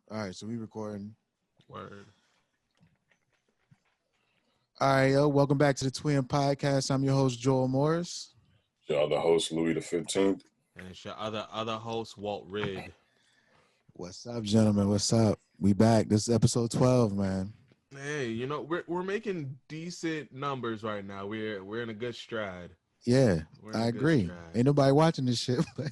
All right, so we recording. Word. All right, yo, welcome back to the TWEOM podcast. I'm your host, Joel Morris. Your other host, Louis the 15th. And it's your other host, Walt Rid. What's up, gentlemen? What's up? We back. This is episode 12, man. Hey, we're making decent numbers right now. We're in a good stride. Yeah, We're in I a good agree. stride. Ain't nobody watching this shit. But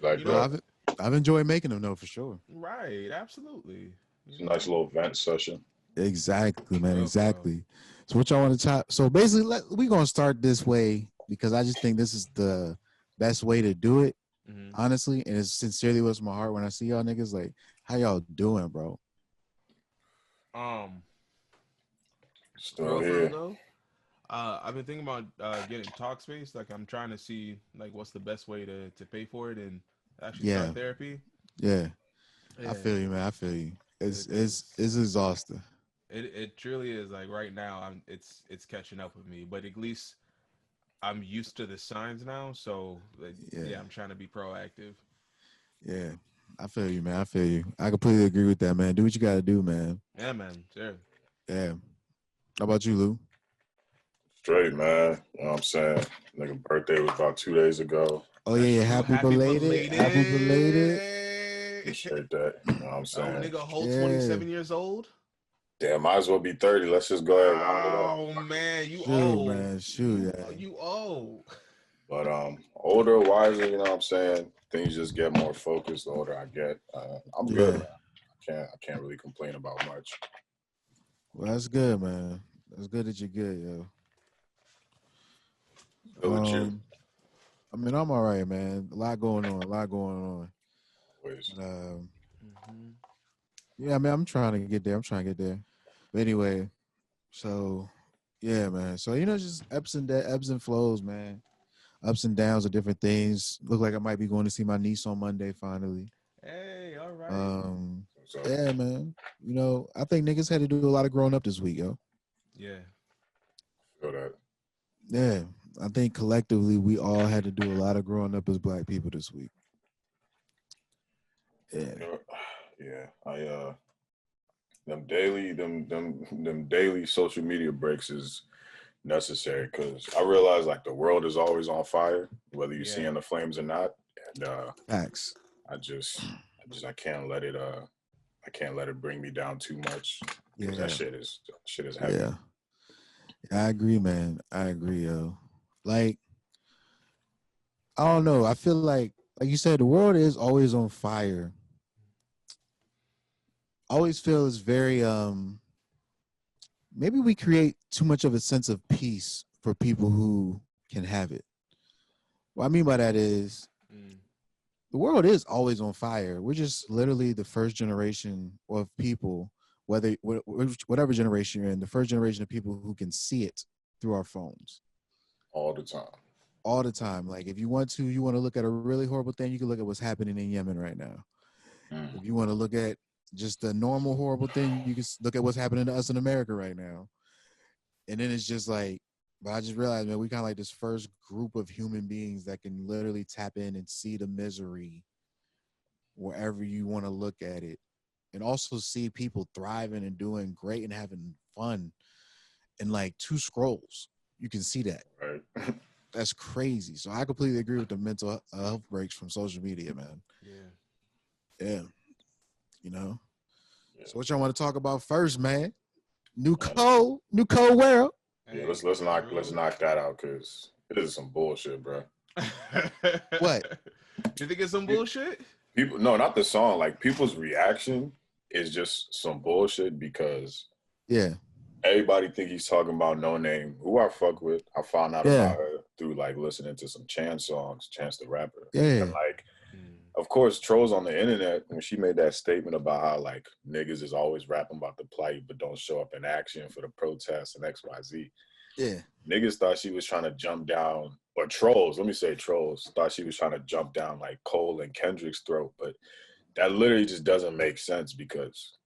Like You but know- that. I've enjoyed making them, though, for sure. Right, absolutely. It's a nice little vent session. Exactly, man. Bro. Exactly. So what y'all want to talk? So basically, we're gonna start this way because I just think this is the best way to do it, Mhm. honestly. And it's sincerely what's my heart when I see y'all niggas. Like, how y'all doing, bro? Still For real here. though. I've been thinking about getting Talkspace. Like I'm trying to see like what's the best way to pay for it and actually Yeah. start therapy. Yeah, I Yeah. feel you, man. I feel you. It's It is. exhausting. It truly is. Like right now, it's catching up with me. But at least I'm used to the signs now. So like, Yeah. yeah, I'm trying to be proactive. Yeah, I feel you, man. I feel you. I completely agree with that, man. Do what you got to do, man. Yeah, man. Sure. Yeah. How about you, Lou? Straight, man. You know what I'm saying? Nigga birthday was about 2 days ago. Oh That's yeah, true. happy belated. Happy belated. Appreciate that. You know what I'm Oh, saying? nigga, whole Yeah. 27 years old. Damn, might as well be 30. Let's just go ahead and round it up. Oh man, you Shoot, old. man. Shoot, yeah. You old. But older, wiser, you know what I'm saying? Things just get more focused the older I get. I'm good, man. I can't really complain about much. Well, that's good, man. That's good that you're good, yo. Good with you. I mean, I'm all right, man. A lot going on. Always. But, Mm-hmm. yeah, I mean, I'm trying to get there. But anyway, so yeah, man. So just ebbs and flows, man. Ups and downs of different things. Look like I might be going to see my niece on Monday finally. Hey, all right. So, Yeah, man. I think niggas had to do a lot of growing up this week, yo. Yeah. feel that. Yeah, I think collectively we all had to do a lot of growing up as Black people this week. Yeah, Yeah. Them daily social media breaks is necessary because I realize like the world is always on fire, whether you're Yeah. seeing the flames or not. And facts. I can't let it bring me down too much. Because Yeah, that shit is heavy. yeah. I agree, man. I agree, yo. Like, I don't know. I feel like you said, the world is always on fire. I always feel it's very maybe we create too much of a sense of peace for people who can have it. What I mean by that is the world is always on fire. We're just literally the first generation of people, whatever generation you're in, the first generation of people who can see it through our phones. All the time. All the time. Like if you want to look at a really horrible thing, you can look at what's happening in Yemen right now. If you want to look at just a normal horrible thing, you can look at what's happening to us in America right now. And then it's just like, but I just realized, man, we kind of like this first group of human beings that can literally tap in and see the misery wherever you want to look at it. And also see people thriving and doing great and having fun in like 2 scrolls. You can see that. Right. That's crazy. So I completely agree with the mental health breaks from social media, man. Yeah. Yeah. Yeah. So what y'all want to talk about first, man? New code world. Yeah, let's knock that out because this is some bullshit, bro. What? You think it's some bullshit? People, no, not the song. Like people's reaction is just some bullshit because everybody think he's talking about No Name, who I fuck with. I found out about her through like listening to some Chance songs, Chance the Rapper. Yeah. And like, of course, trolls on the internet, when she made that statement about how like niggas is always rapping about the plight but don't show up in action for the protests and XYZ. Yeah. Niggas thought she was trying to jump down, or trolls, let me say trolls, thought she was trying to jump down like Cole and Kendrick's throat, but that literally just doesn't make sense because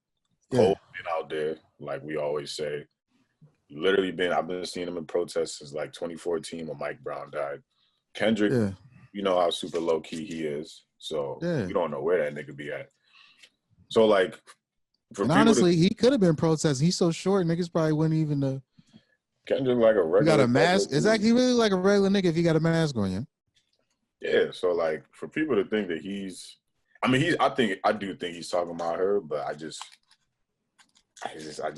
Cole's been out there, like we always say, I've been seeing him in protests since like 2014 when Mike Brown died. Kendrick, you know how super low key he is. So Yeah. we don't know where that nigga be at. So like, for And people honestly, he could have been protesting. He's so short, niggas probably wouldn't even know. Kendrick like a You got regular. a mask. Is that he really like a regular nigga if you got a mask on you? Yeah. So like, for people to think that he's, I mean, I do think he's talking about her, but I just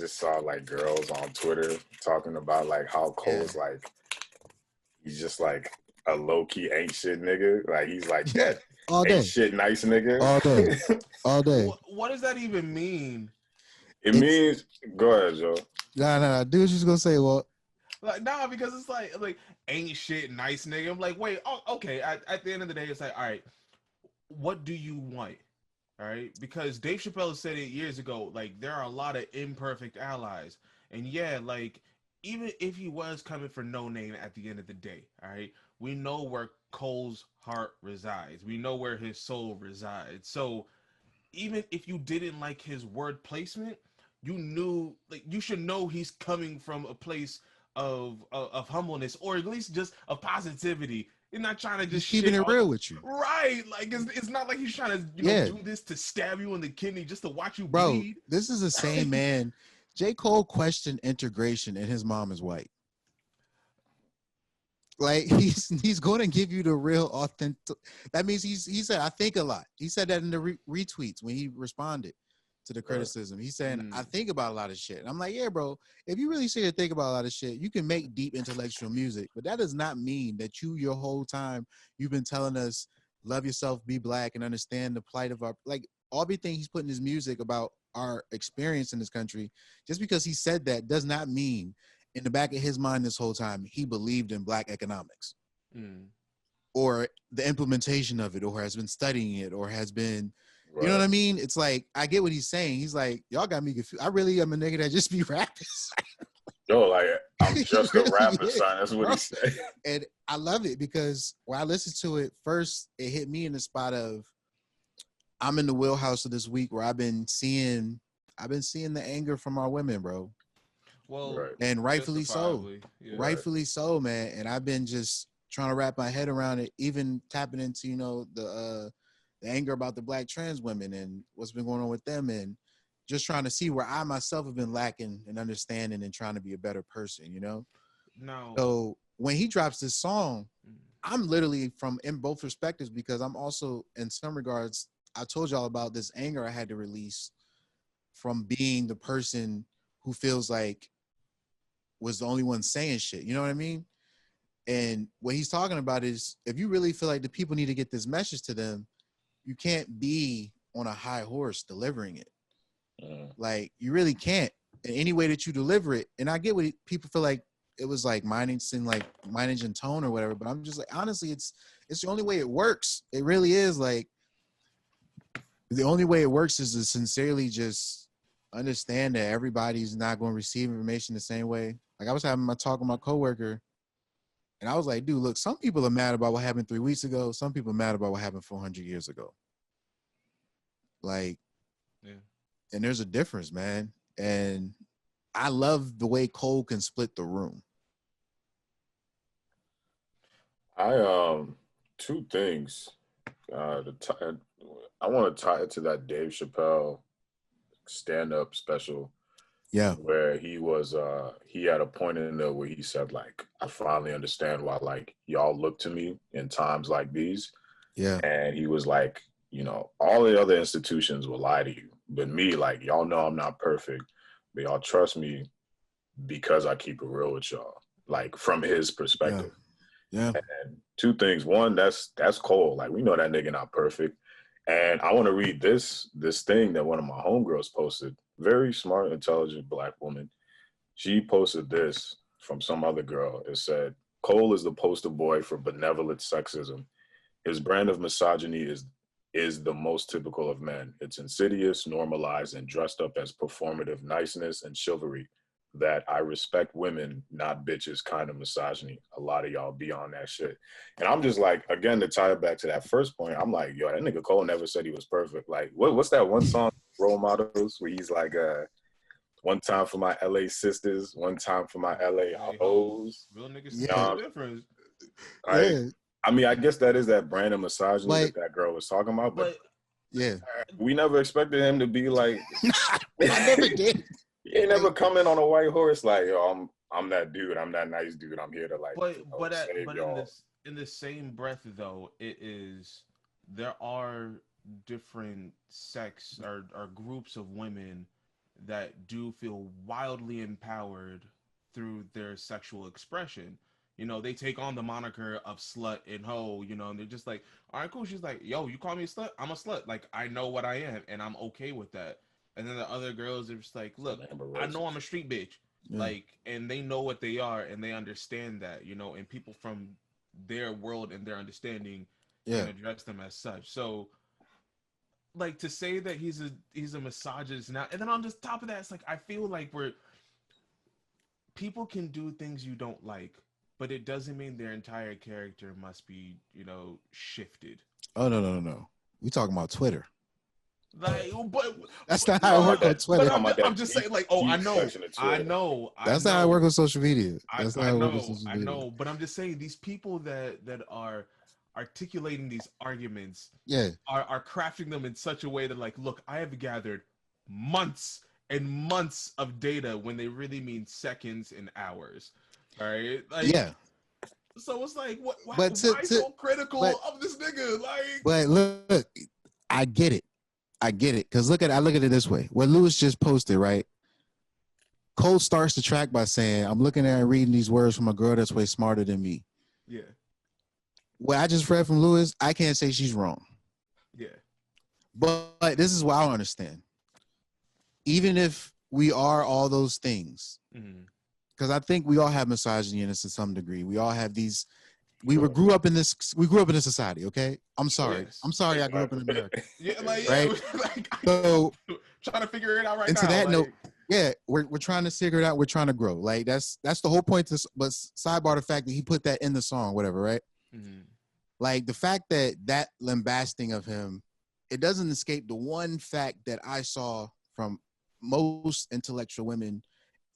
saw like girls on Twitter talking about like how Cole's like, he's just like a low key ain't shit nigga. Like he's like that all ain't day, shit nice nigga. all day, all day. What does that even mean? It means, go ahead, Joe. Nah. Do what you was gonna say. Well, Like, nah, because it's like ain't shit nice nigga. I'm like, wait, oh, okay. At the end of the day, it's like, all right, what do you want? All right, because Dave Chappelle said it years ago. Like, there are a lot of imperfect allies, and yeah, like even if he was coming for No Name at the end of the day, all right, we know where Cole's heart resides. We know where his soul resides. So even if you didn't like his word placement, you knew, like, you should know he's coming from a place of humbleness, or at least just of positivity. He's not trying to just he's keeping it real with you, right? Like it's not like he's trying to do this to stab you in the kidney just to watch you bleed. This is the same man. J. Cole questioned integration, and his mom is white. Like he's going to give you the real authentic. That means he said I think a lot. He said that in the retweets when he responded to the criticism. He's saying I think about a lot of shit. And I'm like, yeah, bro. If you really sit here and think about a lot of shit, you can make deep intellectual music, but that does not mean that your whole time you've been telling us love yourself, be black, and understand the plight of our everything he's putting his music about our experience in this country. Just because he said that does not mean in the back of his mind this whole time he believed in black economics or the implementation of it, or has been studying it, or has been you know what I mean? It's like I get what he's saying. He's like, y'all got me confused. I really am a nigga that just be rapping. Yo, like I'm just a rapper, son. That's what he said. And I love it because when I listened to it first, it hit me in the spot of I'm in the wheelhouse of this week where I've been seeing the anger from our women, bro. Well, and rightfully so. Rightfully so, man. And I've been just trying to wrap my head around it, even tapping into, the anger about the black trans women and what's been going on with them, and just trying to see where I myself have been lacking in understanding and trying to be a better person, No. So when he drops this song, I'm literally in both perspectives, because I'm also, in some regards, I told y'all about this anger I had to release from being the person who feels like was the only one saying shit. You know what I mean? And what he's talking about is, if you really feel like the people need to get this message to them, you can't be on a high horse delivering it. Like, you really can't in any way that you deliver it. And I get what people feel like it was like minus in tone or whatever, but I'm just like, honestly, it's the only way it works. It really is. Like, the only way it works is to sincerely just understand that everybody's not going to receive information the same way. Like, I was having my talk with my coworker, and I was like, dude, look, some people are mad about what happened 3 weeks ago. Some people are mad about what happened 400 years ago. Like, and there's a difference, man. And I love the way Cole can split the room. Two things. I want to tie it to that Dave Chappelle stand-up special. Yeah. Where he was, he had a point in there where he said, like, I finally understand why, like, y'all look to me in times like these. Yeah. And he was like, all the other institutions will lie to you. But me, like, y'all know I'm not perfect, but y'all trust me because I keep it real with y'all. Like, from his perspective. Yeah. And two things. One, that's Cole. Like, we know that nigga not perfect. And I want to read this thing that one of my homegirls posted. Very smart, intelligent black woman. She posted this from some other girl. It said, Cole is the poster boy for benevolent sexism. His brand of misogyny is the most typical of men. It's insidious, normalized, and dressed up as performative niceness and chivalry. That I respect women, not bitches kind of misogyny. A lot of y'all be on that shit. And I'm just like, again, to tie it back to that first point, I'm like, yo, that nigga Cole never said he was perfect. Like, what's that one song, Role Models, where he's like, one time for my LA sisters, one time for my LA hoes. Real niggas see the difference. Right? I mean, I guess that is that brand of misogyny Like, that girl was talking about, but yeah, we never expected him to be like. I never did. He ain't never come in on a white horse like, yo, I'm that dude. I'm that nice dude. I'm here to like, save y'all. In the same breath though, there are different sects or groups of women that do feel wildly empowered through their sexual expression. You know, they take on the moniker of slut and hoe, you know, and they're just like, all right, cool. She's like, yo, you call me a slut? I'm a slut. Like, I know what I am, and I'm okay with that. And then the other girls are just like, look, I know I'm a street bitch. Yeah. Like, and they know what they are, and they understand that, you know, and people from their world and their understanding can address them as such. So, like, to say that he's a misogynist now, and then on the top of that, it's like, I feel like people can do things you don't like, but it doesn't mean their entire character must be, you know, shifted. Oh, no. We talking about Twitter. Like, but that's not how it works on Twitter. I'm just saying, like, I know. That's not how it works on social media. That's not how it works on social media. I know, but I'm just saying, these people that are articulating these arguments, are crafting them in such a way that, like, look, I have gathered months and months of data when they really mean seconds and hours. All right, like, so it's like, why so critical of this nigga? Like, but look, I get it. Because I look at it this way. What Lewis just posted, right? Cole starts the track by saying, I'm looking at and reading these words from a girl that's way smarter than me. Yeah. What I just read from Lewis, I can't say she's wrong. Yeah. But this is what I don't understand. Even if we are all those things, because I think we all have misogyny in us to some degree. We all have these. We grew up in this society, okay? I'm sorry. Yes. I'm sorry I grew up in America. Right? So trying to figure it out right now. And to that note, we're trying to figure it out. We're trying to grow. Like that's the whole point. But sidebar the fact that he put that in the song, whatever, right? Mm-hmm. Like the fact that lambasting of him, it doesn't escape the one fact that I saw from most intellectual women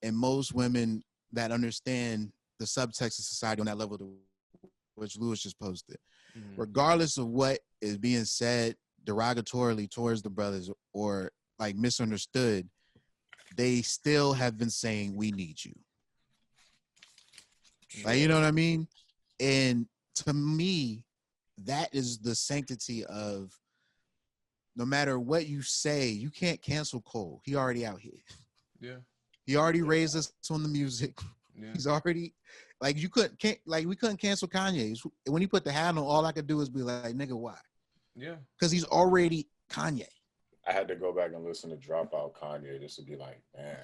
and most women that understand the subtext of society on that level which Lewis just posted. Mm-hmm. Regardless of what is being said derogatorily towards the brothers or like misunderstood, they still have been saying, we need you. Like, you know what I mean? And to me, that is the sanctity of no matter what you say, you can't cancel Cole. He already out here. Yeah. He already raised us on the music. Yeah. He's already like we couldn't cancel Kanye. When he put the hat on, all I could do is be like, nigga, why? Yeah. Because he's already Kanye. I had to go back and listen to Dropout Kanye just to be like, man,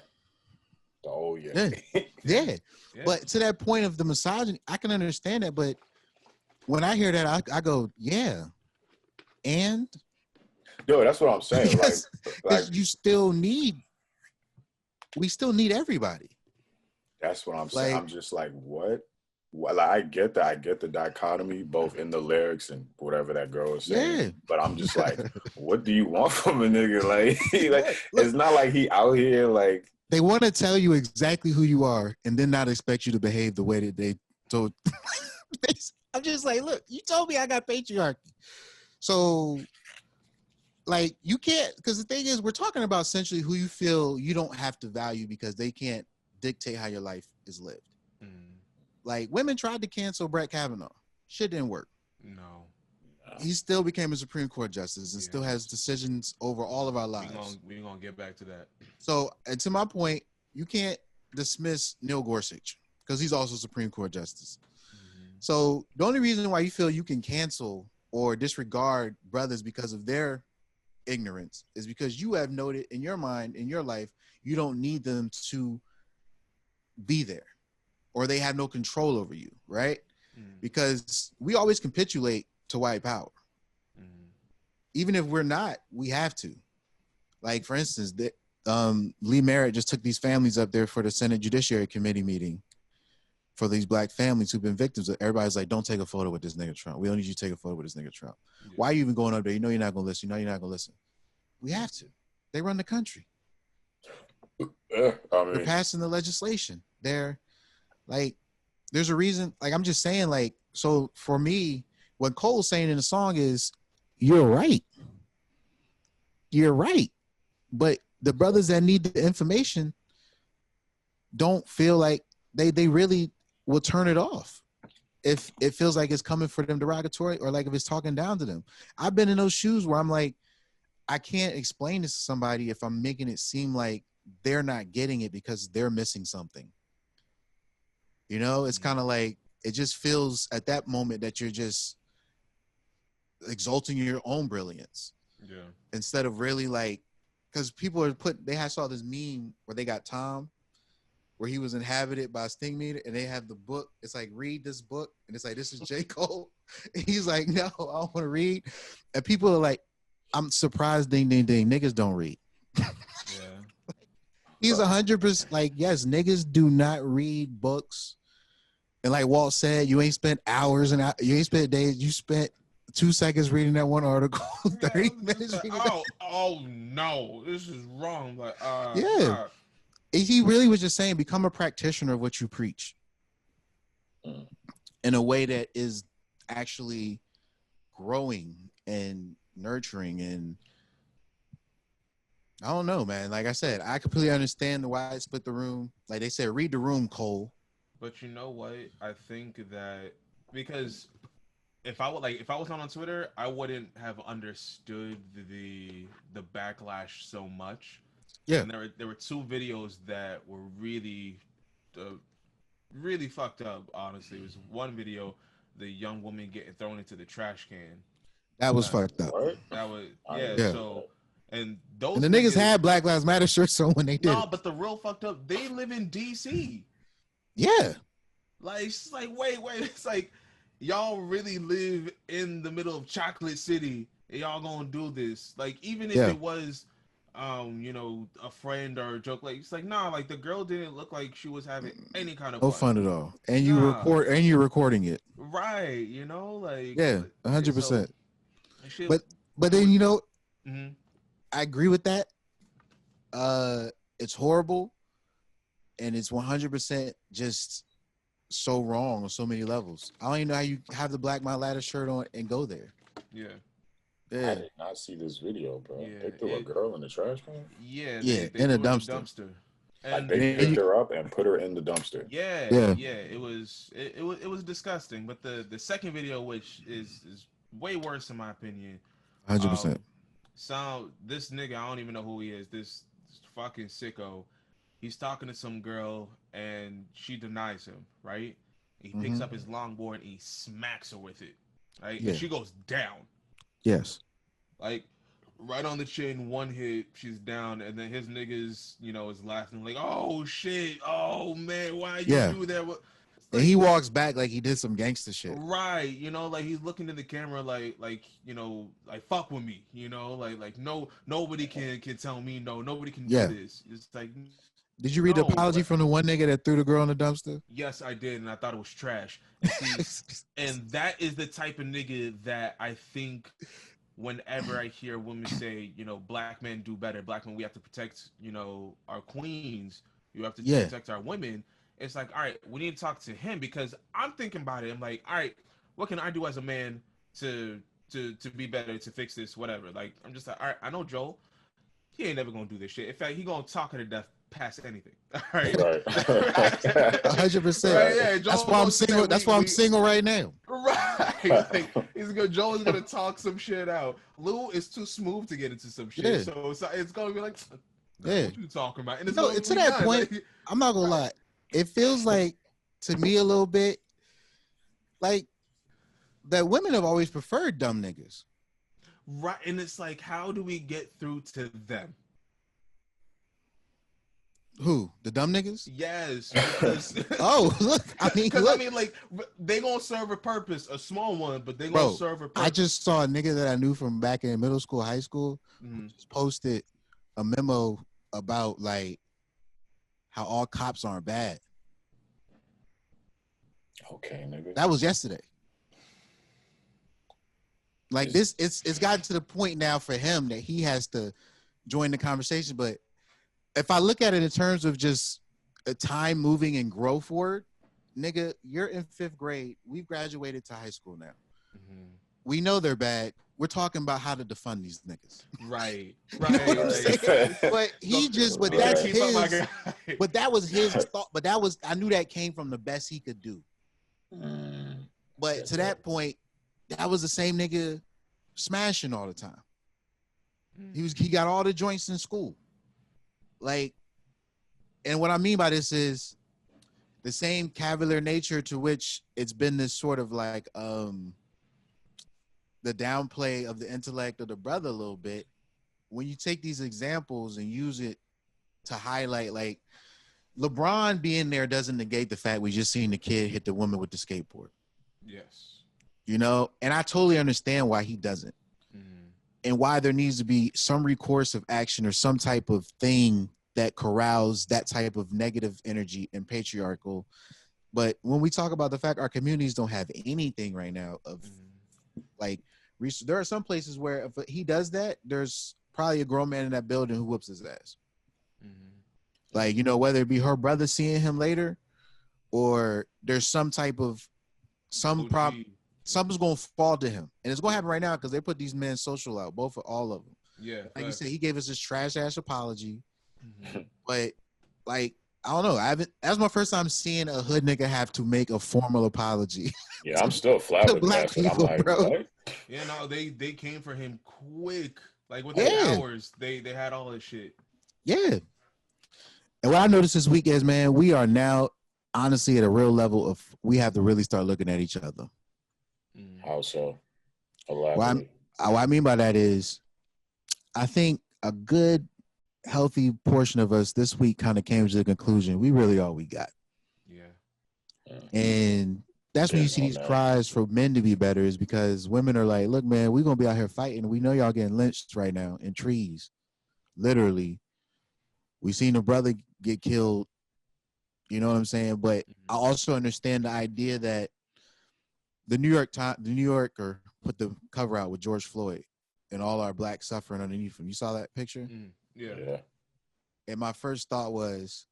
the old yeah. But to that point of the misogyny, I can understand that. But when I hear that, I go, yeah. And yo, that's what I'm saying. like we still need everybody. That's what I'm saying. I'm just like, what? Well, I get that. I get the dichotomy, both in the lyrics and whatever that girl is saying. Yeah. But I'm just like, what do you want from a nigga? Like it's not like he out here like. They want to tell you exactly who you are and then not expect you to behave the way that they told. I'm just like, look, you told me I got patriarchy. So, like, you can't, because the thing is, we're talking about essentially who you feel you don't have to value because they can't dictate how your life is lived. Like, women tried to cancel Brett Kavanaugh. Shit didn't work. No. He still became a Supreme Court justice and still has decisions over all of our lives. We're going to get back to that. So, and to my point, you can't dismiss Neil Gorsuch because he's also Supreme Court justice. So the only reason why you feel you can cancel or disregard brothers because of their ignorance is because you have noted in your mind, in your life, you don't need them to be there or they have no control over you, right? Because we always capitulate to white power. Even if we're not, we have to. Like, for instance, Lee Merritt just took these families up there for the Senate Judiciary Committee meeting for these black families who've been victims. Everybody's like, don't take a photo with this nigga Trump. We don't need you to take a photo with this nigga Trump. Yeah. Why are you even going up there? You know you're not going to listen. You know you're not going to listen. We have to. They run the country. They're passing the legislation. They're like, there's a reason. Like, I'm just saying, like, so for me, what Cole's saying in the song is, you're right. You're right. But the brothers that need the information don't feel like they really will turn it off if it feels like it's coming for them derogatory or like if it's talking down to them. I've been in those shoes where I'm like, I can't explain this to somebody if I'm making it seem like they're not getting it because they're missing something. You know, it's kind of like, it just feels at that moment that you're just exalting your own brilliance. Yeah. Instead of really like, because people are saw this meme where they got Tom, where he was inhabited by a sting meter, and they have the book. It's like, read this book, and it's like, this is J. Cole. And he's like, no, I don't want to read. And people are like, I'm surprised, ding, ding, ding, niggas don't read. Yeah. He's 100% like, yes, niggas do not read books. And like Walt said, you ain't spent hours and you ain't spent days. You spent 2 seconds reading that one article, 30 minutes reading that. Oh no, this is wrong. But yeah. He really was just saying, become a practitioner of what you preach in a way that is actually growing and nurturing. And I don't know, man. Like I said, I completely understand why I split the room. Like they said, read the room, Cole. But you know what? I think that because if I was not on Twitter, I wouldn't have understood the backlash so much. Yeah. And there were 2 videos that were really fucked up, honestly. It was one video, the young woman getting thrown into the trash can. That was fucked up. That was yeah. So and the niggas had Black Lives Matter shirts on when they did. No, but the real fucked up, they live in DC. Yeah. Like, it's like, wait. It's like, y'all really live in the middle of Chocolate City, and y'all gonna do this. Like, even if it was, a friend or a joke, like, it's like, nah, like, the girl didn't look like she was having any kind of fun at all. And you're recording it. Right, like. Yeah, 100%. So, but then, mm-hmm. I agree with that. It's horrible. And it's 100% just so wrong on so many levels. I don't even know how you have the Black My Ladder shirt on and go there. Yeah. I did not see this video, bro. Yeah, they threw a girl in the trash can? Yeah. They in a dumpster. And they picked her up and put her in the dumpster. Yeah. It was disgusting. But the second video, which is way worse in my opinion. 100%. So this nigga, I don't even know who he is. This fucking sicko. He's talking to some girl and she denies him, right? He picks up his longboard and he smacks her with it, right? Yeah. And she goes down. Yes. Like, right on the chin, one hit, she's down, and then his niggas, is laughing like, oh shit, oh man, why you do that? And he walks back like he did some gangster shit. Right, like he's looking in the camera like fuck with me, like no, nobody can tell me no, nobody can do this. It's like, did you read the apology from the one nigga that threw the girl in the dumpster? Yes, I did, and I thought it was trash. And that is the type of nigga that I think whenever I hear women say, black men do better, black men, we have to protect, our queens, you have to protect our women. It's like, all right, we need to talk to him, because I'm thinking about it. I'm like, all right, what can I do as a man to be better, to fix this, whatever. Like, I'm just like, all right, I know Joel, he ain't never gonna do this shit. In fact, he gonna talk her to death past anything. All right. 100%. Right, yeah, that's why I'm single. That's why I'm single right now. Right. Like, Joel is gonna talk some shit out. Lou is too smooth to get into some shit. Yeah. So it's gonna be like, what you talking about? And it's to that point, like, I'm not gonna lie. It feels like, to me, a little bit like that women have always preferred dumb niggas. Right. And it's like, how do we get through to them? Who? The dumb niggas? Yes. Look. I mean, like, they gonna serve a purpose, a small one, but they gonna serve a purpose. I just saw a nigga that I knew from back in middle school, high school, just posted a memo about, like, how all cops aren't bad. Okay, nigga. That was yesterday. Like, this, it's gotten to the point now for him that he has to join the conversation. But if I look at it in terms of just a time moving and growth forward, nigga, you're in 5th grade. We've graduated to high school now. we know they're bad. We're talking about how to defund these niggas. Right. You know what I'm saying? But he just, but that's his. But that was his thought. But that was, I knew that came from the best he could do. But to that point, that was the same nigga smashing all the time. He got all the joints in school. Like, and what I mean by this is the same cavalier nature to which it's been this sort of like the downplay of the intellect of the brother a little bit. When you take these examples and use it to highlight, like, LeBron being there doesn't negate the fact we just seen the kid hit the woman with the skateboard. Yes. You know, and I totally understand why he doesn't. And why there needs to be some recourse of action or some type of thing that corrals that type of negative energy and patriarchal. But when we talk about the fact our communities don't have anything right now of like, there are some places where if he does that, there's probably a grown man in that building who whoops his ass. Like, you know, whether it be her brother seeing him later or there's some type of something's going to fall to him. And it's going to happen right now because they put these men social out, both for all of them. Yeah. Like you said, he gave us this trash ass apology. But like, I don't know. That's my first time seeing a hood nigga have to make a formal apology. Yeah, I'm still flabbergasted. I'm like, bro. what? Yeah, no, they came for him quick. Like within hours, they had all this shit. Yeah. And what I noticed this week is, man, we are now honestly at a real level of we have to really start looking at each other. How so? What I mean by that is, I think a good, healthy portion of us this week kind of came to the conclusion we really all we got. Yeah. And that's when you see these cries for men to be better, is because women are like, look, man, we're going to be out here fighting. We know y'all getting lynched right now in trees. Literally. We seen a brother get killed. You know what I'm saying? But I also understand the idea that the New Yorker put the cover out with George Floyd and all our blacks suffering underneath him. You saw that picture? Yeah. And my first thought was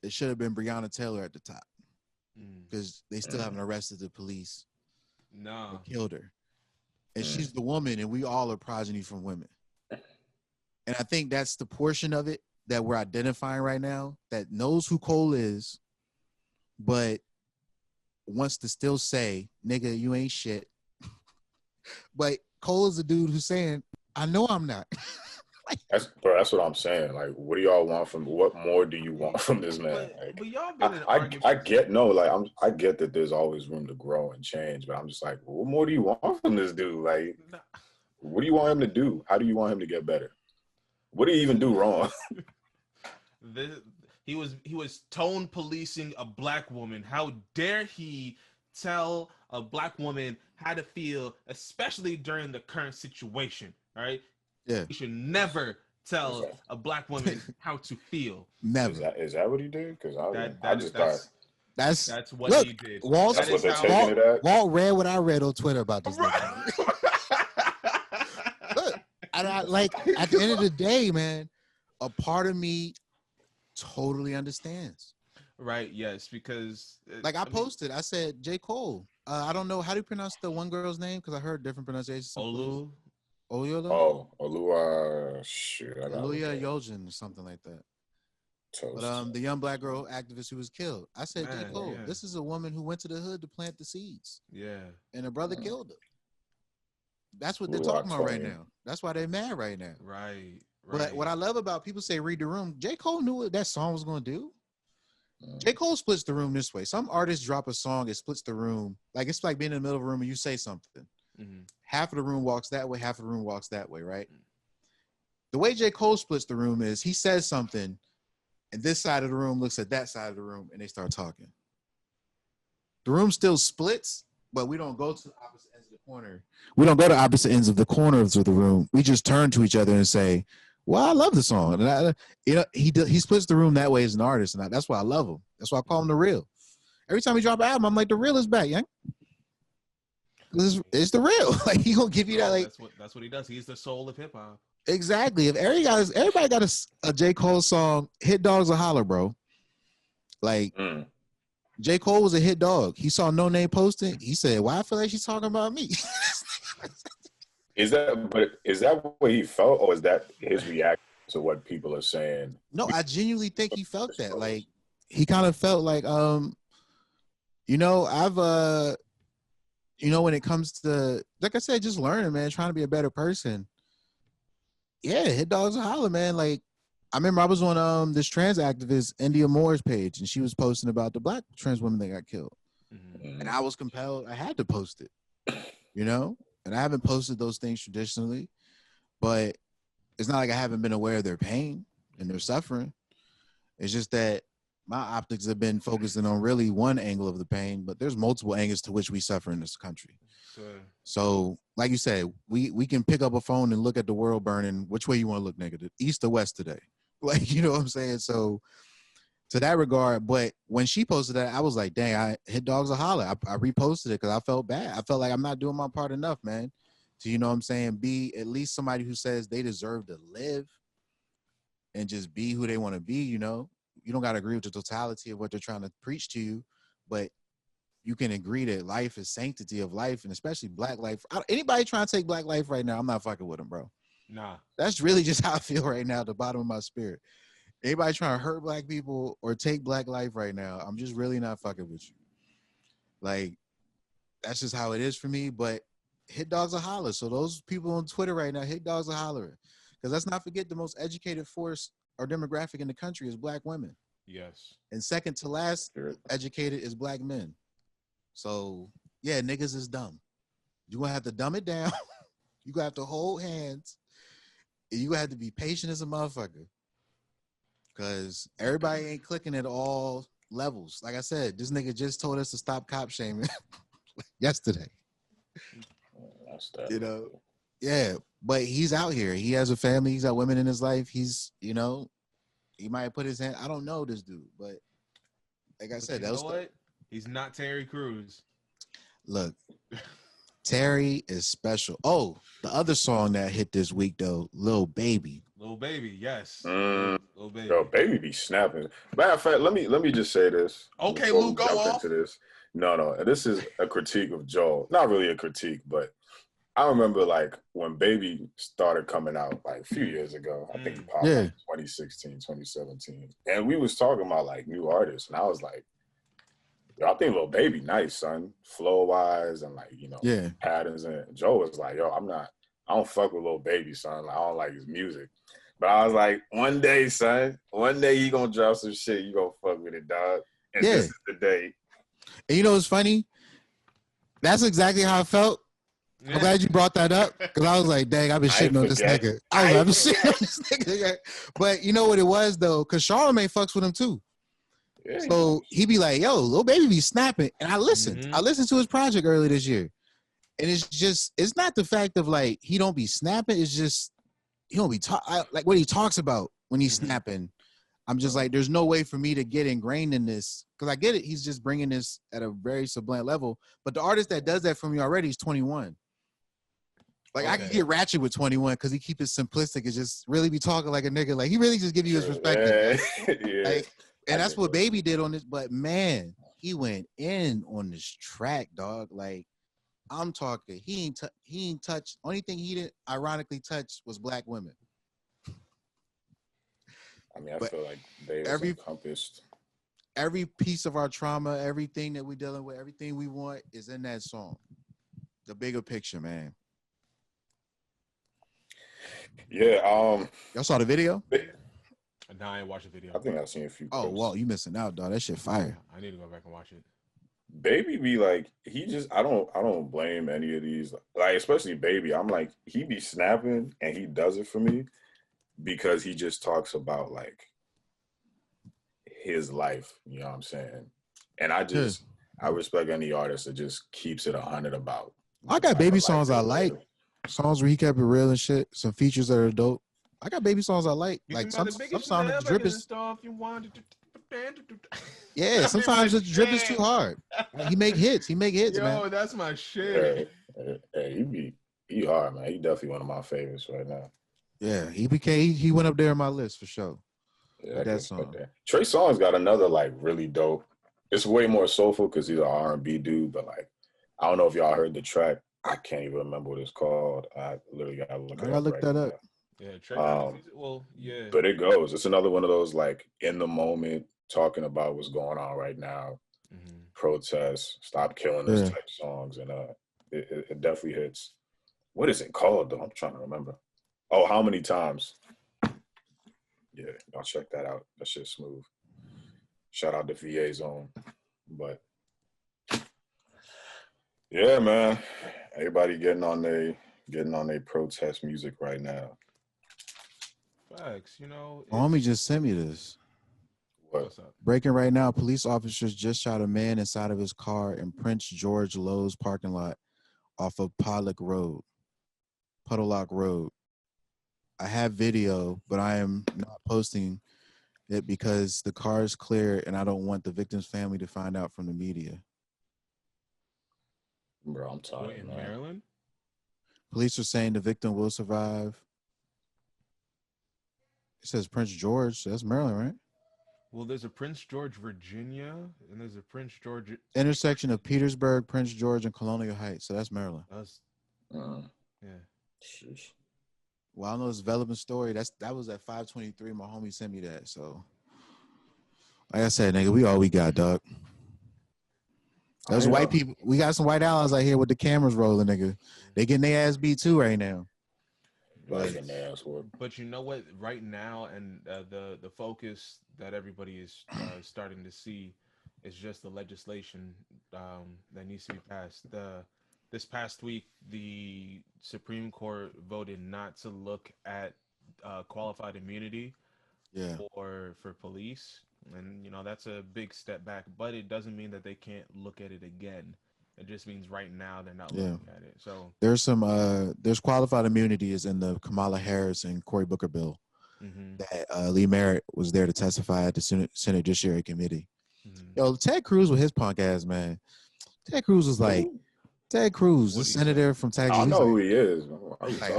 it should have been Breonna Taylor at the top because they still haven't arrested the police. No. Killed her. And she's the woman, and we all are progeny from women. And I think that's the portion of it that we're identifying right now that knows who Cole is, but wants to still say, nigga, you ain't shit. But Cole is a dude who's saying, I know I'm not. That's what I'm saying. Like, what do y'all want from? What more do you want from this man? Like, but y'all been in I get I get that there's always room to grow and change, but I'm just like, what more do you want from this dude? Like, what do you want him to do? How do you want him to get better? What did he even do wrong? He was tone policing a black woman. How dare he tell a black woman how to feel, especially during the current situation, right? Yeah. You should never tell a black woman how to feel. Never. Is that what he did? Because I just thought that's what he did. That's what they're taking it at. Walt read what I read on Twitter about this. Look, and I like at the end of the day, man, a part of me totally understands. Right, yes, because like I posted, I said J. Cole. I don't know how do you pronounce the one girl's name because I heard different pronunciations. Olu. Oluwa Yojin or something like that. Toast. But the young black girl activist who was killed. I said, J. Cole, yeah. this is a woman who went to the hood to plant the seeds. Yeah. And her brother killed her. That's what they're talking about right now. That's why they're mad right now. Right. But what I love about people say read the room, J. Cole knew what that song was going to do. J. Cole splits the room this way. Some artists drop a song, it splits the room. Like it's like being in the middle of a room and you say something. Half of the room walks that way, half of the room walks that way, right? The way J. Cole splits the room is he says something and this side of the room looks at that side of the room and they start talking. The room still splits, but we don't go to the opposite ends of the corner. We don't go to opposite ends of the corners of the room. We just turn to each other and say, well, I love the song. And he splits the room that way as an artist. And that's why I love him. That's why I call him The Real. Every time he drop an album, I'm like, The Real is back, yeah? It's The Real. Like he gonna give you that. Like that's what he does. He's the soul of hip hop. Exactly. If everybody got a J. Cole song, hit dogs a holler, bro. Like J. Cole was a hit dog. He saw No Name posting. He said, "Why I feel like she's talking about me?" Is that what he felt, or is that his reaction to what people are saying? No, I genuinely think he felt that. Like he kind of felt like, you know, when it comes to, like I said, just learning, man, trying to be a better person. Yeah, hit dogs a holler, man. Like I remember I was on this trans activist India Moore's page, and she was posting about the black trans women that got killed, and I was compelled. I had to post it, you know. And I haven't posted those things traditionally, but it's not like I haven't been aware of their pain and their suffering. It's just that my optics have been focusing on really one angle of the pain, but there's multiple angles to which we suffer in this country. Sure. So, like you said, we can pick up a phone and look at the world burning. Which way you want to look, nigga? East or west today? Like, you know what I'm saying? So, to that regard, but when she posted that, I was like, dang, I hit dogs a holler. I reposted it because I felt bad. I felt like I'm not doing my part enough, man. To, you know what I'm saying, be at least somebody who says they deserve to live and just be who they want to be, you know. You don't got to agree with the totality of what they're trying to preach to you, but you can agree that life is sanctity of life, and especially black life. Anybody trying to take black life right now, I'm not fucking with them, bro. Nah. That's really just how I feel right now at the bottom of my spirit. Anybody trying to hurt black people or take black life right now, I'm just really not fucking with you. Like, that's just how it is for me, but hit dogs a holler. So those people on Twitter right now, hit dogs a hollering. Because let's not forget the most educated force or demographic in the country is black women. Yes. And second to last educated is black men. So, yeah, niggas is dumb. You're going to have to dumb it down. You're going to have to hold hands. And you're going to have to be patient as a motherfucker. Because everybody ain't clicking at all levels. Like I said, this nigga just told us to stop cop shaming yesterday. You know? Yeah, but he's out here. He has a family. He's got women in his life. He's, you know, he might put his hand. I don't know this dude, but like I said, you know what? He's not Terry Cruz. Look, Terry is special. Oh, the other song that hit this week though, Lil Baby. Lil Baby, yes. Lil Baby. Yo, Baby be snapping. Matter of fact, let me just say this. Okay, Luke, go off. Into this. No, this is a critique of Joel. Not really a critique, but I remember like when Baby started coming out like a few years ago. I think he popped like 2016, 2017. And we was talking about like new artists. And I was like, yo, I think Lil Baby nice, son. Flow-wise and like, you know, patterns. And Joe was like, yo, I don't fuck with Lil Baby, son. Like, I don't like his music. But I was like, one day, son, one day you gonna drop some shit, you gonna fuck with it, dog. And this is the day. And you know what's funny? That's exactly how I felt. I'm glad you brought that up because I was like, dang, I've been shitting on this nigga. I've been shitting on this nigga. But you know what it was though? Because Charlamagne fucks with him too. Yeah, so he be like, yo, Lil Baby be snapping. And I listened. I listened to his project earlier this year. And it's not the fact of like he don't be snapping. It's just he don't be like what he talks about when he's snapping. I'm just like, there's no way for me to get ingrained in this because I get it. He's just bringing this at a very sublime level. But the artist that does that for me already is 21. Like I can get ratchet with 21 because he keep it simplistic and just really be talking like a nigga. Like he really just give you his perspective. Like, and that's what Baby did on this. But man, he went in on this track, dog. Like I'm talking, he ain't touched. Only thing he didn't ironically touch was black women. I mean, I feel like they encompassed every piece of our trauma, everything that we're dealing with, everything we want is in that song. The bigger picture, man. Yeah. Y'all saw the video? No, I ain't watched the video. I think I've seen a few. Oh, well, you missing out, dog. That shit fire. I need to go back and watch it. Baby be like, I don't blame any of these. Like, especially Baby. I'm like, he be snapping and he does it for me because he just talks about like his life. You know what I'm saying? And I respect any artist that just keeps it 100 about. I got Baby songs I like. Songs where he kept it real and shit. Some features that are dope. I got Baby songs I like. Like some songs the drip is. Yeah, sometimes the drip is too hard. He make hits. Yo, man. That's my shit. Hey, he hard, man. He definitely one of my favorites right now. Yeah, he went up there on my list for sure. Yeah, that song. Trey Songz got another like really dope. It's way more soulful because he's an R&B dude, but like I don't know if y'all heard the track I can't even remember what it's called. I literally gotta look I it gotta up look right that now. up. Yeah, Trey. Well, yeah. But it goes. It's another one of those like in the moment talking about what's going on right now, protests, stop killing us type songs, and it definitely hits. What is it called though? I'm trying to remember. Oh, How Many Times? Yeah, I'll check that out. That shit's smooth. Shout out to VA Zone. But yeah, man, everybody getting on their protest music right now. Facts, you know. Homie just sent me this. What's up? Breaking right now, police officers just shot a man inside of his car in Prince George Lowe's parking lot off of Puddlelock Road. I have video, but I am not posting it because the car is clear and I don't want the victim's family to find out from the media. Bro, I'm tired. In Maryland? Police are saying the victim will survive. It says Prince George. So that's Maryland, right? Well, there's a Prince George, Virginia, and there's a Prince George intersection of Petersburg, Prince George, and Colonial Heights. So that's Maryland. Yeah. Sheesh. Well, I know this development story. That was at 5:23. My homie sent me that. So, like I said, nigga, we all we got, dog. Those white people. We got some white allies out here with the cameras rolling, nigga. They getting their ass beat too right now. But you know what? Right now, and the focus that everybody is starting to see is just the legislation that needs to be passed. This past week, the Supreme Court voted not to look at qualified immunity for police, and you know that's a big step back. But it doesn't mean that they can't look at it again. It just means right now they're not looking at it. So there's some there's qualified immunity is in the Kamala Harris and Cory Booker bill that Lee Merritt was there to testify at the Senate Judiciary Committee. Yo, Ted Cruz with his punk ass, man. Ted Cruz was like, Ted Cruz, the senator from Texas. I know who he is.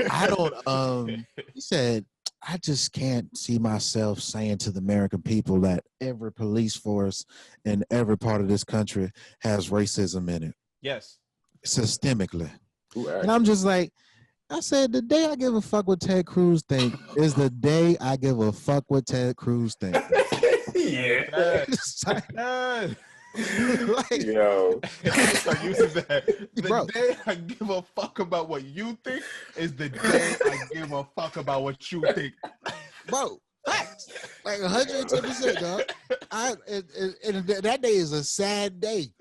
I don't. He said, I just can't see myself saying to the American people that every police force in every part of this country has racism in it. Yes. Systemically. And I'm just like, I said, the day I give a fuck what Ted Cruz think is the day I give a fuck what Ted Cruz think. Yeah. Like, yo, start using that. The day I give a fuck about what you think is the day I give a fuck about what you think, bro. Facts, like 110%, dog. And that day is a sad day.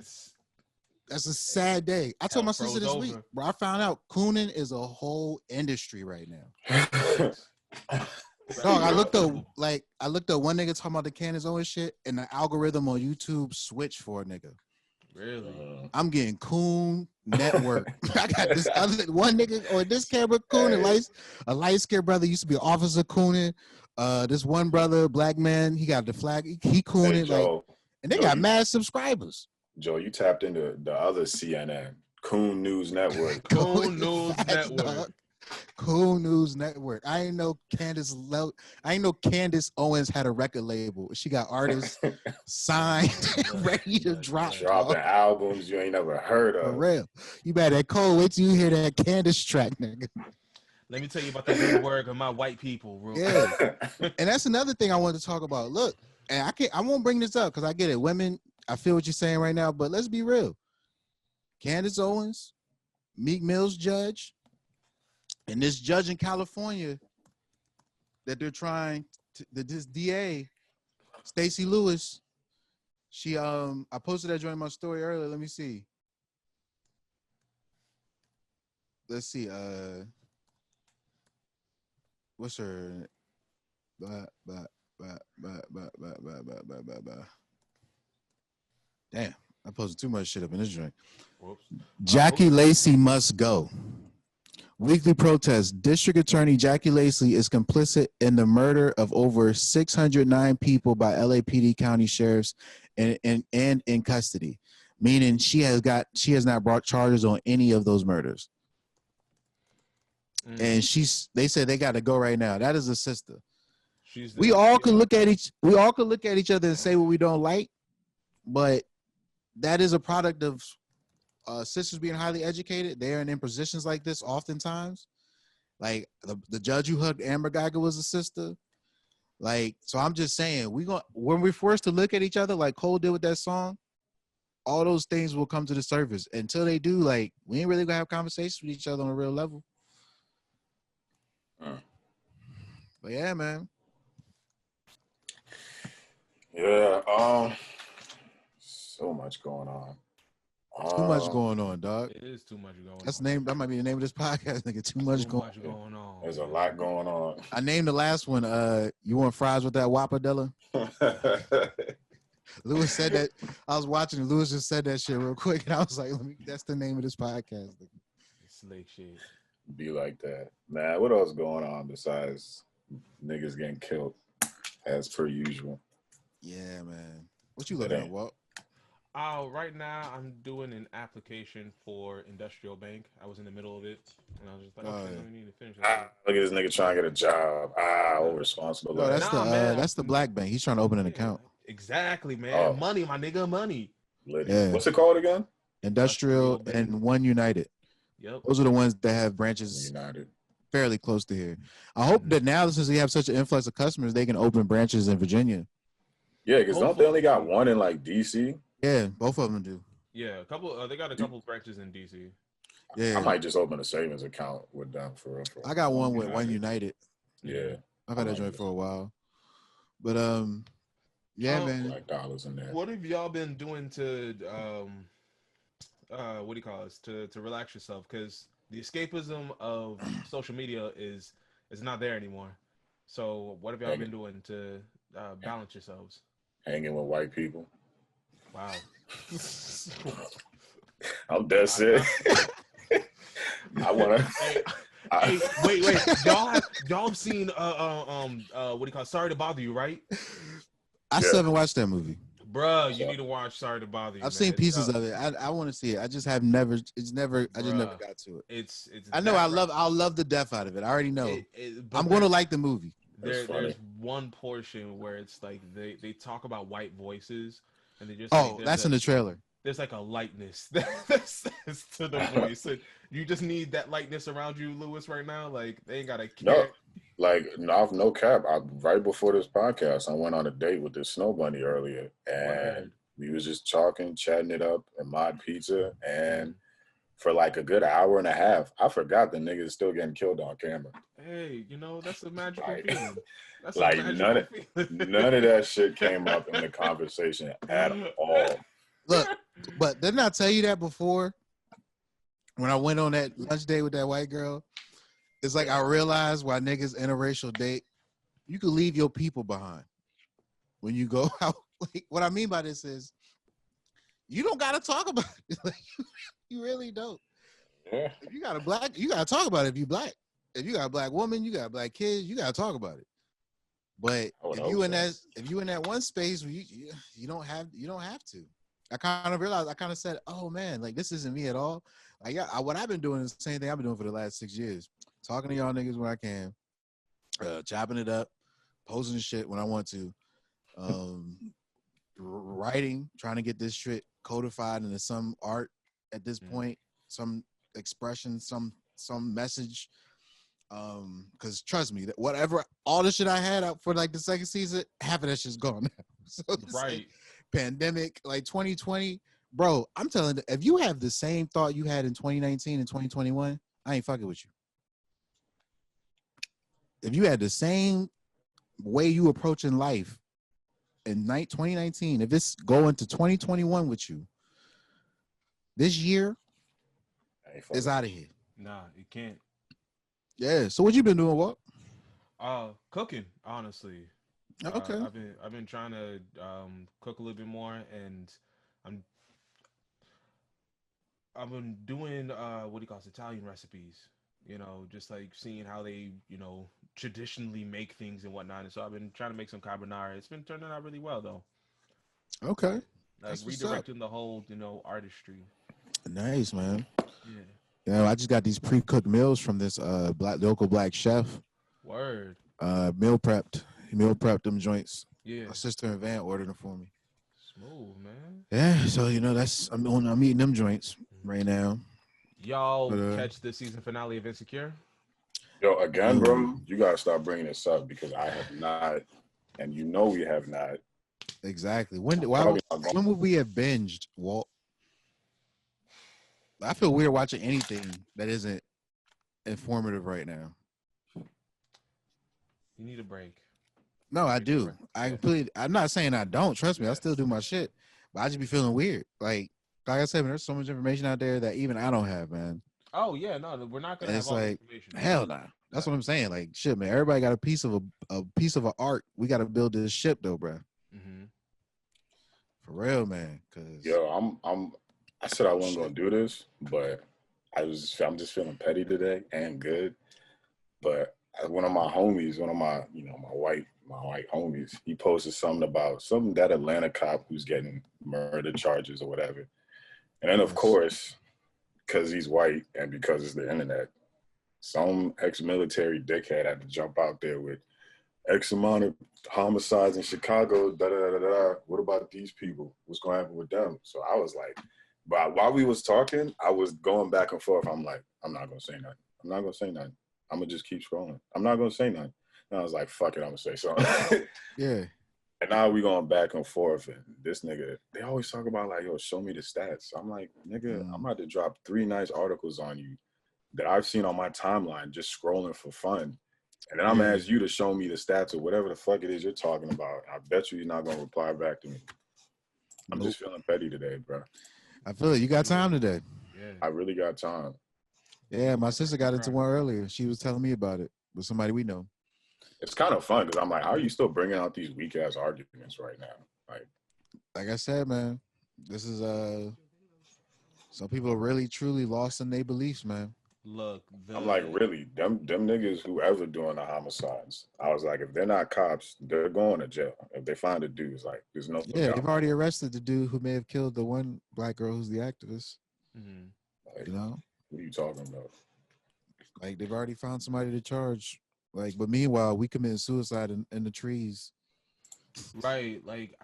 That's a sad day. I told my sister this week, bro. I found out cooning is a whole industry right now. Dog, I looked up one nigga talking about the Candace Owens shit, and the algorithm on YouTube switched for a nigga. Really? I'm getting Coon Network. I got this other one nigga on this camera cooning. A light-skinned brother used to be an officer cooning. This one brother, black man, he got the flag. He cooning and they got mad subscribers. Joe, you tapped into the other CNN, Coon News Network. Coon News Network. Cool News Network. I ain't know Candace Owens had a record label. She got artists signed, ready to drop. Dropping albums you ain't never heard of. For real. You better Cole. Wait till you hear that Candace track, nigga. Let me tell you about the good work of my white people. And that's another thing I wanted to talk about. Look, and I won't bring this up because I get it. Women, I feel what you're saying right now, but let's be real. Candace Owens, Meek Mill's judge, and this judge in California that they're trying to, this DA, Stacey Lewis, she I posted that during my story earlier. Let me see. Let's see. What's her? Damn, I posted too much shit up in this joint. Jackie Lacey must go. Weekly protest. District Attorney Jackie Lacey is complicit in the murder of over 609 people by LAPD county sheriffs and in custody, meaning she has not brought charges on any of those murders. And they said they got to go right now. That is a sister. We all could look at each other and say what we don't like, but that is a product of sisters being highly educated, they're in positions like this oftentimes. Like the judge who hugged Amber Geiger was a sister. Like, so I'm just saying, when we're forced to look at each other like Cole did with that song, all those things will come to the surface. Until they do, like, we ain't really gonna have conversations with each other on a real level. But yeah, man. Yeah, so much going on. Too much going on, dog. It is too much going on. That's the name. That might be the name of this podcast, nigga. Too much going on. There's a lot going on. I named the last one. You want fries with that Whopper-della? Lewis said that. I was watching. Lewis just said that shit real quick, and I was like, "That's the name of this podcast." Slick shit. Be like that, man. What else going on besides niggas getting killed, as per usual? Yeah, man. What you looking at, Walt? Right now I'm doing an application for Industrial Bank. I was in the middle of it, and I was just like, okay, let me need to finish it. Look at this nigga trying to get a job. Irresponsible. No, that's the black bank. He's trying to open an account. Exactly, man. Money, my nigga, money. Yeah. What's it called again? Industrial and One United. Yep. Those are the ones that have branches United fairly close to here. I hope that now, since we have such an influx of customers, they can open branches in Virginia. Yeah, because don't they only got one in like DC? Yeah, both of them do. Yeah, a couple. They got a couple branches in DC. Yeah, I might just open a savings account with them for real. I got one with One United. Yeah, I've had that joint for a while, but yeah, man. Like dollars in there. What have y'all been doing to what do you call it, to relax yourself? Because the escapism of social media is not there anymore. So what have y'all been doing to balance yourselves? Hanging with white people. Wow. I'm dead serious. I wanna. Hey, wait. Y'all have seen what do you call it? Sorry to Bother You, right? I still haven't watched that movie. Bruh, you need to watch Sorry to Bother You. I've seen pieces of it. I want to see it. I just have never. It's never. I just never got to it. It's. I know. I'll love the death out of it. I already know. I'm going to like the movie. There's one portion where it's like they talk about white voices, and they just that's in the trailer. There's like a lightness that says to the voice. And you just need that lightness around you, Lewis, right now. Like they ain't got a care. No cap. Right before this podcast, I went on a date with this snow bunny earlier, and we was just talking, chatting it up, and Mod Pizza, and for like a good hour and a half, I forgot the nigga is still getting killed on camera. Hey, that's a magical feeling. That's like none of that shit came up in the conversation at all. Look, but didn't I tell you that before? When I went on that lunch date with that white girl, it's like I realized why niggas interracial date, you can leave your people behind when you go out. Like, what I mean by this is, you don't gotta talk about it. Like, you really don't. Yeah. If you got a black, you gotta talk about it. If you black, if you got a black woman, you got black kids, you gotta talk about it. But if you in that one space where you don't have to. I kind of realized, I kind of said, oh man, like this isn't me at all. Like what I've been doing is the same thing I've been doing for the last 6 years. Talking to y'all niggas when I can, chopping it up, posting shit when I want to, writing, trying to get this shit codified into some art at this point, some expression, some message. Because trust me, that whatever, all the shit I had up for like the second season, half of that shit's gone now. So right. Pandemic, like 2020, bro, I'm telling you, if you have the same thought you had in 2019 and 2021, I ain't fucking with you. If you had the same way you approaching life in 2019, if it's going to 2021 with you, this year is out of here. Nah, you can't. Yeah. So what you been doing, Walt? Cooking, honestly. Okay. I've been trying to cook a little bit more, and I've been doing what do you call it, Italian recipes. Just like seeing how they traditionally make things and whatnot. And so I've been trying to make some carbonara. It's been turning out really well though. Okay. Like redirecting the whole artistry. Nice, man. Yeah. I just got these pre-cooked meals from this local black chef. Word. Meal prepped them joints. Yeah. My sister and Van ordered them for me. Smooth, man. Yeah, so I'm eating them joints. right now. Y'all But catch the season finale of Insecure? Yo, again, no, bro, you gotta stop bringing this up because I have not, and you know we have not. exactly. When Talking about when would we have binged, Walt? I feel weird watching anything that isn't informative right now. You need a break. No, I You need a do. break. I Yeah. completely. I'm not saying I don't. Trust me, I Yeah. still do my shit. But I just be feeling weird. Like I said, man, there's so much information out there that even I don't have, man. Oh yeah, no, we're not gonna And have it's all the like, information. hell nah. That's But what I'm saying. Like, shit, man. Everybody got a piece of an art. We got to build this ship, though, bro. mm-hmm. For real, man. Cause yo, I said I wasn't gonna shit. do this, but I'm just feeling petty today and good. But one of my homies, one of my, my white homies, he posted something about that Atlanta cop who's getting murder charges or whatever. And then of Yes. course, because he's white and because it's the internet, some ex-military dickhead had to jump out there with X amount of homicides in Chicago, da da da da. What about these people? What's going to happen with them? So I was like, but while we was talking, I was going back and forth. I'm like, I'm not gonna say nothing. I'm not gonna say nothing. I'm gonna just keep scrolling. I'm not gonna say nothing. And I was like, fuck it, I'm gonna say something. Yeah. And now we going back and forth. And this nigga, they always talk about like, yo, show me the stats. I'm like, nigga, I'm about to drop 3 nice articles on you that I've seen on my timeline just scrolling for fun. And then I'm gonna ask you to show me the stats or whatever the fuck it is you're talking about. I bet you're not gonna reply back to me. I'm just feeling petty today, bro. I feel it. You got time today. Yeah. I really got time. Yeah, my sister got into one earlier. She was telling me about it with somebody we know. It's kind of fun because I'm like, how are you still bringing out these weak ass arguments right now? Like I said, man, this is some people are really truly lost in their beliefs, man. Look, I'm like, really, them niggas whoever doing the homicides. I was like, if they're not cops, they're going to jail. If they find a dude, it's like, there's no Yeah, doubt. they've already arrested the dude who may have killed the one black girl who's the activist. mm-hmm. Like, You know, what are you talking about? like they've already found somebody to charge. Like, but meanwhile, we committing suicide in the trees. Right, like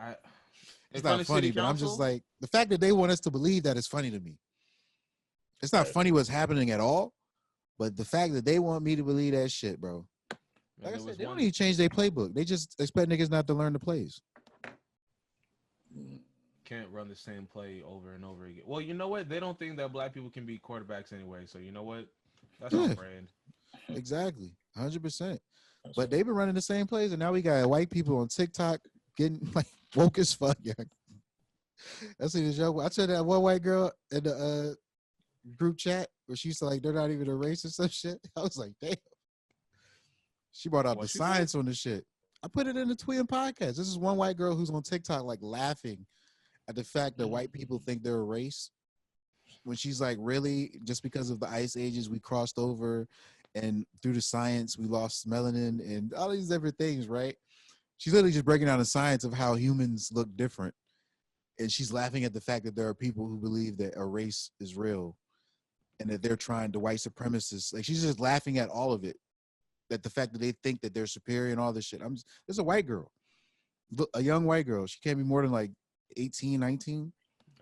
It's in front not of city funny, but I'm council. just like the fact that they want us to believe that is funny to me. It's not funny what's happening at all, but the fact that they want me to believe that shit, bro. Like I said, they don't even change their playbook. They just expect niggas not to learn the plays. Can't run the same play over and over again. Well, you know what? They don't think that black people can be quarterbacks anyway. So you know what? That's on brand. Exactly, 100%. But they've been running the same plays, and now we got white people on TikTok getting like woke as fuck. Yeah, I see this joke. I told that one white girl in the group chat where she used to like they're not even a race or some shit. I was like, damn. She brought out the science on the shit. I put it in the TWEOM podcast. This is one white girl who's on TikTok like laughing at the fact that white people think they're a race. When she's like, really, just because of the ice ages we crossed over and through the science we lost melanin and all these different things, right? She's literally just breaking down the science of how humans look different. And she's laughing at the fact that there are people who believe that a race is real and that they're trying to white supremacists. Like she's just laughing at all of it. That the fact that they think that they're superior and all this shit. There's a white girl, a young white girl. She can't be more than like 18, 19.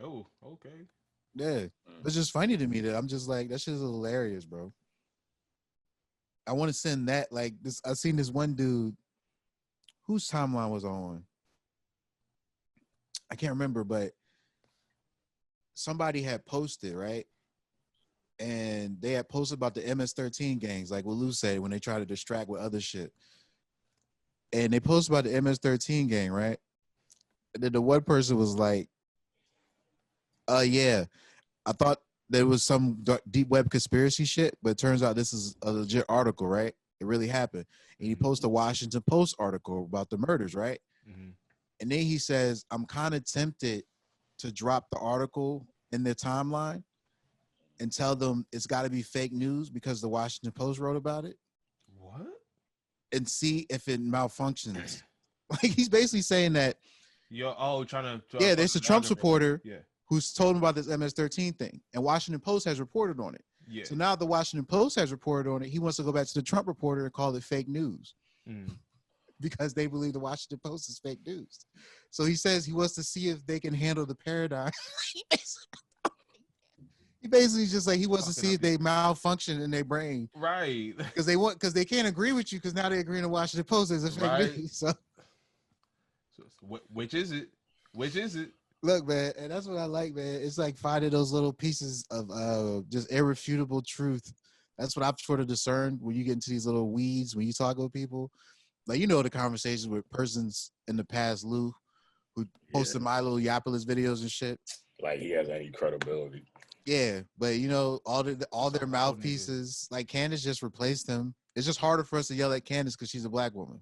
Oh, okay. Yeah. It's just funny to me that I'm just like, that shit is hilarious, bro. I want to send that like this. I seen this one dude whose timeline was on. I can't remember, but somebody had posted, right? And they had posted about the MS-13 gangs, like what Lou said, when they try to distract with other shit. And they posted about the MS-13 gang, right? And then the one person was like, yeah, I thought there was some deep web conspiracy shit, but it turns out this is a legit article, right? It really happened. And he posted a Washington Post article about the murders, right? Mm-hmm. And then he says, I'm kind of tempted to drop the article in their timeline and tell them it's got to be fake news because the Washington Post wrote about it. What? And see if it malfunctions. Like he's basically saying that. Trying to. Yeah, there's a Trump supporter yeah. who's told him about this MS-13 thing, and Washington Post has reported on it. Yeah. So now the Washington Post has reported on it. He wants to go back to the Trump reporter and call it fake news because they believe the Washington Post is fake news. So he says he wants to see if they can handle the paradigm. He basically just like he wants to Fucking see up if they malfunction in their brain right. because they can't agree with you because now they're agreeing to Washington Post as a fake Right. news. So Which is it? Which is it? look, man, and that's what I like, man. It's like finding those little pieces of just irrefutable truth. That's what I've sort of discerned when you get into these little weeds when you talk with people. Like you know the conversations with persons in the past, Lou, who posted my little Yapolis videos and shit. Like he has any credibility. Yeah, but you know all their Some mouthpieces, like Candace just replaced him. It's just harder for us to yell at Candace because she's a black woman.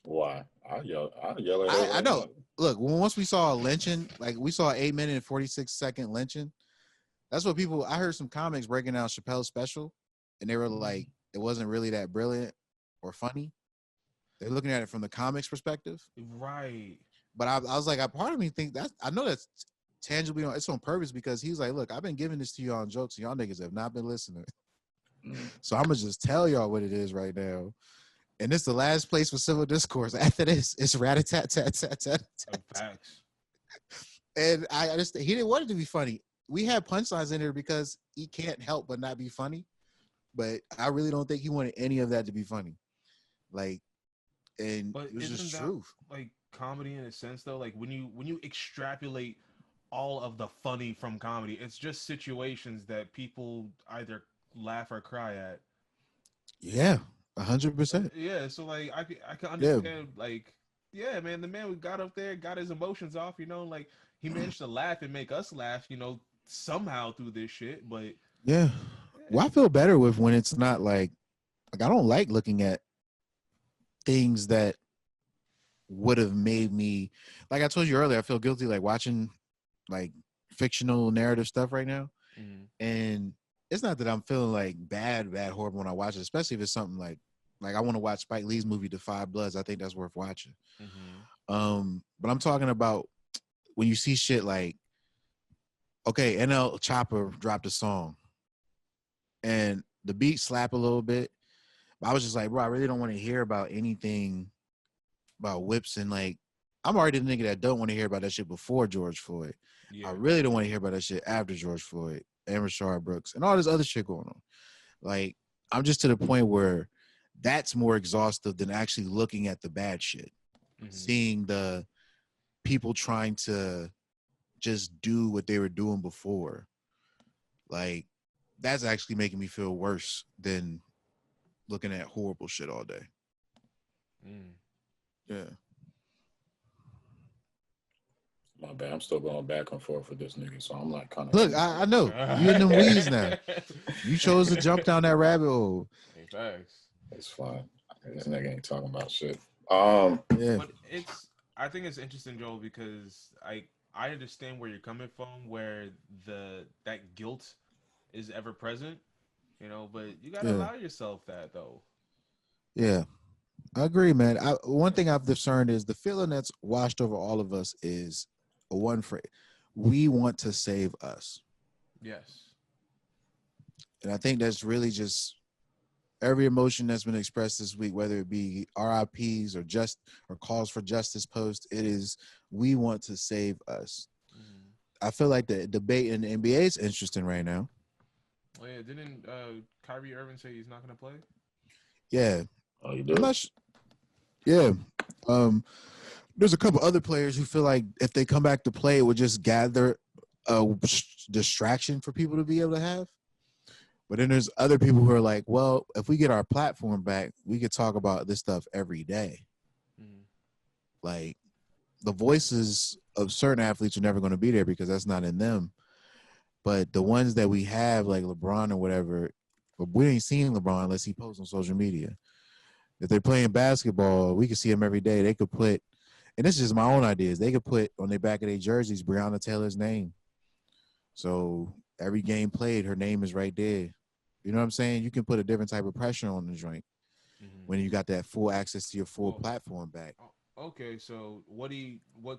Why? I'll yell at her. I know. Look, once we saw a lynching, like we saw 8 minute and 46-second lynching. That's what people. I heard some comics breaking down Chappelle's special, and they were like, it wasn't really that brilliant or funny. They're looking at it from the comics perspective, Right. but I was like, part of me think that I know that's tangibly it's on purpose because he's like, look, I've been giving this to y'all on jokes, and y'all niggas have not been listening. So I'm gonna just tell y'all what it is right now. And this is the last place for civil discourse. After this, it's rat-a-tat-tat-tat-tat. Facts. And I just he didn't want it to be funny. We had punchlines in there because he can't help but not be funny. But I really don't think he wanted any of that to be funny. Like, and But it was just that, truth. like comedy in a sense though? Like when you extrapolate all of the funny from comedy, it's just situations that people either laugh or cry at. Yeah, 100%. Yeah, so like I can Yeah. understand like yeah, man, the man who got up there, got his emotions off, you know, like he managed to laugh and make us laugh, you know, somehow through this shit. But Yeah. Well, I feel better with when it's not like I don't like looking at things that would have made me, like I told you earlier, I feel guilty like watching like fictional narrative stuff right now. And it's not that I'm feeling like bad, horrible when I watch it, especially if it's something like I want to watch Spike Lee's movie The Five Bloods. I think that's worth watching. But I'm talking about when you see shit like, okay, NL Chopper dropped a song and the beat slap a little bit. I was just like, bro, I really don't want to hear about anything about whips and like, I'm already the nigga that don't want to hear about that shit before George Floyd. Yeah. I really don't want to hear about that shit after George Floyd and Rashard Brooks and all this other shit going on. Like, I'm just to the point where that's more exhaustive than actually looking at the bad shit. Seeing the people trying to just do what they were doing before. Like, that's actually making me feel worse than looking at horrible shit all day. Yeah. My bad. I'm still going back and forth with this nigga, so I'm like kind of. Look, I know you in them weeds now. You chose to jump down that rabbit hole. Thanks. It's fine. This nigga ain't talking about shit. Yeah. But I think it's interesting, Joel, because I understand where you're coming from, where that guilt is ever present, you know. But you gotta allow yourself that though. Yeah. I agree, man. One thing I've discerned is the feeling that's washed over all of us is a one phrase. We want to save us. Yes. And I think that's really just every emotion that's been expressed this week, whether it be RIPs or calls for justice posts, it is we want to save us. I feel like the debate in the NBA is interesting right now. Oh yeah, didn't Kyrie Irving say he's not going to play? Yeah. Oh, you do? Yeah. There's a couple other players who feel like if they come back to play, it would just gather a distraction for people to be able to have. But then there's other people who are like, well, if we get our platform back, we could talk about this stuff every day. Like the voices of certain athletes are never going to be there because that's not in them. But the ones that we have, like LeBron or whatever, but we ain't seen LeBron unless he posts on social media. If they're playing basketball, we can see them every day. They could put, and this is just my own ideas, they could put on the back of their jerseys Breonna Taylor's name. So every game played, her name is right there. You know what I'm saying? You can put a different type of pressure on the joint when you got that full access to your full platform back. Okay, so what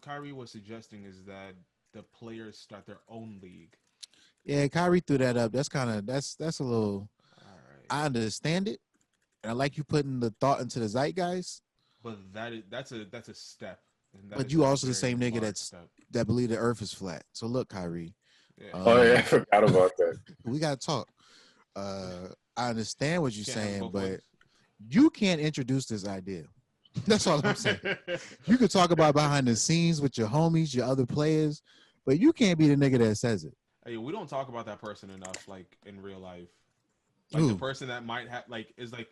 Kyrie was suggesting is that the players start their own league. Yeah, Kyrie threw that up. That's a little. All right. I understand it, and I like you putting the thought into the zeitgeist. But that's a step. But you also the same nigga that believe the Earth is flat. So look, Kyrie, Yeah. Oh yeah, I forgot about that. We gotta talk. I understand what you're Can't have it saying, both but ways. you can't introduce this idea. That's all I'm saying. You could talk about behind the scenes with your homies, your other players, but you can't be the nigga that says it. Hey, we don't talk about that person enough, like in real life. Like the Who? person that might have, like, is like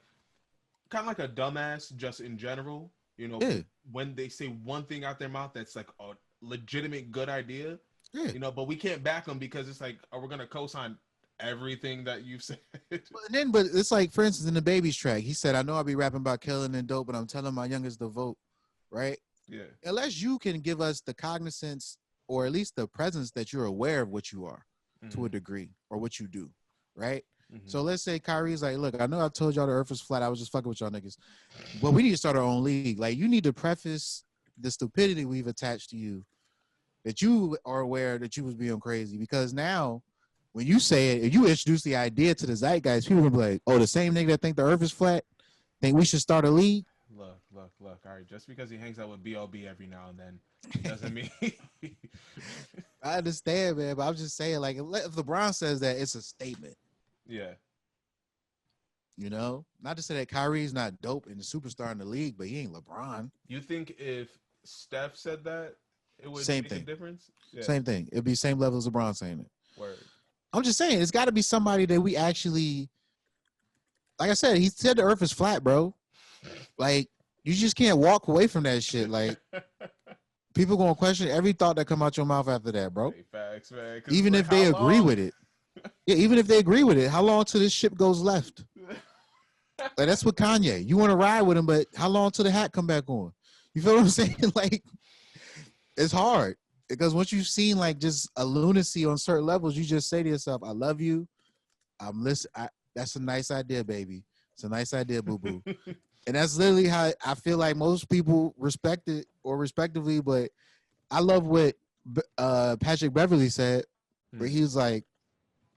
kind of like a dumbass, just in general. You know, Yeah, when they say one thing out their mouth that's like a legitimate good idea, yeah. you know, but we can't back them because it's like, are we gonna co-sign everything that you've said? But it's like, for instance, in the Babies track, he said, "I know I'll be rapping about killing and dope, but I'm telling my youngest to vote." Right? Yeah. Unless you can give us the cognizance or at least the presence that you're aware of what you are to a degree or what you do, right? So let's say Kyrie's like, look, I know I told y'all the earth was flat. I was just fucking with y'all niggas. But we need to start our own league. Like, you need to preface the stupidity we've attached to you that you are aware that you was being crazy. Because now, when you say it, if you introduce the idea to the zeitgeist, people will be like, oh, the same nigga that think the earth is flat think we should start a league? Look. All right, just because he hangs out with BLB every now and then doesn't mean. I understand, man, but I'm just saying, like, if LeBron says that, it's a statement. Yeah. You know, not to say that Kyrie's not dope and a superstar in the league, but he ain't LeBron. You think if Steph said that, it would Same make thing. a difference? Yeah. Same thing. It'd be same level as LeBron saying it. Word. I'm just saying, it's got to be somebody that we actually, like I said, he said the earth is flat, bro. Like, you just can't walk away from that shit. Like, people gonna question every thought that come out your mouth after that, bro. Hey, facts, man. 'Cause Even like, if they how agree long? with it. Yeah, even if they agree with it, how long till this ship goes left? Like, that's what Kanye. You want to ride with him, but how long till the hat come back on? You feel what I'm saying? Like, it's hard because once you've seen like just a lunacy on certain levels, you just say to yourself, "I love you. I'm listening. That's a nice idea, baby. It's a nice idea, boo boo." And that's literally how I feel like most people respect it or respectively. But I love what Patrick Beverly said, where he was like,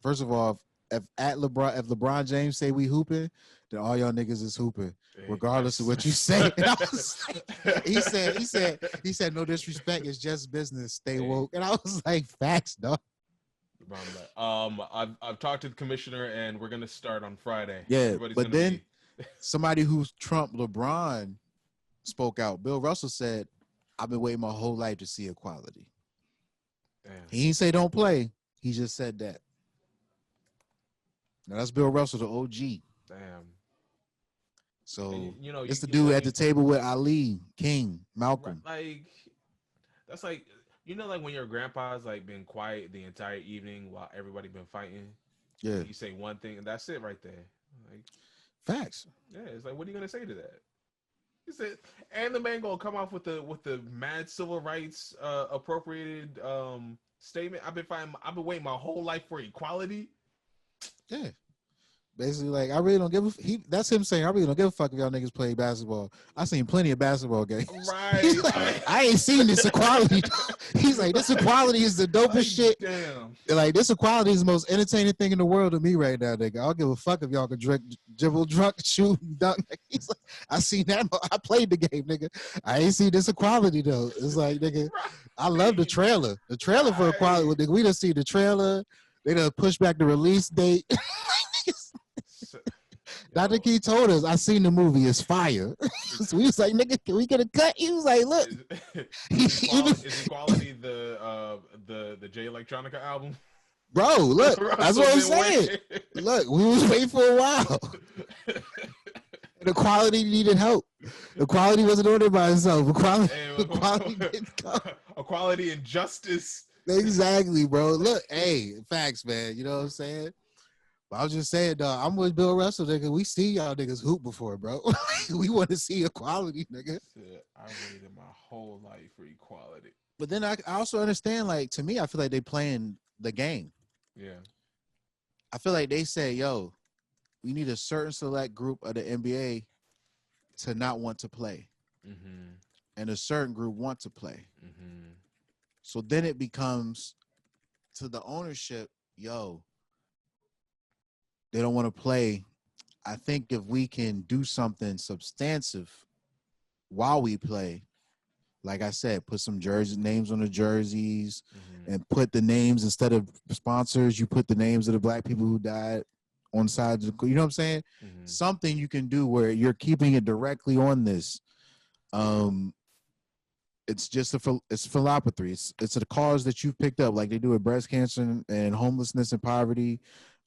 first of all, if LeBron James say we hooping, then all y'all niggas is hooping, regardless of what you say. And I was like, he said, no disrespect, it's just business. Stay woke. And I was like, facts, dog. I've talked to the commissioner, and we're gonna start on Friday. Yeah, Everybody's but then somebody who's Trump LeBron spoke out. Bill Russell said, "I've been waiting my whole life to see equality." Damn. He didn't say don't play. He just said that. Now that's Bill Russell, the OG. Damn. So And, you know, it's the you dude like, at the table with Ali, King, Malcolm. like that's like, you know, like when your grandpa's like been quiet the entire evening while everybody been fighting. Yeah, You say one thing and that's it right there. Like, facts. yeah, it's like, what are you gonna say to that? He said, and the man gonna come off with the mad civil rights appropriated statement. I've been waiting my whole life for equality. Yeah. Basically, like, I really don't give a that's him saying, I really don't give a fuck if y'all niggas play basketball. I seen plenty of basketball games. Right. He's like, I ain't seen this equality. He's like, this equality is the dopest Like, shit. damn. Like, this equality is the most entertaining thing in the world to me right now, nigga. I don't give a fuck if y'all can dribble, drunk, shoot, and dunk. He's like, I seen that. I played the game, nigga. I ain't seen this equality, though. It's like, nigga, I love the trailer. The trailer for equality. Nigga, we done see the trailer. They done push back the release date. Dr. Key told us, I seen the movie, it's fire. So we was like, nigga, can we get a cut? He was like, look. Is equality the J Electronica album? Bro, look, that's what I'm saying. Look, we was waiting for a while. And equality needed help. Equality wasn't ordered by itself. Equality didn't come. Equality and justice. Exactly, bro. Look, hey, facts, man. You know what I'm saying? But I was just saying, dog, I'm with Bill Russell, nigga. We see y'all niggas hoop before, bro. We want to see equality, nigga. I waited my whole life for equality. But then I also understand, like, to me, I feel like they playing the game. Yeah. I feel like they say, yo, we need a certain select group of the NBA to not want to play. Mm-hmm. And a certain group want to play. Mm-hmm. So then it becomes to the ownership, yo, they don't want to play. I think if we can do something substantive while we play, Like I said, put some jersey names on the jerseys, Mm-hmm. and put the names instead of sponsors. You put the names of the black people who died on sides. You know what I'm saying? Mm-hmm. Something you can do where you're keeping it directly on this. It's just it's philanthropy. It's a cause that you've picked up, like they do with breast cancer and homelessness and poverty.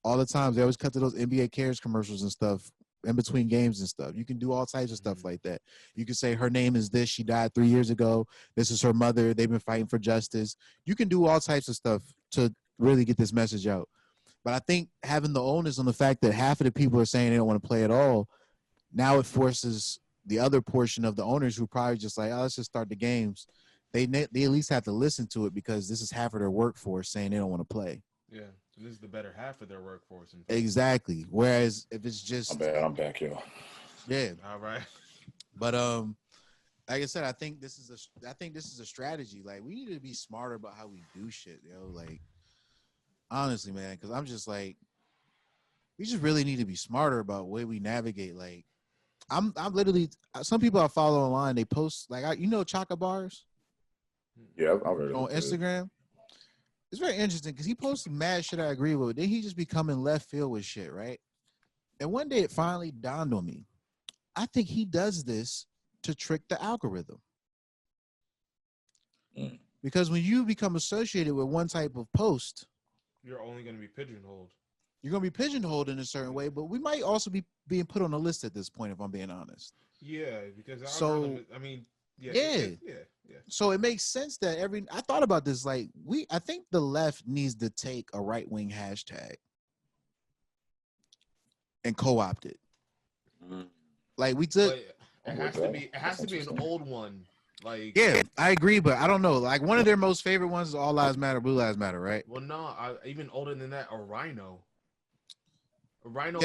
All the times they always cut to those NBA Cares commercials and stuff in between games and stuff. You can do all types of stuff like that. You can say her name is this. She died 3 years ago. This is her mother. They've been fighting for justice. You can do all types of stuff to really get this message out. But I think having the onus on the fact that half of the people are saying they don't want to play at all, now it forces the other portion of the owners who probably just like, oh, let's just start the games. They at least have to listen to it because this is half of their workforce saying they don't want to play. Yeah, this is the better half of their workforce. Exactly. Whereas if it's just, I'm back, yo. Yeah. All right. But like I said, I think this is a strategy. Like we need to be smarter about how we do shit, yo. Like honestly, man, because I'm just like, we just really need to be smarter about the way we navigate. Like I'm literally, some people I follow online, they post like, Chaka Bars. Yeah, I've heard on Instagram. It's very interesting because he posted mad shit I agree with. Then he just become in left field with shit, right? And one day it finally dawned on me. I think he does this to trick the algorithm. Because when you become associated with one type of post, you're only going to be pigeonholed. You're going to be pigeonholed in a certain way, but we might also be being put on a list at this point, if I'm being honest. Yeah, because yeah. So it makes sense that I thought about this. Like I think the left needs to take a right wing hashtag and co-opt it. Like we took. It has to be an old one. Like, yeah, I agree, but I don't know. Like one of their most favorite ones is All Lives Matter, Blue Lives Matter, right? Well, no, even older than that, a Rhino. A Rhino,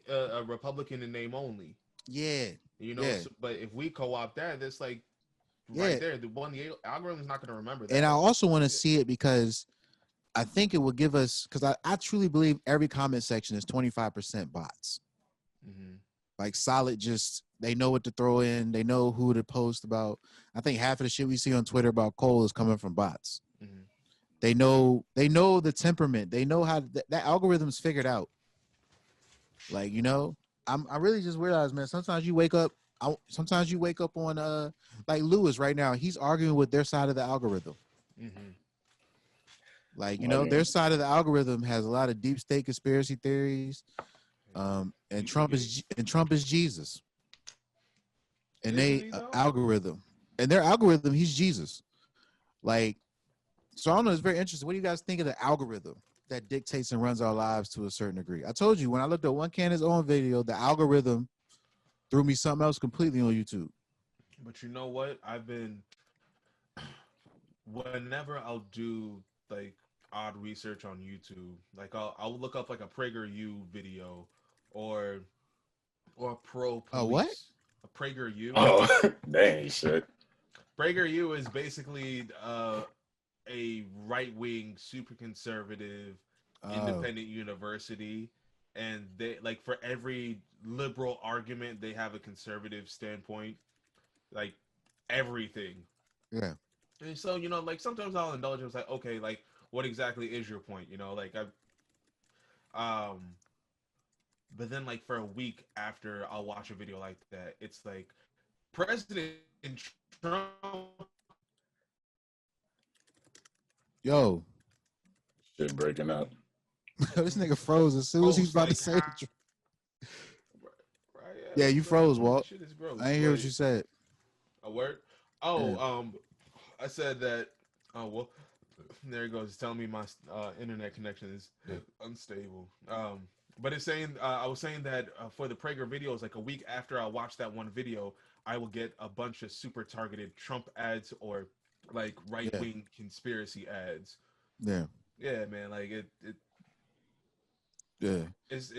a Republican in name only. Yeah. So, but if we co-opt that, that's like right there. The algorithm is not going to remember that. And I also want to see it because I think it will give us, because I truly believe every comment section is 25% bots. Mm-hmm. Like solid, just they know what to throw in. They know who to post about. I think half of the shit we see on Twitter about Cole is coming from bots. Mm-hmm. They know the temperament. They know how that algorithm's figured out. Like, I really just realized, man, sometimes you wake up on like Lewis right now, he's arguing with their side of the algorithm. Mm-hmm. Like, their side of the algorithm has a lot of deep state conspiracy theories. And Trump is Jesus. And algorithm. And their algorithm, he's Jesus. Like, so I don't know, it's very interesting. What do you guys think of the algorithm that dictates and runs our lives to a certain degree? I told you, when I looked at One Cannon's own video, the algorithm threw me something else completely on YouTube. But you know what? Whenever I'll do like odd research on YouTube, like I'll look up like a PragerU video or pro police. Oh, what? A PragerU. Oh, dang shit. PragerU is basically a right-wing, super conservative, independent university, and they like for every liberal argument they have a conservative standpoint, like everything. Yeah. And so like sometimes I'll indulge and it's like, okay, like what exactly is your point? Like but then like for a week after I'll watch a video like that, it's like President Trump. Yo. Shit breaking up. This nigga froze as soon as he's about to say it. Right, yeah, you froze, Walt. Shit is gross. I didn't hear what you said. A word? Oh, I said that. Oh, well, there it goes. It's telling me my internet connection is unstable. But it's saying, I was saying that for the Prager videos, like a week after I watched that one video, I will get a bunch of super targeted Trump ads or like right-wing conspiracy ads. Yeah. Yeah, man. Like it yeah. It's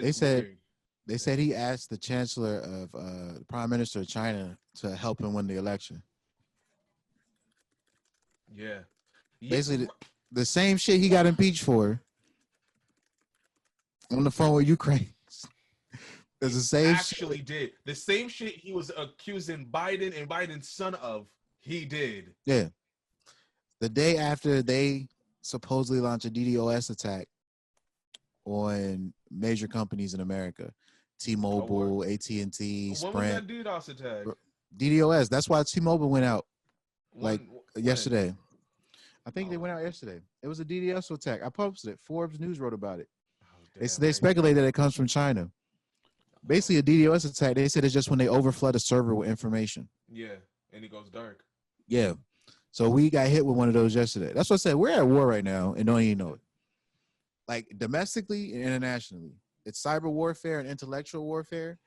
they said he asked the chancellor of the prime minister of China to help him win the election. Yeah. Basically the same shit he got impeached for on the phone with Ukraine. It's the same did the same shit he was accusing Biden and Biden's son of. He did. Yeah. The day after they supposedly launched a DDoS attack on major companies in America, T-Mobile, AT&T, When was Sprint. that DDoS attack? DDoS. That's why T-Mobile went out When? yesterday. I think they went out yesterday. It was a DDoS attack. I posted it. Forbes News wrote about it. They speculate that it comes from China. Basically, a DDoS attack, they said it's just when they overflood a server with information. Yeah, and it goes dark. Yeah. So we got hit with one of those yesterday. That's what I said. We're at war right now and don't even know it. Like domestically and internationally. It's cyber warfare and intellectual warfare.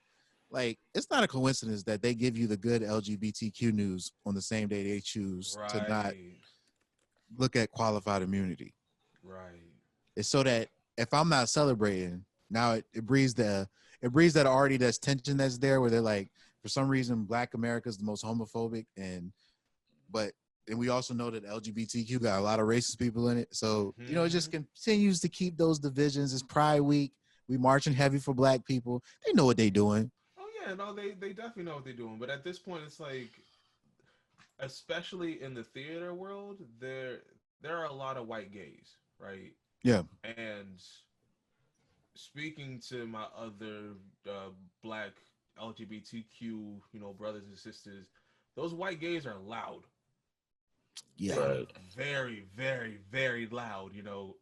Like, it's not a coincidence that they give you the good LGBTQ news on the same day they choose to not look at qualified immunity. Right. It's so that if I'm not celebrating, now it breeds that already that's tension that's there where they're like, for some reason, Black America is the most homophobic, and we also know that LGBTQ got a lot of racist people in it. So, it just continues to keep those divisions. It's Pride Week. We marching heavy for Black people. They know what they're doing. Oh yeah, no, they definitely know what they're doing. But at this point, it's like, especially in the theater world, there are a lot of white gays, right? Yeah. And speaking to my other Black LGBTQ, brothers and sisters, those white gays are loud. Yeah. Right. Very, very, very loud,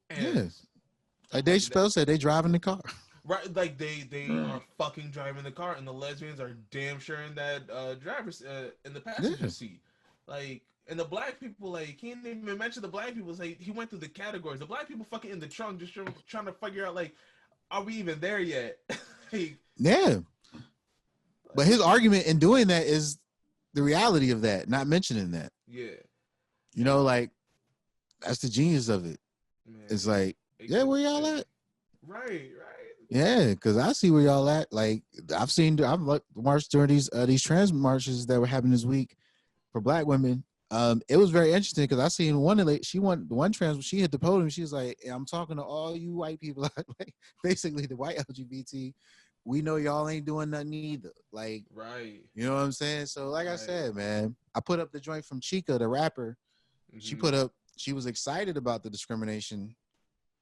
And yeah. Like Dave Chappelle said, they drive in the car. Right, like they are fucking driving the car, and the lesbians are damn sure in that driver's in the passenger seat. Like, and the Black people, like, he didn't even mention the Black people. It's like he went through the categories. The Black people fucking in the trunk, just trying to figure out, like, are we even there yet? Like, yeah. But his argument in doing that is the reality of that, not mentioning that. Yeah. Like, that's the genius of it. Man, it's like, yeah, where y'all at? Right. Yeah, because I see where y'all at. Like, I've marched during these trans marches that were happening this week for Black women. It was very interesting because I seen one trans. She hit the podium. She was like, "I'm talking to all you white people, like basically the white LGBT. We know y'all ain't doing nothing either. Like, right? You know what I'm saying? So, like I said, man, I put up the joint from Chica, the rapper. Mm-hmm. She was excited about the discrimination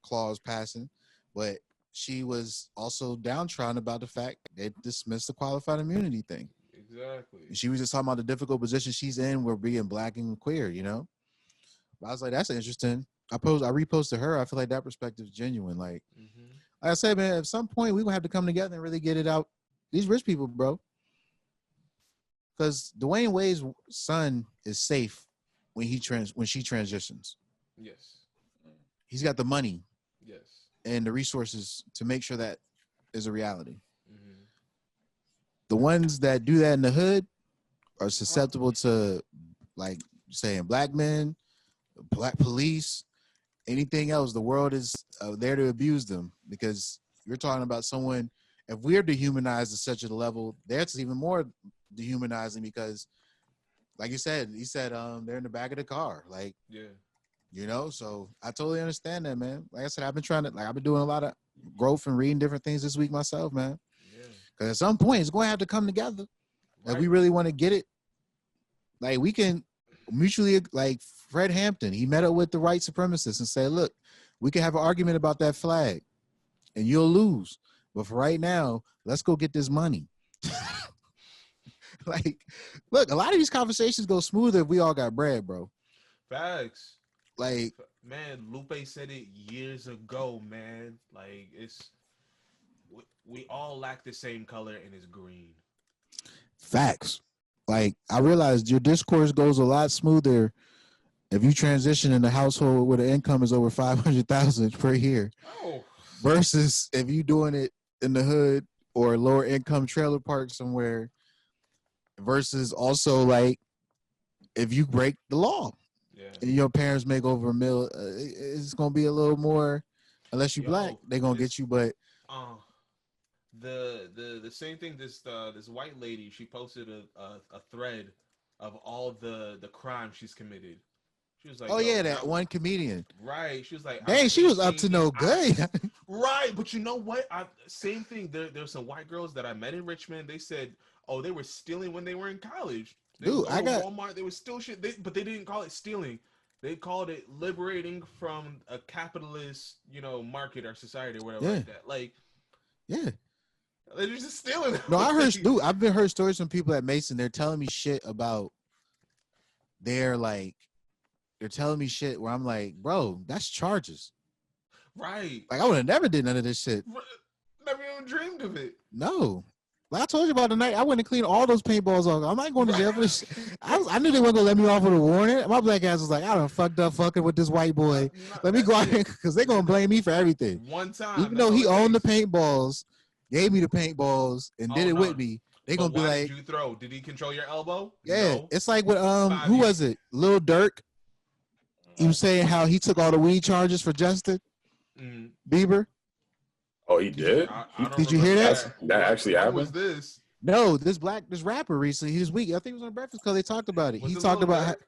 clause passing, but she was also downtrodden about the fact they dismissed the qualified immunity thing. Exactly. She was just talking about the difficult position she's in with being Black and queer, But I was like, that's interesting. I reposted her. I feel like that perspective is genuine. Like I said, man, at some point we're gonna have to come together and really get it out. These rich people, bro. Because Dwayne Wade's son is safe when she transitions. Yes. He's got the money. Yes. And the resources to make sure that is a reality. Mm-hmm. The ones that do that in the hood are susceptible to, like, saying Black men, Black police, anything else. The world is there to abuse them because you're talking about someone. If we're dehumanized to such a level, that's even more dehumanizing because, like you said, he said they're in the back of the car, like So I totally understand that, man. Like I said, I've been doing a lot of growth and reading different things this week myself, man. Yeah. Because at some point, it's going to have to come together. Right. If we really want to get it, like we can mutually, like Fred Hampton, he met up with the white supremacists and said, look, we can have an argument about that flag and you'll lose. But for right now, let's go get this money. Like, look, a lot of these conversations go smoother if we all got bread, bro. Facts. Like, man, Lupe said it years ago, man. Like, we all lack the same color and it's green. Facts. Like, I realized your discourse goes a lot smoother if you transition in a household where the income is over $500,000 per year, versus if you doing it in the hood or a lower income trailer park somewhere, versus also like if you break the law. And your parents make over $1 million, it's gonna be a little more. Unless you Black, they're gonna get you. But the same thing. This white lady, she posted a thread of all the crimes she's committed. She was like, "Oh yeah, that one comedian." Right. She was like, "Dang, she was up to no good." Right, but you know what? Same thing. There's some white girls that I met in Richmond. They said, "Oh, they were stealing when they were in college." They would Dude, go I to got Walmart. They would steal shit. But they didn't call it stealing. They called it liberating from a capitalist, market or society or whatever like that. Like, yeah. they're just stealing. No, I heard, dude. I've been heard stories from people at Mason. They're telling me shit about. They're telling me shit where I'm like, bro, that's charges. Right. Like I would have never did none of this shit. Never even dreamed of it. No. Like I told you about the night, I went and cleaned all those paintballs off. I'm not going to jail for this shit. I knew they weren't gonna let me off with a warning. My black ass was like, I done fucked up fucking with this white boy. Let me go out here because they're gonna blame me for everything. One time. Even though he owned the paintballs, gave me the paintballs, and did it with me. They gonna be why like, did you throw? Did he control your elbow? yeah, No. it's like with who was it? Lil Durk. He was saying how he took all the weed charges for Justin Bieber. Oh, he did? Did you hear that? That actually happened? What was this? No, this rapper recently, his week. I think it was on Breakfast Club. They talked about it. Was He it talked Lil about Durk?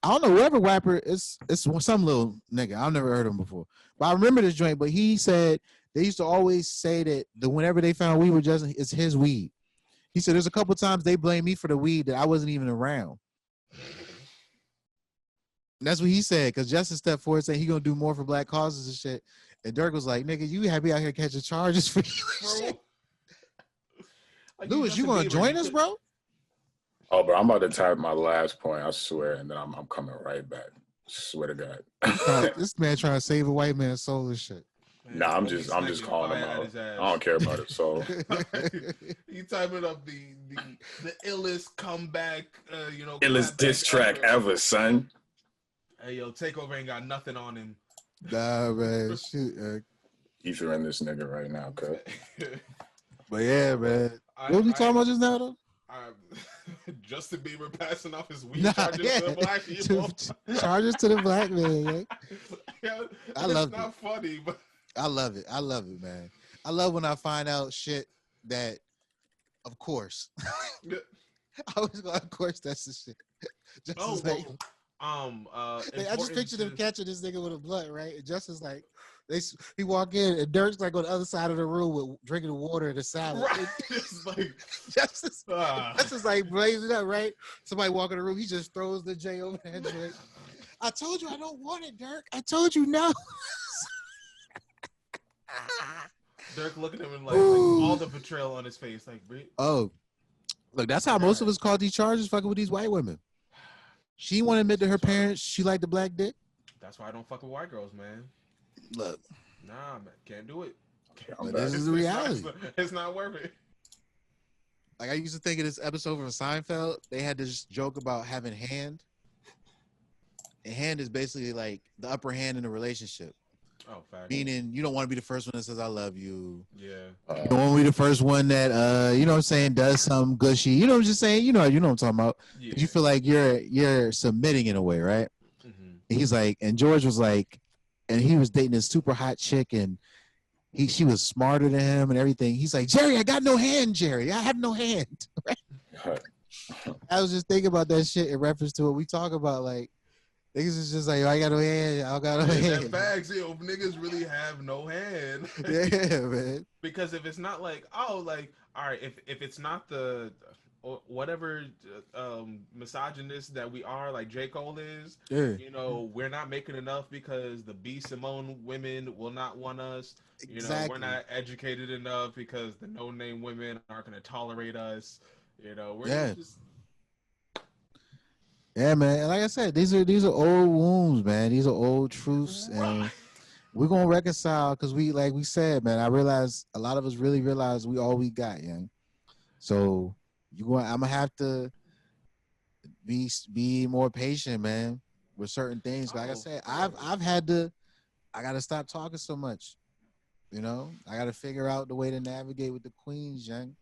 I don't know, whoever rapper, it's some little nigga. I've never heard of him before. But I remember this joint, but he said they used to always say that whenever they found weed with Justin, it's his weed. He said there's a couple times they blame me for the weed that I wasn't even around. And that's what he said, because Justin stepped forward saying he gonna do more for black causes and shit. And Dirk was like, nigga, you happy out here catching charges for you and shit. Like, Lewis, you gonna join us, bro? Oh, bro, I'm about to type my last point, I swear, and then I'm coming right back. Swear to God. This man trying to save a white man's soul and shit. Man, Nah, I'm just calling him out. I don't care about it. So you typing up the illest comeback, illest diss track ever, son. Hey, yo, Takeover ain't got nothing on him. Nah, man, shoot. Ether in this nigga right now, cuz. But yeah, man. What we talking about just now, though? Justin Bieber passing off his weed charges to the black people. Charges to the black man. Yeah, I love it. It's not funny, but I love it. I love it, man. I love when I find out shit that, of course. I was going, of course, that's the shit. Just like, I just pictured him catching this nigga with a blunt, right? And Justin's like, he walk in and Dirk's like on the other side of the room with drinking water and a salad. Right. It's like Justin's like blazing up, right? Somebody walk in the room, he just throws the J over that joint. I told you I don't want it, Dirk. I told you no. Dirk looking at him and like all the betrayal on his face, like, oh, look, that's how most of us call these charges fucking with these white women. She won't admit to her parents she liked the black dick. That's why I don't fuck with white girls, man. Look, nah, man, can't do it. This is the reality. It's not worth it. Like I used to think of this episode from Seinfeld. They had this joke about having hand. And hand is basically like the upper hand in a relationship. Oh, fact. Meaning you don't want to be the first one that says I love you. Yeah. You don't want to be the first one that you know what I'm saying, does some gushy. You know what I'm just saying, you know what I'm talking about. Yeah. You feel like you're submitting in a way, right? Mm-hmm. And he's like, and George was like, and he was dating this super hot chick and she was smarter than him and everything. He's like, Jerry, I got no hand, Jerry. I have no hand. Right? I was just thinking about that shit in reference to what we talk about, like, niggas is just like, I got no hand. I got no hand. Facts, yo, niggas really have no hand. Yeah, man. Because if it's not like, all right, if it's not the whatever misogynist that we are, like J. Cole is, yeah. We're not making enough because the B. Simone women will not want us. Exactly. We're not educated enough because the no-name women aren't going to tolerate us. We're just... Yeah, man. And like I said, these are old wounds, man. These are old truths, and we're gonna reconcile because like we said, man. I realize a lot of us really realize we all we got, young. So I'm gonna have to be more patient, man, with certain things. Like I said, I gotta stop talking so much. I gotta figure out the way to navigate with the queens, young.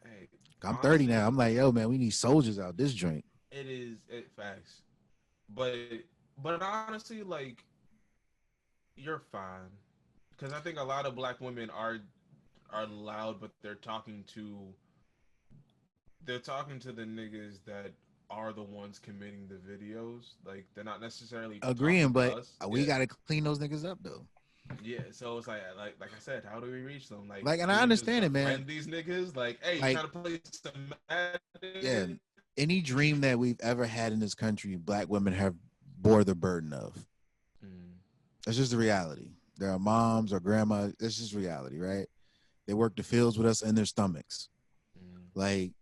Hey, I'm 30 now. I'm like, yo, man, we need soldiers out this joint. It facts, but honestly, like, you're fine, because I think a lot of black women are loud, but they're talking to the niggas that are the ones committing the videos. Like, they're not necessarily agreeing, but we gotta clean those niggas up though. Yeah, so it's like I said, how do we reach them? Like, and I understand it, man. And these niggas, like, hey, you trying to play some Madden? Yeah. any dream that we've ever had in this country, black women have bore the burden of. That's just the reality. There are moms or grandmas. It's just reality, right? They work the fields with us in their stomachs. Like,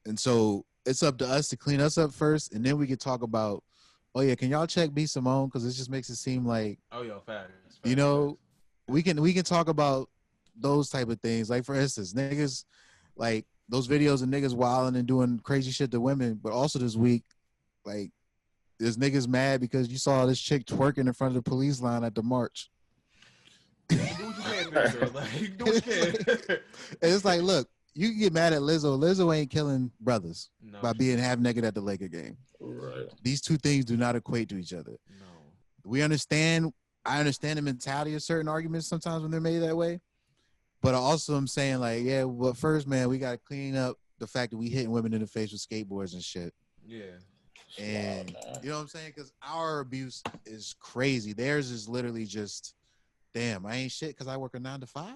and so it's up to us to clean us up first, and then we can talk about, oh yeah, can y'all check B Simone? Because it just makes it seem like, oh yo, facts, you know, we can talk about those type of things. Like for instance, niggas, like those videos of niggas wilding and doing crazy shit to women, but also this week, like, there's niggas mad because you saw this chick twerking in front of the police line at the march. Do what you can, nigga. Like, do what you can. It's like, look, you can get mad at Lizzo. Lizzo ain't killing brothers by being half naked at the Laker game. Right. These two things do not equate to each other. No. We understand. I understand the mentality of certain arguments sometimes when they're made that way. But I also am saying, like, yeah, well, first, man, we got to clean up the fact that we hitting women in the face with skateboards and shit. Yeah. And you know what I'm saying? Because our abuse is crazy. Theirs is literally just, damn, I ain't shit because I work a 9 to 5.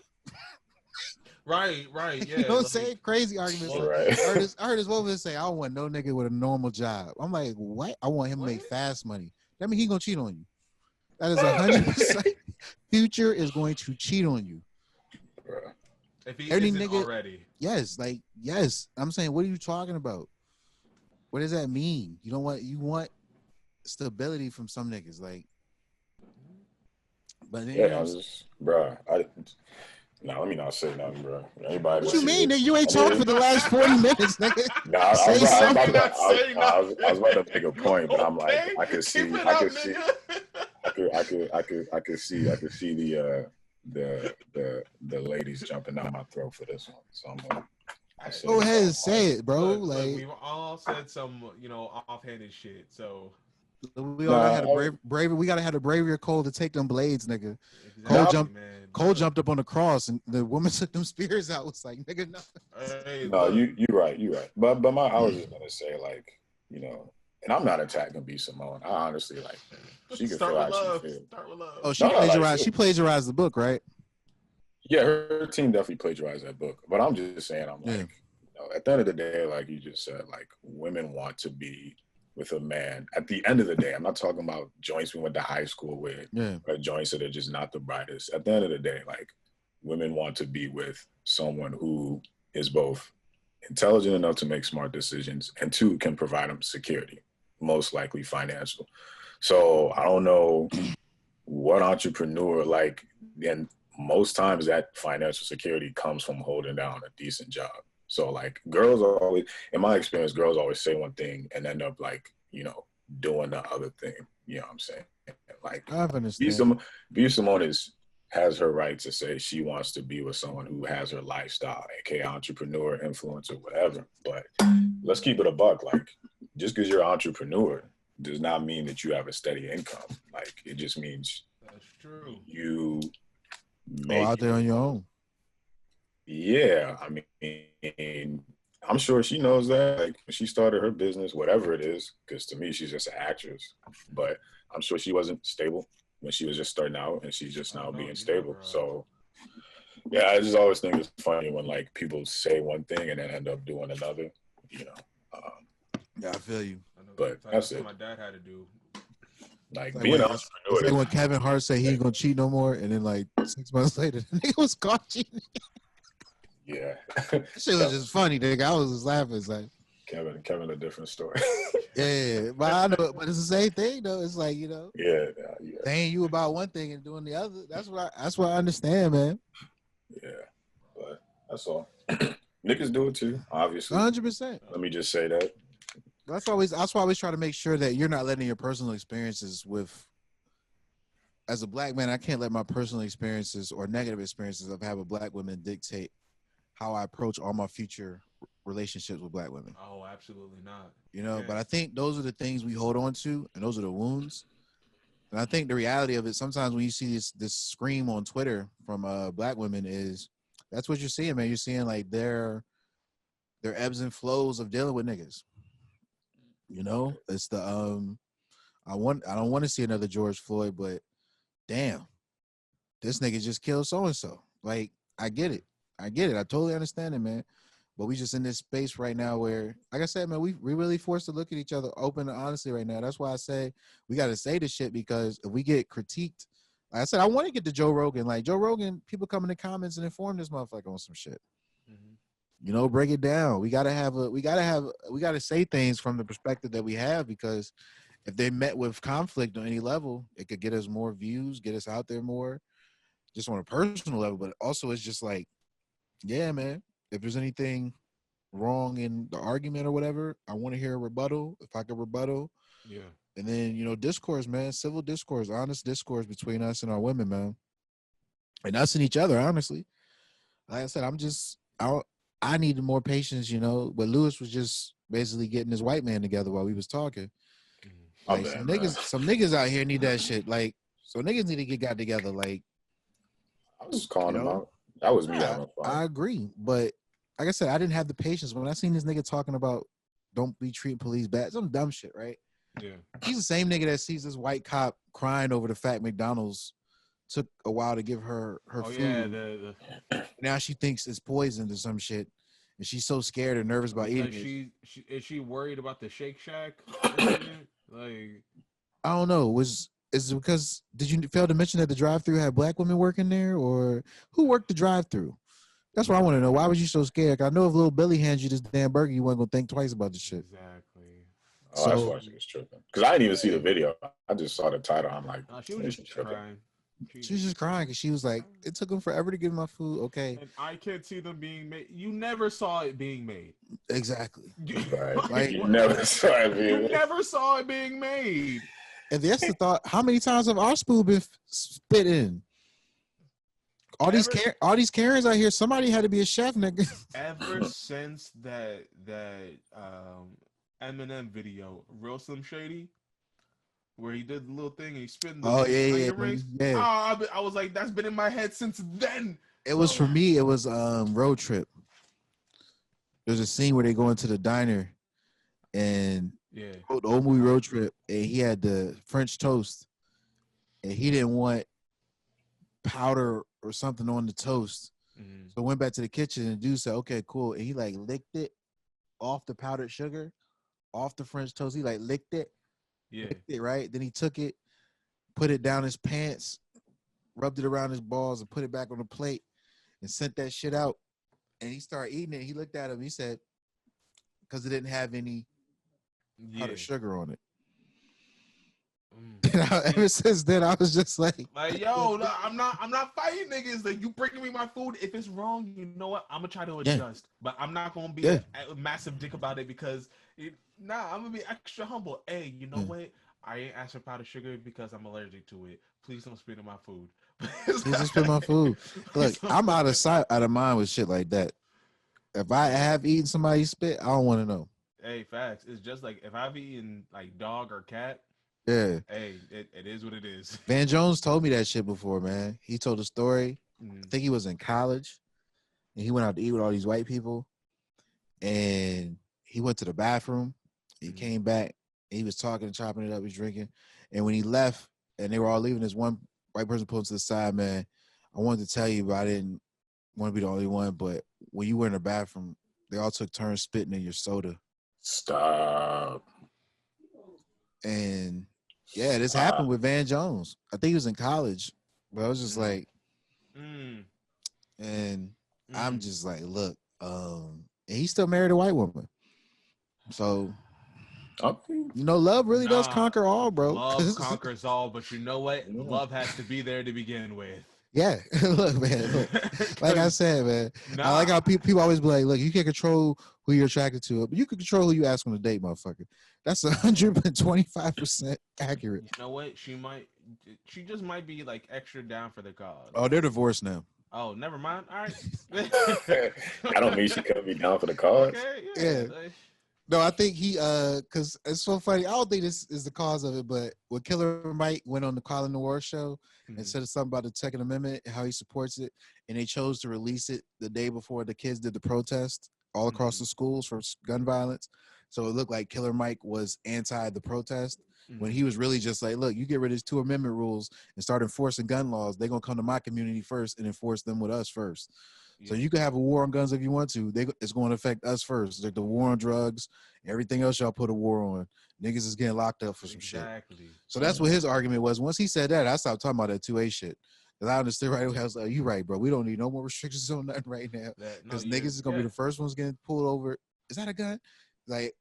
Right, yeah. You know what I'm saying? Crazy arguments. Right. I heard this woman say, I don't want no nigga with a normal job. I'm like, what? I want him to make fast money. That means he gonna cheat on you. That is 100%. Future is going to cheat on you. If he Every isn't nigga, already. Yes, like, yes. I'm saying, what are you talking about? What does that mean? You want stability from some niggas, like. But then, yeah, you know, let me not say nothing, bro. Anybody? What you mean, nigga? You ain't talked for the last 40 minutes, nigga. Nah, I was about to make a point, but I'm like, I could see the ladies jumping down my throat for this one. So I'm gonna go ahead and say it, bro. Look, like we've all said some, offhanded shit. So we all gotta have bravery. We gotta have the bravery of Cole to take them blades, nigga. Exactly, Cole jumped up on the cross, and the woman took them spears out. Was like, nigga, no. Hey, no, you right. But I was just gonna say, like, and I'm not attacking B Simone. I honestly, like, she can feel how she feels. Start with love. Oh, she plagiarized the book, right? Yeah, her team definitely plagiarized that book. But I'm just saying, I'm like, at the end of the day, like you just said, like, women want to be with a man. At the end of the day, I'm not talking about joints we went to high school with, or joints that are just not the brightest. At the end of the day, like, women want to be with someone who is both intelligent enough to make smart decisions and two, can provide them security, most likely financial. So I don't know what entrepreneur, like, and most times that financial security comes from holding down a decent job. So, like, girls always, in my experience, girls always say one thing and end up, like, doing the other thing. You know what I'm saying? Like, B Simone has her right to say she wants to be with someone who has her lifestyle, aka entrepreneur, influencer, whatever. But let's keep it a buck. Like, just because you're an entrepreneur does not mean that you have a steady income. Like, it just means that's true. You go out there on your own. Yeah, I mean, I'm sure she knows that. Like, when she started her business, whatever it is, because to me, she's just an actress. But I'm sure she wasn't stable when she was just starting out, and she's just now being stable. So, yeah, I just always think it's funny when, like, people say one thing and then end up doing another. Yeah, I feel you. But that's it. My dad had to do. Like, being an entrepreneur. It's like when Kevin Hart said he ain't gonna cheat no more, and then like 6 months later, the nigga was caught cheating. Yeah, that shit was just funny, nigga. I was just laughing. It's like Kevin, a different story. Yeah, but I know, but it's the same thing though. It's like yeah, saying you about one thing and doing the other. That's what I understand, man. Yeah, but that's all. Niggas do it too, obviously. 100%. Let me just say that. That's why I always try to make sure that you're not letting your personal experiences with. As a black man, I can't let my personal experiences or negative experiences of having black women dictate how I approach all my future relationships with black women. Oh, absolutely not. But I think those are the things we hold on to, and those are the wounds. And I think the reality of it, sometimes when you see this scream on Twitter from black women, is that's what you're seeing, man. You're seeing like their ebbs and flows of dealing with niggas. It's the I don't want to see another George Floyd, but damn, this nigga just killed so and so. Like, I get it. I totally understand it, man. But we just in this space right now where, like I said, man, we really forced to look at each other open and honestly right now. That's why I say we got to say this shit, because if we get critiqued, like I said, I want to get to Joe Rogan. Like Joe Rogan, people come in the comments and inform this motherfucker on some shit. You know, break it down. We gotta say things from the perspective that we have, because if they met with conflict on any level, it could get us more views, get us out there more, just on a personal level. But also, it's just like, yeah, man, if there's anything wrong in the argument or whatever, I want to hear a rebuttal. If I could rebuttal, Yeah. and then discourse, man, civil discourse, honest discourse between us and our women, man, and us and each other. Honestly, like I said, I needed more patience, but Lewis was just basically getting his white man together while we was talking. Like some niggas out here need that shit. Like, so niggas need to get got together. Like, I was just calling him out. That was me having fun. I agree, but like I said, I didn't have the patience when I seen this nigga talking about don't be treating police bad, some dumb shit, right? Yeah. He's the same nigga that sees this white cop crying over the fact McDonald's took a while to give her food. Yeah, now she thinks it's poisoned or some shit, and she's so scared or nervous about eating it. Is she worried about the Shake Shack? Like, I don't know. Is it because did you fail to mention that the drive-thru had black women working there, or who worked the drive-thru? That's what I want to know. Why was you so scared? I know if little Billy hands you this damn burger, you weren't gonna think twice about the shit. Exactly. Oh, that's why she was tripping. Because I didn't even see the video. I just saw the title. I'm like, she was just crying. She was just crying because she was like, it took them forever to get my food. Okay. And I can't see them being made. You never saw it being made. Exactly. Right. Like, you never saw it being made. You never saw it being made. And that's the thought. How many times have our spoon been spit in? All these Karens out here, somebody had to be a chef, nigga. Ever since that Eminem video, Real Slim Shady, where he did the little thing and he spit in the rings. Yeah. I was like, that's been in my head since then. It was for me. It was Road Trip. There's a scene where they go into the diner, and the old movie Road Trip, and he had the French toast, and he didn't want powder or something on the toast. Mm-hmm. So I went back to the kitchen and dude said, okay, cool. And he like licked it off the powdered sugar, off the French toast. He like licked it. Yeah. Licked it, right? Then he took it, put it down his pants, rubbed it around his balls, and put it back on the plate and sent that shit out. And he started eating it. He looked at him. He said, because it didn't have any powdered sugar on it. Ever since then, I was just like, yo, no, I'm not fighting niggas. Like, you bringing me my food. If it's wrong, you know what? I'm gonna try to adjust, but I'm not gonna be a massive dick about it because I'm gonna be extra humble. Hey, you know what? I ain't asked for powdered sugar because I'm allergic to it. Please don't spit in my food. Please don't spit in my food. Look, I'm out of sight, out of mind with shit like that. If I have eaten somebody's spit, I don't want to know. Hey, facts. It's just like if I've eaten like dog or cat. Yeah. Hey, it is what it is. Van Jones told me that shit before, man. He told a story. I think he was in college, and he went out to eat with all these white people, and he went to the bathroom. He came back, and he was talking and chopping it up. He was drinking, and when he left, and they were all leaving, this one white person pulled to the side, man. I wanted to tell you, but I didn't want to be the only one. But when you were in the bathroom, they all took turns spitting in your soda. Stop. And yeah, this happened with Van Jones. I think he was in college, but I was just like, and I'm just like, look, and he's still married a white woman. So, love really does conquer all, bro. Love conquers all, but you know what? Love has to be there to begin with. Yeah, look, man. Look. Like I said, man, I like how people always be like, look, you can't control who you're attracted to, but you can control who you ask on a date, motherfucker. That's 125% accurate. You know what? She just might be like extra down for the cause. Oh, they're divorced now. Oh, never mind. All right. I don't mean she couldn't be down for the cause. Okay, yeah. No, I think he because it's so funny. I don't think this is the cause of it, but when Killer Mike went on the Colin Noir show and said something about the Second Amendment and how he supports it, and they chose to release it the day before the kids did the protest all across the schools for gun violence. So it looked like Killer Mike was anti the protest when he was really just like, look, you get rid of these 2 Amendment rules and start enforcing gun laws, they're gonna come to my community first and enforce them with us first. So you can have a war on guns if you want to. It's going to affect us first. Like the war on drugs, everything else y'all put a war on. Niggas is getting locked up for some shit. So that's what his argument was. Once he said that, I stopped talking about that 2A shit. Because I understood right away. I was like, you right, bro. We don't need no more restrictions on nothing right now. Because niggas is going to be the first ones getting pulled over. Is that a gun? Like,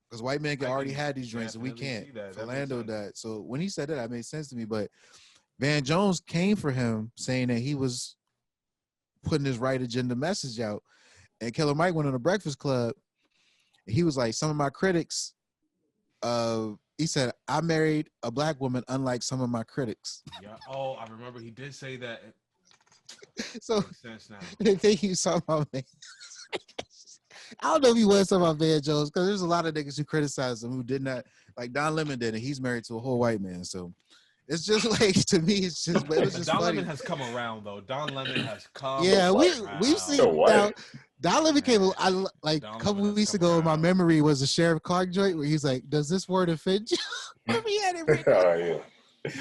because white men can already had these drinks and we can't. Philando died. So when he said that made sense to me. But Van Jones came for him saying that he was putting his right agenda message out. And Killer Mike went on a Breakfast Club. He was like, some of my critics, he said, I married a black woman unlike some of my critics. Yeah. Oh, I remember he did say that. So makes sense now. They think he was talking about me. I don't know if he was talking about Van Jones, because there's a lot of niggas who criticize him who did not, like Don Lemon did, and he's married to a whole white man. So it's just like, to me, it's just, but it was just Don funny. Lemon has come around though. Don Lemon has come. Yeah, around. we've seen now. Don Lemon came like Don a couple Lemon weeks has ago. come In my around. memory was a Sheriff Clark joint where he's like, "Does this word offend you?" Remember he had it written down? Oh,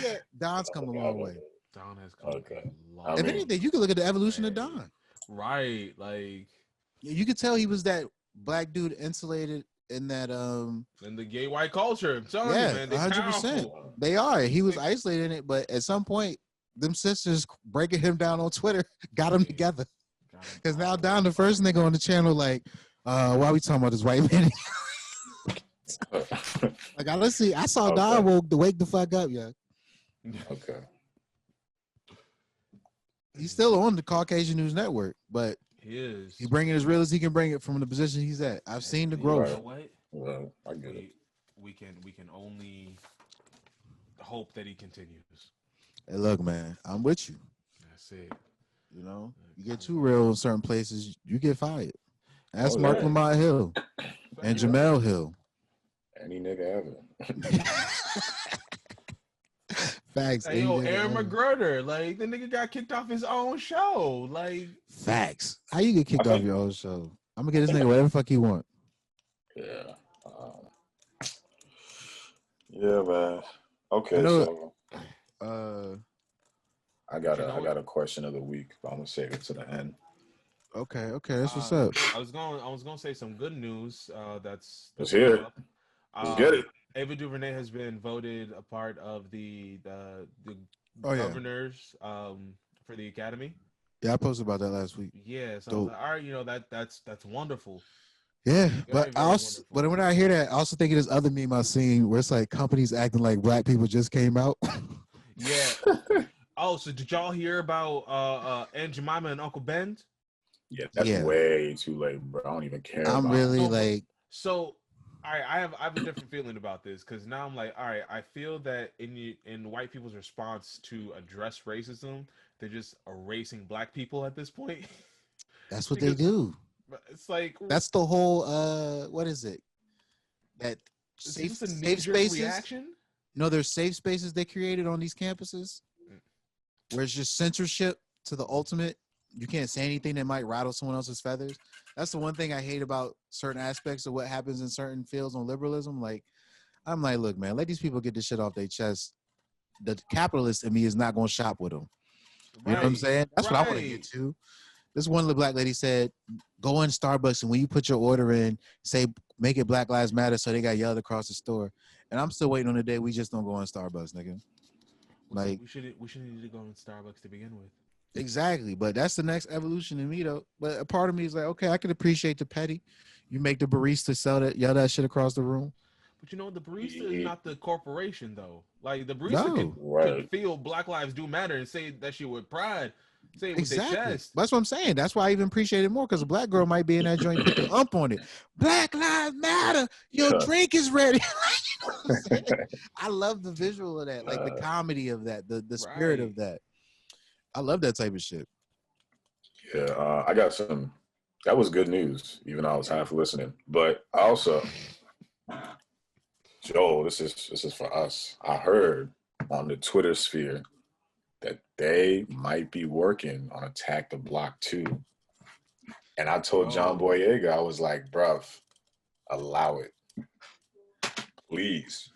Yeah, Don's come a long way. Don has come a long I If mean, anything, you can look at the evolution of Don. Right, like You could tell he was that black dude insulated in that in the gay white culture. I'm telling you, man, 100%. They are. He was isolated in it, but at some point, them sisters breaking him down on Twitter got him together. Because now Don, the first nigga on the channel, like, why we talking about this white man? Like, let's see. I saw Don wake the fuck up, yeah. Okay. He's still on the Caucasian News Network, but he is. He's bringing as real as he can bring it from the position he's at. I've seen the growth. You know what? Well, I get it. We can only hope that he continues. Hey, look, man, I'm with you. That's it. You know, you get too real in certain places, you get fired. That's Mark Lamont Hill and Jamel Hill. Any nigga ever. Facts. Hey, yo, Aaron McGruder, like the nigga got kicked off his own show. Like facts. How you get kicked off your own show? I'm gonna get this nigga whatever the fuck he want. Yeah. Yeah, man. Okay, so I got a question of the week, but I'm gonna save it to the end. Okay, that's what's up. I was gonna say some good news. Let's hear it. Let's get it. Ava DuVernay has been voted a part of the governors for the Academy. Yeah, I posted about that last week. Yeah, so I was like, all right, that's wonderful. Yeah, but I also, but when I hear that, I also think of this other meme I've seen where it's like companies acting like black people just came out. Yeah. Oh, so did y'all hear about Aunt Jemima and Uncle Ben? Yeah, that's way too late, bro. I don't even care. I'm really like. So, all right, I have a different feeling about this because now I'm like, all right, I feel that in white people's response to address racism, they're just erasing black people at this point. That's what they do. It's like that's the whole what is it? That safe spaces reaction? No, there's safe spaces they created on these campuses where it's just censorship to the ultimate. You can't say anything that might rattle someone else's feathers. That's the one thing I hate about certain aspects of what happens in certain fields on liberalism. Like, I'm like, look, man, let these people get this shit off their chest. The capitalist in me is not going to shop with them. You know what I'm saying? That's what I want to get to. This one little black lady said, go in Starbucks and when you put your order in, say, make it Black Lives Matter so they got yelled across the store. And I'm still waiting on the day we just don't go in Starbucks, nigga. Like we shouldn't need to go in Starbucks to begin with. Exactly. But that's the next evolution in me though. But a part of me is like, okay, I can appreciate the petty. You make the barista yell that shit across the room. But you know, the barista is not the corporation though. Like the barista could feel Black Lives do matter and say that shit with pride. Say it with their chest. That's what I'm saying. That's why I even appreciate it more because a black girl might be in that joint and put the ump on it. Black Lives Matter. Your drink is ready. You know what I'm saying? I love the visual of that, like the comedy of that, the spirit of that. I love that type of shit. Yeah, I got some. That was good news, even though I was half listening. But I also, Joel, this is for us. I heard on the Twitter sphere that they might be working on Attack the Block 2. And I told John Boyega, I was like, bruv, allow it. Please.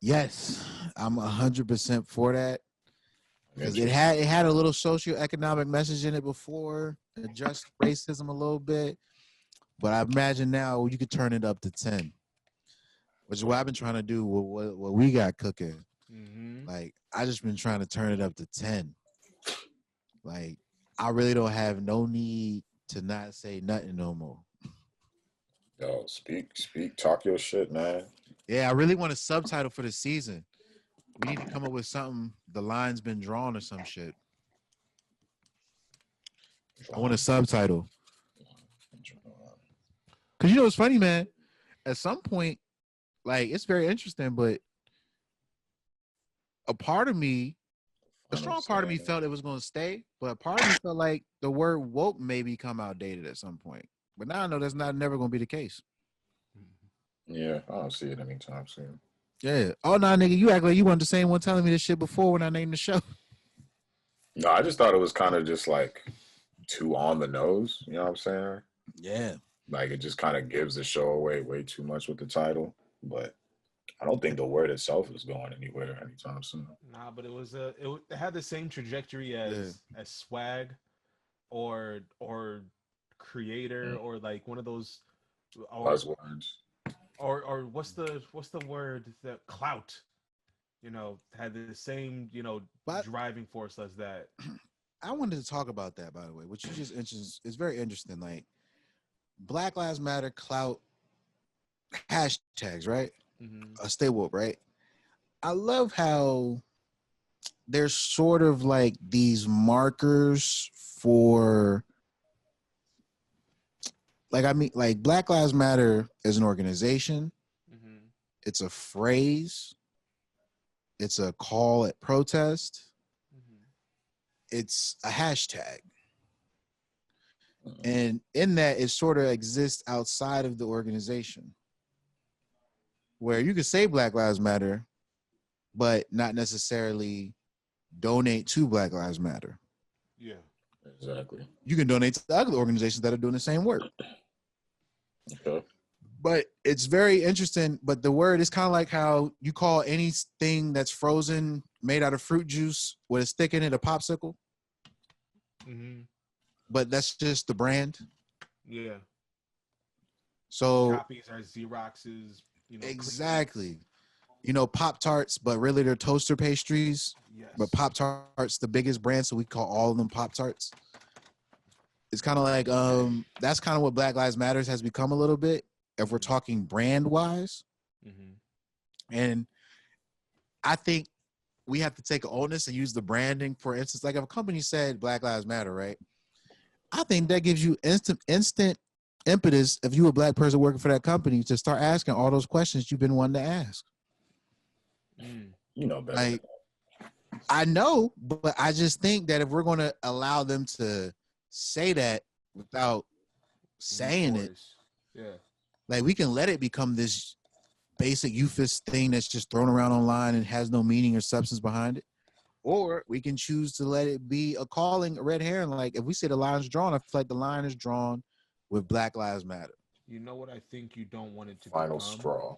Yes, I'm 100% for that. because it had a little socioeconomic message in it before, addressed racism a little bit. But I imagine now you could turn it up to 10, which is what I've been trying to do with what we got cooking. Mm-hmm. Like, I just been trying to turn it up to 10. Like, I really don't have no need to not say nothing no more. Yo, speak, talk your shit, man. Yeah, I really want a subtitle for the season. We need to come up with something. The line's been drawn or some shit. I want a subtitle. Because you know what's funny, man? At some point, like, it's very interesting, but a part of me, a strong part of me felt it was going to stay, but a part of me felt like the word woke may become outdated at some point. But now I know that's never going to be the case. Yeah, I don't see it anytime soon. Yeah. Oh, nah, nigga, you act like you weren't the same one telling me this shit before when I named the show. No, I just thought it was kind of just like too on the nose. You know what I'm saying? Yeah. Like it just kind of gives the show away way too much with the title. But I don't think the word itself is going anywhere anytime soon. Nah, but it had the same trajectory as swag, or creator, or like one of those buzzwords. Or what's the word, that clout, you know, had the same, you know, driving force as that. I wanted to talk about that, by the way, which you just mentioned is very interesting. Like Black Lives Matter, clout, hashtags, right? Mm-hmm. Stay woke, right? I love how there's sort of like these markers for, like, I mean, like Black Lives Matter as an organization, mm-hmm. It's a phrase, it's a call at protest, mm-hmm. It's a hashtag. And in that, it sort of exists outside of the organization, where you could say Black Lives Matter, but not necessarily donate to Black Lives Matter. Yeah, exactly. You can donate to other organizations that are doing the same work. Okay. But it's very interesting. But the word is kind of like how you call anything that's frozen, made out of fruit juice with a stick in it, a popsicle. Mm-hmm. But that's just the brand. Yeah. So copies are Xeroxes, you know. Exactly. You know, Pop-Tarts, but really they're toaster pastries. Yes. But Pop-Tarts the biggest brand, so we call all of them Pop-Tarts. It's kind of like that's kind of what Black Lives Matters has become a little bit, if we're talking brand wise. Mm-hmm. And I think we have to take onus and use the branding. For instance, like if a company said Black Lives Matter, right? I think that gives you instant impetus if you a black person working for that company to start asking all those questions you've been wanting to ask. You know better. Like, I know, but I just think that if we're going to allow them to say that without saying it, yeah, like we can let it become this basic euphemistic thing that's just thrown around online and has no meaning or substance behind it. Or we can choose to let it be a calling, a red herring. Like if we say the line's drawn, I feel like the line is drawn with Black Lives Matter. You know what I think you don't want it to Final become? straw.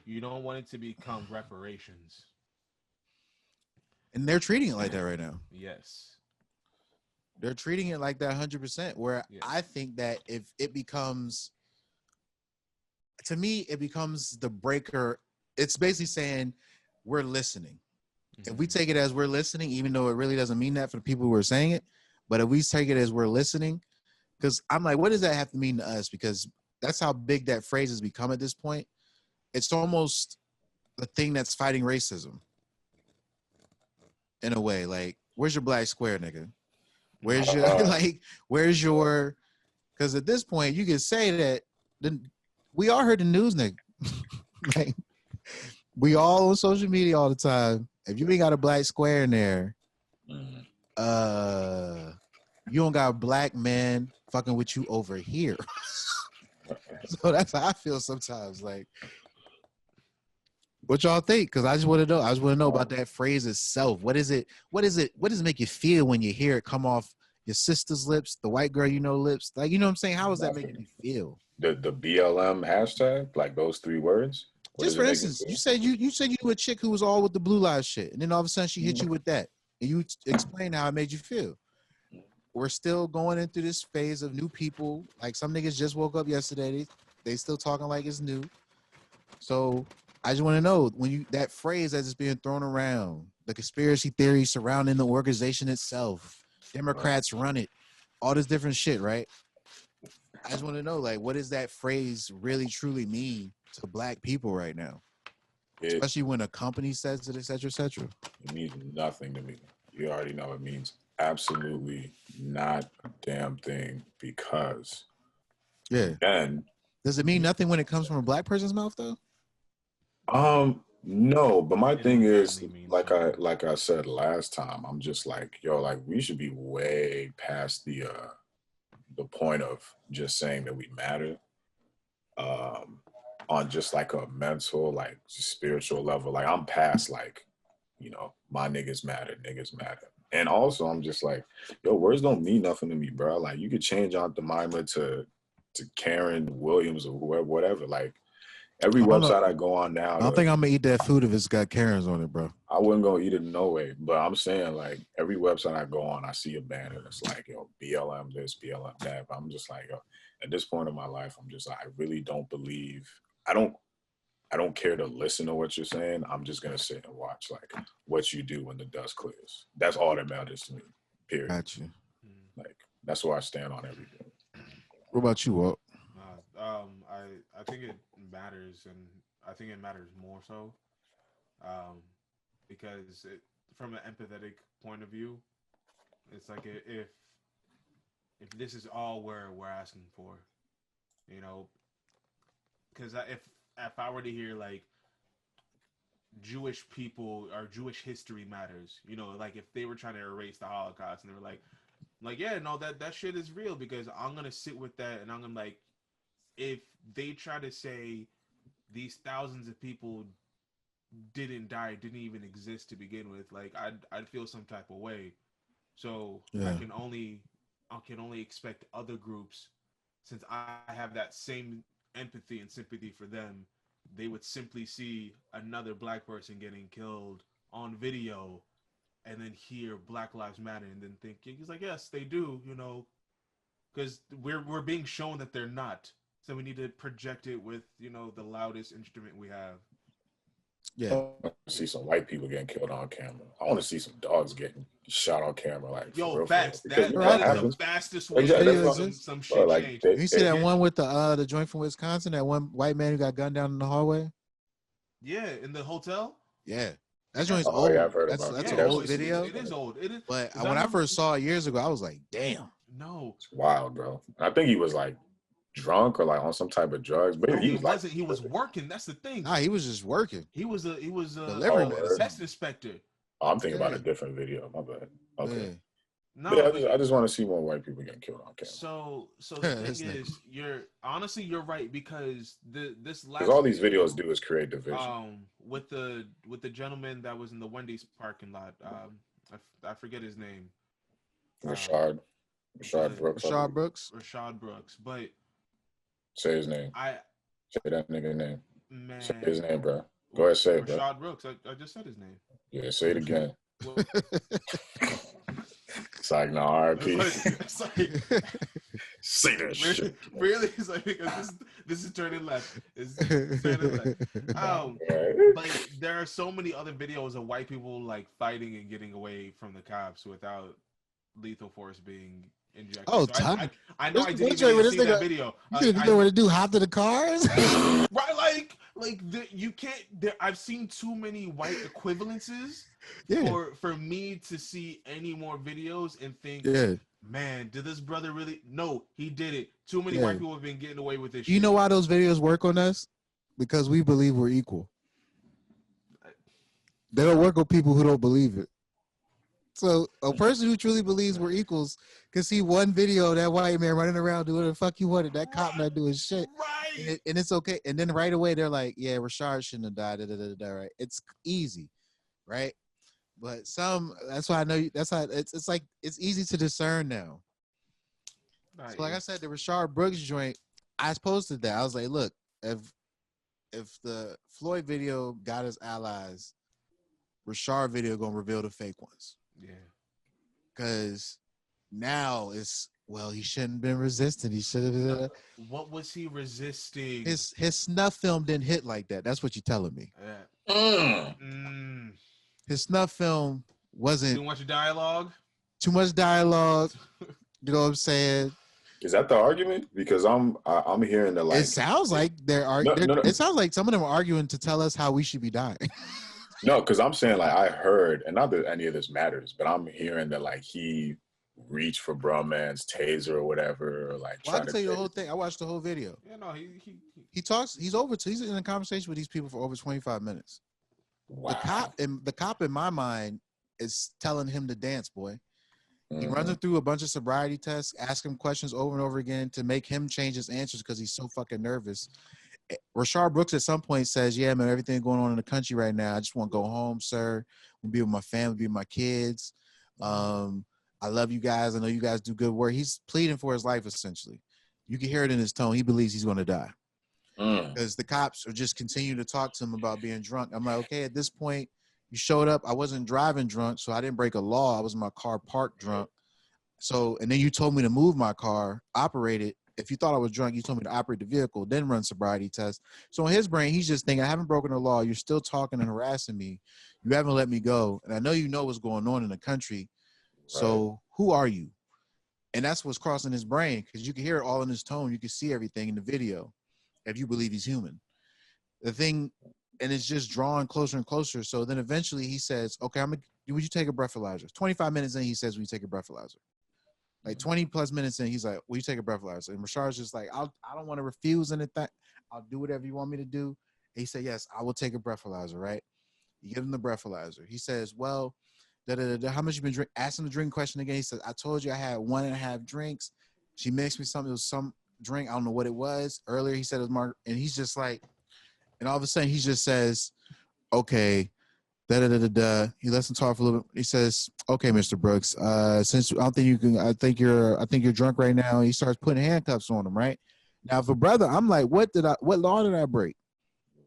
You don't want it to become reparations. And they're treating it like that right now. Yes. They're treating it like that 100%, where yes. I think that if it becomes, to me, it becomes the breaker. It's basically saying we're listening. Mm-hmm. If we take it as we're listening, even though it really doesn't mean that for the people who are saying it, but if we take it as we're listening, because I'm like, what does that have to mean to us? Because that's how big that phrase has become at this point. It's almost the thing that's fighting racism. In a way, like, where's your black square, nigga? Where's your, where's your, because at this point, you can say that we all heard the news, nigga. Like, we all on social media all the time. If you ain't got a black square in there, you don't got a black man fucking with you over here. So that's how I feel sometimes. Like, what y'all think? Because I just want to know. I just want to know about that phrase itself. What is it? What does it make you feel when you hear it come off your sister's lips, the white girl you know lips? Like, you know what I'm saying? How is that making you feel? The BLM hashtag, like those 3 words. Just for instance, you said you knew a chick who was all with the blue lives shit, and then all of a sudden she hit you with that, and you explain how it made you feel. We're still going into this phase of new people. Like some niggas just woke up yesterday. They still talking like it's new. So I just want to know when you that phrase that is being thrown around, the conspiracy theory surrounding the organization itself, Democrats run it, all this different shit, right? I just want to know, like, what does that phrase really truly mean to black people right now? Especially when a company says it, et cetera, et cetera. It means nothing to me. You already know it means absolutely not a damn thing because then does it mean nothing when it comes from a black person's mouth though? No, but my thing is like I said last time, I'm just like, yo, like we should be way past the point of just saying that we matter. On just like a mental, like spiritual level. Like I'm past like, you know, my niggas matter. And also I'm just like, yo, words don't mean nothing to me, bro. Like you could change Aunt Jemima to Karen Williams or whoever, whatever. Like every website I go on now. I don't think I'm gonna eat that food if it's got Karens on it, bro. I wouldn't go eat it no way. But I'm saying like every website I go on, I see a banner that's like, yo, BLM this, BLM that. But I'm just like, yo, at this point in my life, I'm just like, I really don't believe. I don't care to listen to what you're saying. I'm just gonna sit and watch like what you do when the dust clears. That's all that matters to me. Period. Got you. Like that's where I stand on everything. What about you, Walt? I think it matters, and I think it matters more so, because from an empathetic point of view, it's like if this is all we're asking for, you know, because if I were to hear like Jewish people or Jewish history matters, you know, like if they were trying to erase the Holocaust and they were like yeah, no, that shit is real, because I'm gonna sit with that and I'm gonna like, if they try to say these thousands of people didn't die, didn't even exist to begin with, like I'd feel some type of way. So yeah. I can only expect other groups, since I have that same empathy and sympathy for them, they would simply see another black person getting killed on video and then hear Black Lives Matter and then think, he's like, yes, they do, you know, because we're being shown that they're not. So we need to project it with, you know, the loudest instrument we have. Yeah. I want to see some white people getting killed on camera. I want to see some dogs getting shot on camera. Like, yo, facts. That is the fastest way some shit like, change. You see that one with the joint from Wisconsin, that one white man who got gunned down in the hallway? Yeah, in the hotel? Yeah. That joint's old. Yeah, I've heard that's about an old video. It is old. It is. But when I first saw it years ago, I was like, damn. No. It's wild, bro. I think he was like drunk or like on some type of drugs, but no, he wasn't. Like, he was working. That's the thing. Nah, he was just working. He was a test inspector. Oh, I'm thinking about a different video. My bad. Okay. Yeah. No, I just want to see more white people getting killed on camera. So the thing is, you're right, because this last, all these videos do is create division. With the gentleman that was in the Wendy's parking lot, I forget his name. Rashad Brooks. But say his name. Say that nigga name. Man. Say his name, bro. Go ahead, say it, bro. Rashad Brooks. I just said his name. Yeah, say it again. It's like, no, RIP. It's like, say that shit. Really? It's like, because this is turning left. It's turning left. But there are so many other videos of white people like fighting and getting away from the cops without lethal force being injected. Oh, so I know I didn't even see that video. You see the video where they do hop to the cars? Right, you can't. I've seen too many white equivalences for me to see any more videos and think, man, did this brother really? No, he did it. Too many white people have been getting away with this. You know why those videos work on us? Because we believe we're equal. They don't work on people who don't believe it. So a person who truly believes we're equals can see one video of that white man running around doing the fuck you wanted, that cop not doing shit. Right. And it's okay. And then right away they're like, yeah, Rashad shouldn't have died. Right. It's easy. Right. But that's why I know that's how it's like, it's easy to discern now. Right. So like I said, the Rashad Brooks joint, I posted that. I was like, look, if the Floyd video got his allies, Rashad video gonna reveal the fake ones. Yeah. Because now it's, well, he shouldn't have been resisting. He should have. What was he resisting? His snuff film didn't hit like that. That's what you're telling me. His snuff film wasn't Too much dialogue. too much dialogue. You know what I'm saying? Is that the argument? Because I'm hearing the like. It sounds like they're arguing. No. It sounds like some of them are arguing to tell us how we should be dying. No, because I'm saying like I heard, and not that any of this matters, but I'm hearing that like he reached for Brumman's taser or whatever, or like. Well, I can tell you the whole thing. I watched the whole video. Yeah, no, he talks. He's in a conversation with these people for over 25 minutes. Wow. The cop in my mind is telling him to dance, boy. He runs Mm-hmm. him through a bunch of sobriety tests, asks him questions over and over again to make him change his answers because he's so fucking nervous. Rashard Brooks at some point says, "Yeah, man, everything going on in the country right now. I just want to go home, sir. We'll be with my family, be with my kids. I love you guys. I know you guys do good work." He's pleading for his life, essentially. You can hear it in his tone. He believes he's going to die. Because the cops are just continuing to talk to him about being drunk. I'm like, okay, at this point, you showed up. I wasn't driving drunk, so I didn't break a law. I was in my car parked drunk. So, and then you told me to move my car, operate it. If you thought I was drunk, you told me to operate the vehicle, then run sobriety tests. So in his brain, he's just thinking, I haven't broken the law. You're still talking and harassing me. You haven't let me go. And I know you know what's going on in the country. So who are you? And that's what's crossing his brain, because you can hear it all in his tone. You can see everything in the video if you believe he's human. The thing, and it's just drawing closer and closer. So then eventually he says, okay, would you take a breathalyzer? 25 minutes in, he says, will you take a breathalyzer? Like 20 plus minutes in, he's like, will you take a breathalyzer? And Rashard's just like, I don't want to refuse anything. I'll do whatever you want me to do. And he said, yes, I will take a breathalyzer, right? You give him the breathalyzer. He says, well, how much you been drinking? Ask him the drink question again. He says, I told you I had 1.5 drinks. She mixed me something. It was some drink. I don't know what it was. Earlier, he said it was Mark. And he's just like, and all of a sudden, he just says, okay, He lets him talk for a little bit. He says, okay, Mr. Brooks, since I don't think you can, I think you're drunk right now. He starts putting handcuffs on him, right? Now, for brother, I'm like, what law did I break?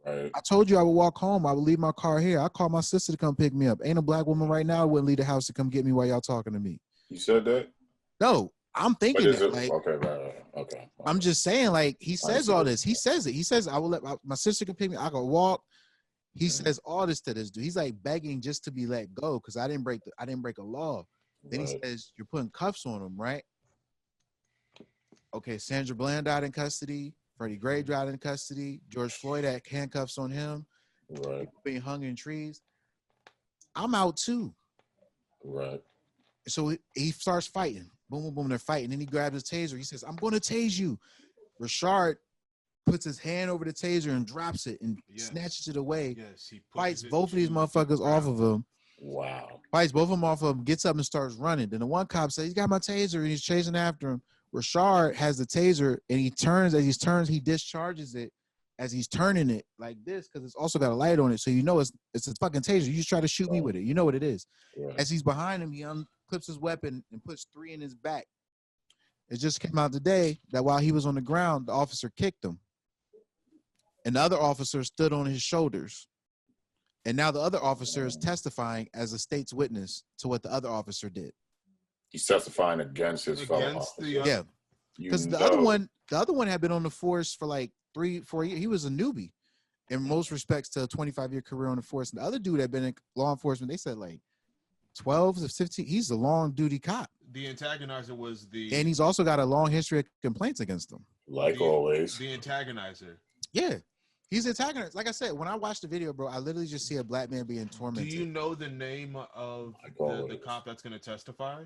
Right. I told you I would walk home. I would leave my car here. I called my sister to come pick me up. Ain't a black woman right now wouldn't leave the house to come get me while y'all talking to me. You said that? No, I'm thinking that. Like, okay, right. Okay. I'm just saying, like, he says all this. He says it. He says, I will let my sister can pick me. I can walk. He says all this to this dude. He's like begging just to be let go because I didn't break a law. Then he says, you're putting cuffs on him, right? Okay, Sandra Bland died in custody. Freddie Gray died in custody. George Floyd had handcuffs on him. Right. People being hung in trees. I'm out too. Right. So he starts fighting. Boom, boom, boom. They're fighting. Then he grabs his taser. He says, I'm going to tase you. Rashard puts his hand over the taser and drops it and snatches it away. Yes, he fights both of these motherfuckers off of him. Wow. Fights both of them off of him, gets up and starts running. Then the one cop says, he's got my taser, and he's chasing after him. Rashard has the taser, and he turns. As he turns, he discharges it as he's turning it like this because it's also got a light on it. So you know it's a fucking taser. You just try to shoot me with it. You know what it is. Right. As he's behind him, he unclips his weapon and puts 3 in his back. It just came out today that while he was on the ground, the officer kicked him. And the other officer stood on his shoulders. And now the other officer is testifying as a state's witness to what the other officer did. He's testifying against his fellow officer. Yeah. Because the other one had been on the force for like 3-4 years. He was a newbie in most respects to a 25-year career on the force. And the other dude had been in law enforcement, they said like 12 to 15. He's a long duty cop. The antagonizer was and he's also got a long history of complaints against him. Like always. The antagonizer. Yeah. He's antagonist. Like I said, when I watched the video, bro, I literally just see a black man being tormented. Do you know the name of the cop that's going to testify?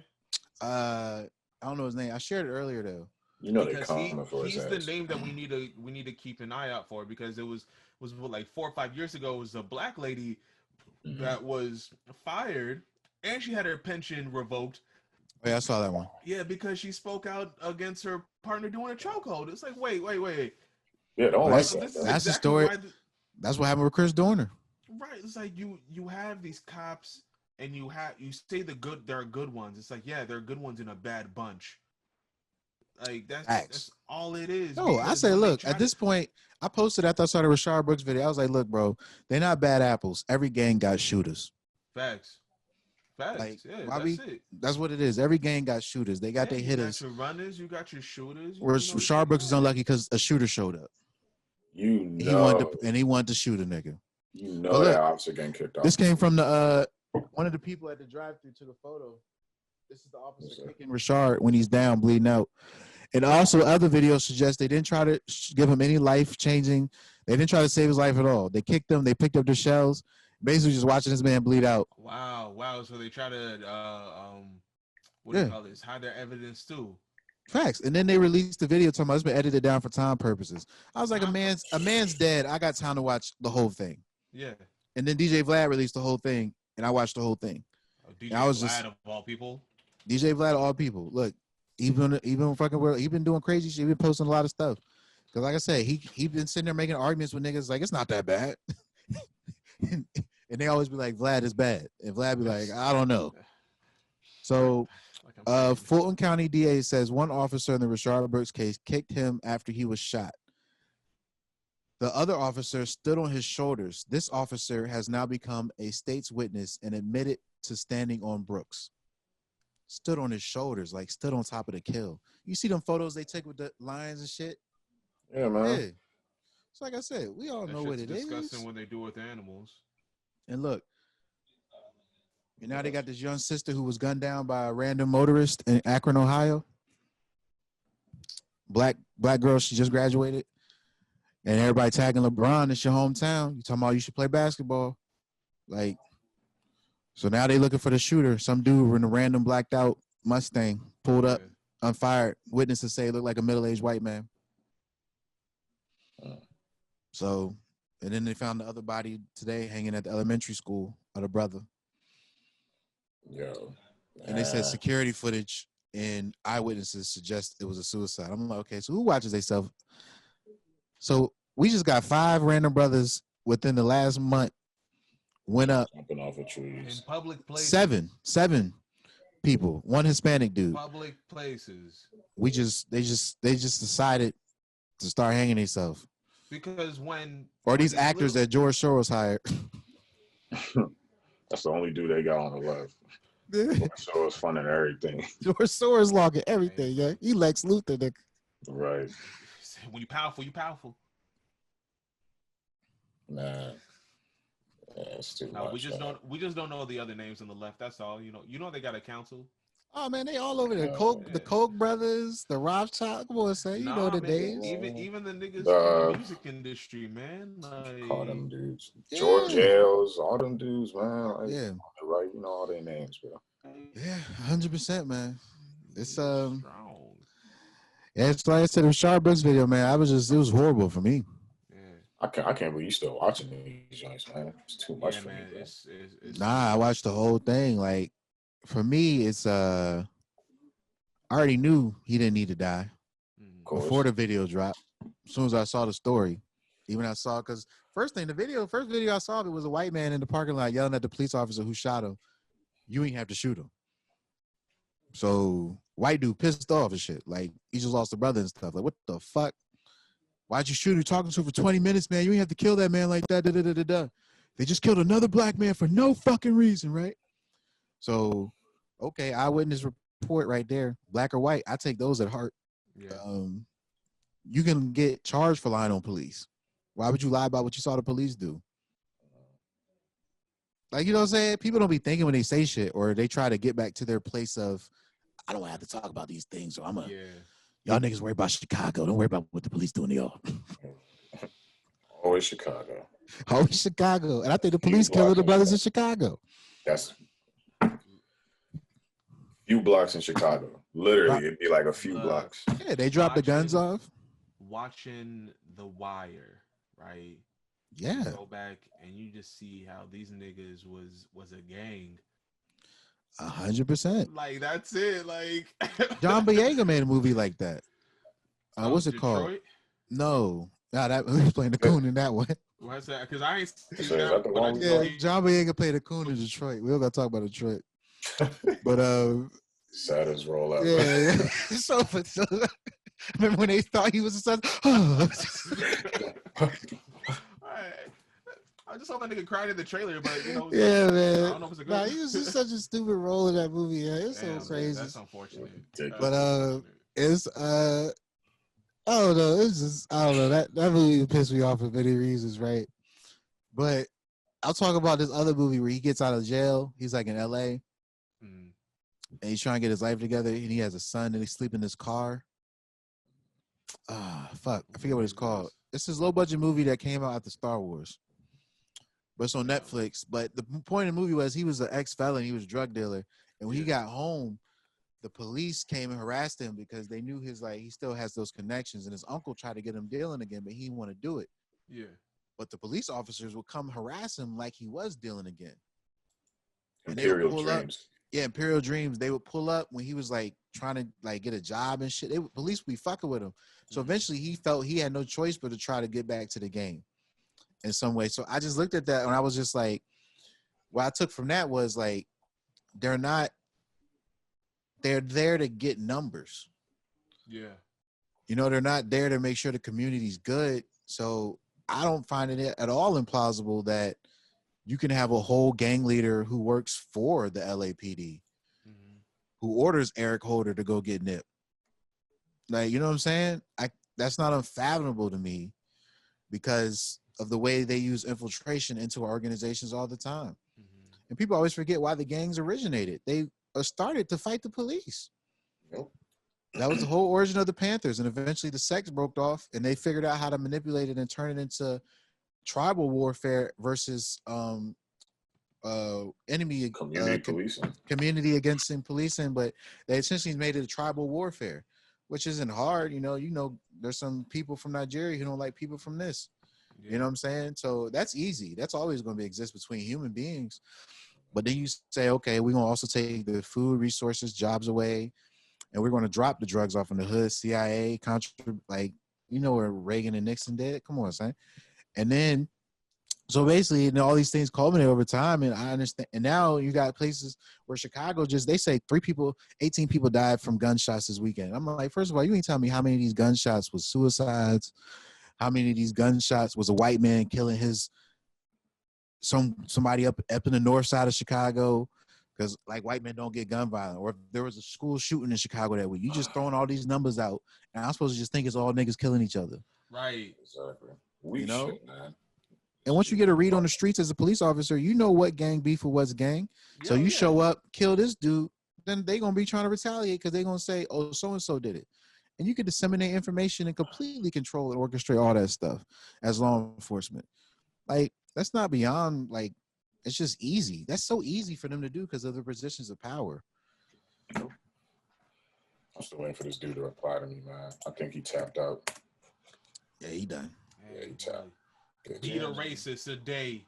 I don't know his name. I shared it earlier though. You know, because he's the name that we need to keep an eye out for, because it was like 4 or 5 years ago. It was a black lady that was fired, and she had her pension revoked. Oh, yeah, I saw that one. Yeah, because she spoke out against her partner doing a chokehold. It's like, wait. Yeah, don't like that. That's the story. That's what happened with Chris Dorner. Right. It's like you have these cops, and you say there are good ones. It's like, yeah, there are good ones in a bad bunch. Like that's all it is. No, I say, look, at this point, I posted after I saw the Rashard Brooks video. I was like, look, bro, they're not bad apples. Every gang got shooters. Facts. Facts. Like, Yeah, why that's it. that's what it is. Every gang got shooters. They got their hitters. You got your runners, you got your shooters. Where Rashard Brooks is unlucky because a shooter showed up. He wanted to shoot a nigga. That officer getting kicked off. This came from the one of the people at the drive-thru took a photo. This is the officer kicking Rashard when he's down, bleeding out. And also, other videos suggest they didn't try to give him any life-changing. They didn't try to save his life at all. They kicked him. They picked up their shells. Basically, just watching this man bleed out. Wow. So they try to what do you call this? Hide their evidence too. Facts. And then they released the video talking about it's been edited down for time purposes. I was like, a man's dead. I got time to watch the whole thing. Yeah. And then DJ Vlad released the whole thing, and I watched the whole thing. DJ Vlad of all people. DJ Vlad of all people. Look, even fucking world, he been doing crazy shit. He been posting a lot of stuff. Because like I said, he been sitting there making arguments with niggas like it's not that bad. and they always be like, Vlad is bad. And Vlad be like, I don't know. So Fulton County DA says one officer in the Rashard Brooks case kicked him after he was shot. The other officer stood on his shoulders. This officer has now become a state's witness and admitted to standing on Brooks. Stood on his shoulders, like stood on top of the kill. You see them photos they take with the lions and shit? Yeah, man. Yeah. So like I said, we all know what it is. Discussing what they do with animals. And look, and now they got this young sister who was gunned down by a random motorist in Akron, Ohio. Black girl, she just graduated. And everybody tagging LeBron, it's your hometown. You talking about you should play basketball. Like, so now they looking for the shooter. Some dude in a random blacked out Mustang pulled up, unfired. Witnesses say it looked like a middle-aged white man. So, and then they found the other body today hanging at the elementary school of the brother. Yo. And they said security footage and eyewitnesses suggest it was a suicide. I'm like, okay, so who watches themselves? So we just got 5 random brothers within the last month went up. Jumping off of trees. In public places. 7 people. 1 Hispanic dude. Public places. They just decided to start hanging themselves. Because or these actors that George Soros hired. That's the only dude they got on the left. George Soros funding everything. George Soros logging everything, yeah. He Lex Luthor, nigga. Right. When you powerful, you powerful. Nah. Yeah, it's too much. We just don't know the other names on the left. That's all. You know they got a council. Oh man, they all over there. The Koch brothers, the Rothschild. Come on, say you know the names. Even the niggas in the music industry, man. Like, all them dudes. Yeah. George Ailes, all them dudes, man. Like, yeah. Right, you know all their names, bro. Yeah, 100%, man. It's strong. Yeah, it's like I said, the Rashard Brooks video, man. it was horrible for me. I can't believe you still watching these joints, man. It's too much for me. It's I watched the whole thing. Like, for me, it's I already knew he didn't need to die before the video dropped. As soon as I saw the story, because first video I saw of it was a white man in the parking lot yelling at the police officer who shot him. You ain't have to shoot him. So white dude pissed off and shit. Like, he just lost a brother and stuff. Like, what the fuck? Why'd you shoot him talking to him for 20 minutes, man? You ain't have to kill that man like that. They just killed another black man for no fucking reason, right? So, okay, eyewitness report right there, black or white. I take those at heart. Yeah. You can get charged for lying on police. Why would you lie about what you saw the police do? Like, you know what I'm saying? People don't be thinking when they say shit, or they try to get back to their place of, I don't have to talk about these things, so y'all niggas worry about Chicago. Don't worry about what the police doing to y'all. Always Chicago. Always Chicago. And I think the police killing the brothers in Chicago. That's few blocks in Chicago. Literally, it'd be like a few blocks. Yeah, they dropped the guns off. Watching The Wire, right? Yeah. You go back and you just see how these niggas was a gang. 100%. Like, that's it. Like, John Boyega made a movie like that. What's it Detroit? called? No, that he was playing the coon in that one. What's that? Because I ain't seen that. Yeah, John Boyega played a coon in Detroit. We all got to talk about Detroit. But saddest role ever. Yeah. So remember when they thought he was a son? just saw that nigga crying in the trailer, but you know, Yeah, I man. don't know if it's a good. Nah, he was just such a stupid role in that movie. Yeah, it's so Damn, crazy. that's unfortunate. But it's I don't know. It's just I don't know that movie pissed me off for many reasons, right? But I'll talk about this other movie where he gets out of jail. He's like in LA and he's trying to get his life together. And he has a son and he sleep in his car. Fuck. I forget what it's called. It's this low budget movie that came out after Star Wars. But it's on Netflix. But the point of the movie was he was an ex-felon. He was a drug dealer. And when he got home, the police came and harassed him because they knew he still has those connections. And his uncle tried to get him dealing again, but he didn't want to do it. Yeah. But the police officers would come harass him like he was dealing again. And Imperial Dreams. Yeah, Imperial Dreams. They would pull up when he was like trying to like get a job and shit. Police would be fucking with him. So eventually he felt he had no choice but to try to get back to the game in some way. So I just looked at that and I was just like, what I took from that was like, they're there to get numbers. Yeah. You know, they're not there to make sure the community's good. So I don't find it at all implausible that you can have a whole gang leader who works for the LAPD, who orders Eric Holder to go get nipped. Like, you know what I'm saying? That's not unfathomable to me because of the way they use infiltration into our organizations all the time. And people always forget why the gangs originated. They started to fight the police. Nope. That was the whole origin of the Panthers. And eventually the sects broke off and they figured out how to manipulate it and turn it into tribal warfare versus enemy community against policing. But they essentially made it a tribal warfare, which isn't hard. You know, there's some people from Nigeria who don't like people from this. You know what I'm saying? So that's easy. That's always going to exist between human beings. But then you say, okay, we're going to also take the food, resources, jobs away, and we're going to drop the drugs off in the hood, CIA, like, you know where Reagan and Nixon did? Come on, son. And then, so basically, all these things culminate over time, and I understand. And now you got places where Chicago they say 18 people died from gunshots this weekend. I'm like, first of all, you ain't telling me how many of these gunshots was suicides, how many of these gunshots was a white man killing somebody up in the north side of Chicago, because like white men don't get gun violence, or if there was a school shooting in Chicago that week. You just throwing all these numbers out, and I'm supposed to just think it's all niggas killing each other. Right. Exactly. Shit, man. And once you get a read on the streets as a police officer, you know what gang beef or what's gang. So you show up, kill this dude, then they gonna be trying to retaliate because they're gonna say, oh, so-and-so did it. And you can disseminate information and completely control and orchestrate all that stuff as law enforcement. Like, that's not beyond, like, it's just easy. That's so easy for them to do because of their positions of power. I'm still waiting for this dude to reply to me, man. I think he tapped out. Yeah, he done. Yeah, he tapped. Beat a racist today.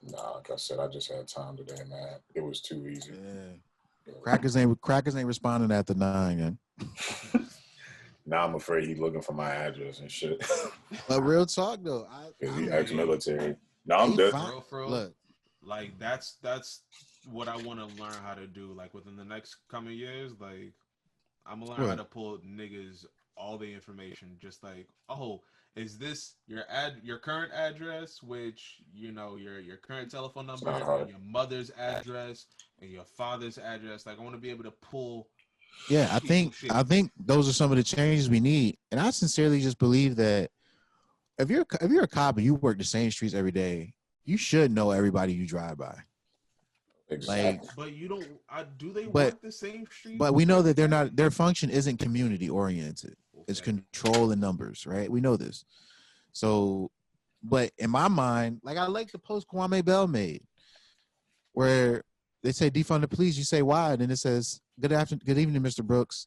Nah, like I said, I just had time today, man. It was too easy. Yeah. Crackers ain't responding after 9, man. Now I'm afraid he's looking for my address and shit. But real talk though, because he ex-military. No, I'm good. For real. Look, like that's what I want to learn how to do. Like within the next coming years, like I'm gonna learn how to pull niggas all the information. Just like, oh, is this your current address, which you know your current telephone number, and your mother's address, and your father's address. Like I want to be able to pull. Yeah, I think those are some of the changes we need, and I sincerely just believe that if you're a cop and you work the same streets every day, you should know everybody you drive by. Exactly. Like, but you don't. Do they work the same streets? But we know that they're not. Their function isn't community oriented. Okay. It's control and numbers, right? We know this. So, but in my mind, like I like the post Kwame Bell made, where they say defund the police. You say why, and then it says good evening, Mr. Brooks.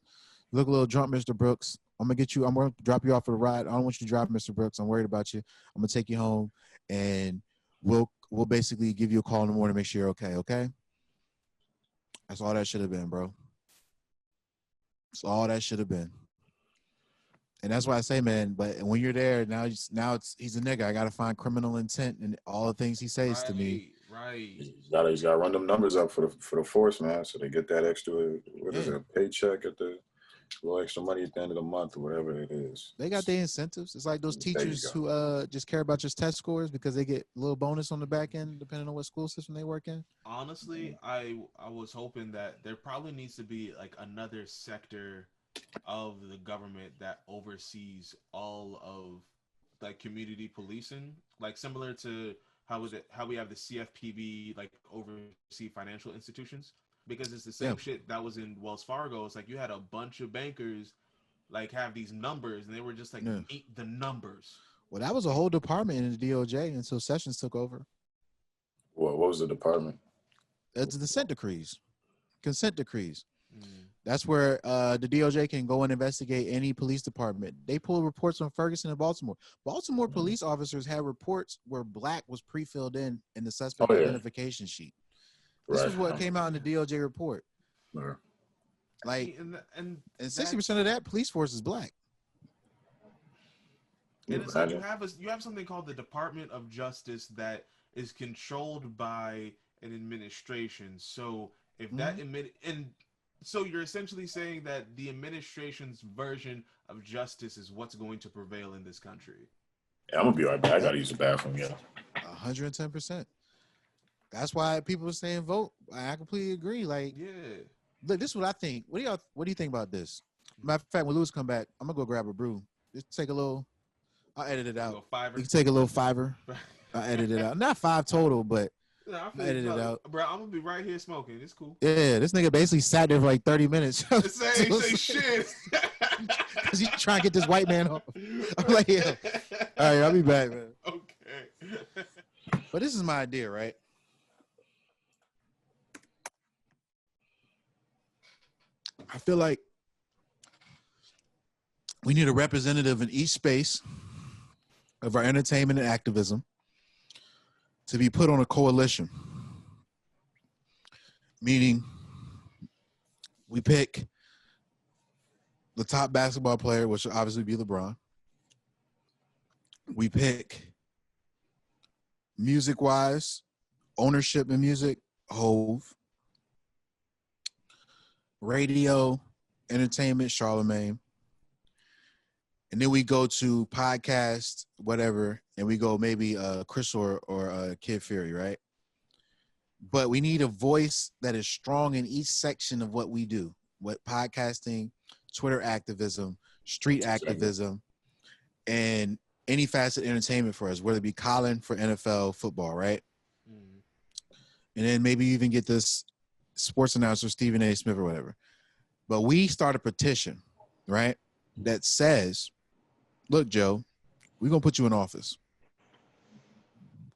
You look a little drunk, Mr. Brooks. I'm gonna drop you off for the ride. I don't want you to drive, Mr. Brooks. I'm worried about you. I'm gonna take you home, and we'll basically give you a call in the morning to make sure you're okay. Okay. That's all that should have been, bro. That's all that should have been. And that's why I say, man, but when you're there, now he's a nigga. I gotta find criminal intent and all the things he says to me. Right. He's gotta run them numbers up for the force, man. So they get that extra, is it, a paycheck at the A little extra money at the end of the month or whatever it is. They got their incentives. It's like those teachers who just care about your test scores because they get a little bonus on the back end depending on what school system they work in. Honestly, I was hoping that there probably needs to be like another sector of the government that oversees all of like community policing, like similar to how we have the CFPB like oversee financial institutions, because it's the same shit that was in Wells Fargo. It's like you had a bunch of bankers like have these numbers and they were just like meet the numbers. Well, that was a whole department in the DOJ until Sessions took over. What was the department? It's the consent decrees. That's where the DOJ can go and investigate any police department. They pull reports on Ferguson and Baltimore. Baltimore police officers had reports where black was pre-filled in the suspect identification sheet. This is what came out in the DOJ report. Right. Like, and 60% of that police force is black. And it's like you have something called the Department of Justice that is controlled by an administration. So if that so you're essentially saying that the administration's version of justice is what's going to prevail in this country. Yeah, I'm gonna be right back. I gotta use the bathroom. 110%. That's why people are saying vote. I completely agree. Like, look, this is what I think. What do you think about this? Matter of fact, when Lewis come back, I'm gonna go grab a brew. Just take a little. I'll edit it out. You can take a little $5. I'll edit it out. Not 5 total, but I'll edit it out. Bro, I'm gonna be right here smoking. It's cool. Yeah, this nigga basically sat there for like 30 minutes. Say shit. Because he's trying to get this white man off. I'm like, yeah. All right, I'll be back, man. Okay. But this is my idea, right? I feel like we need a representative in each space of our entertainment and activism to be put on a coalition. Meaning, we pick the top basketball player, which will obviously be LeBron. We pick music-wise, ownership in music, Hove. Radio, entertainment, Charlemagne. And then we go to podcast, whatever, and we go maybe Chris or Kid Fury, right? But we need a voice that is strong in each section of what we do. What podcasting, Twitter activism, street activism, and any facet of entertainment for us, whether it be Colin for NFL football, right? And then maybe even get this sports announcer, Stephen A. Smith or whatever. But we start a petition, right, that says, look, Joe, we're going to put you in office,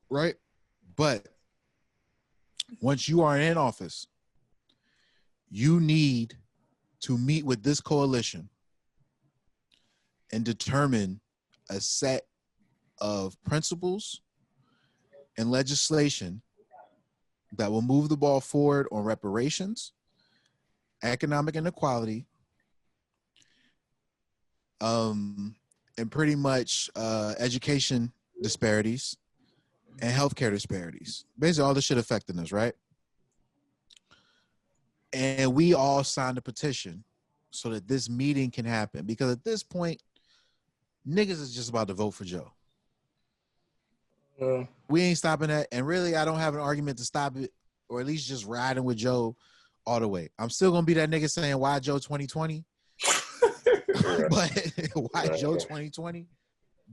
right? But once you are in office, you need to meet with this coalition and determine a set of principles and legislation that will move the ball forward on reparations, economic inequality, and pretty much education disparities and healthcare disparities. Basically, all this shit affecting us, right? And we all signed a petition so that this meeting can happen. Because at this point, niggas is just about to vote for Joe. We ain't stopping that. And really, I don't have an argument to stop it, or at least just riding with Joe all the way. I'm still going to be that nigga saying, why Joe 2020? But why Joe 2020?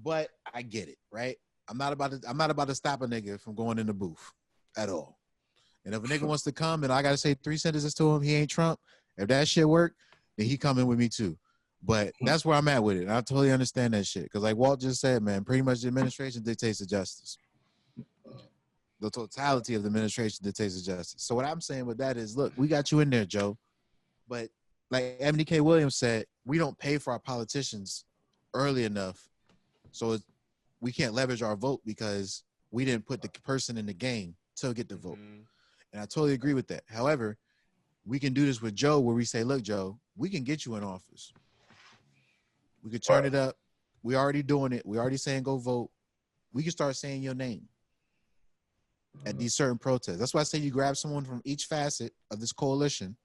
But I get it, right? I'm not about to stop a nigga from going in the booth at all. And if a nigga wants to come and I got to say 3 sentences to him, he ain't Trump. If that shit work, then he coming with me too. But that's where I'm at with it. And I totally understand that shit. Because like Walt just said, man, pretty much the administration dictates the justice. The totality of the administration dictates the justice. So what I'm saying with that is, look, we got you in there, Joe. But like Ebony K. Williams said, we don't pay for our politicians early enough. So we can't leverage our vote because we didn't put the person in the game to get the vote. And I totally agree with that. However, we can do this with Joe where we say, look, Joe, we can get you in office. We could turn it up. We already doing it. We already saying go vote. We can start saying your name at these certain protests. That's why I say you grab someone from each facet of this coalition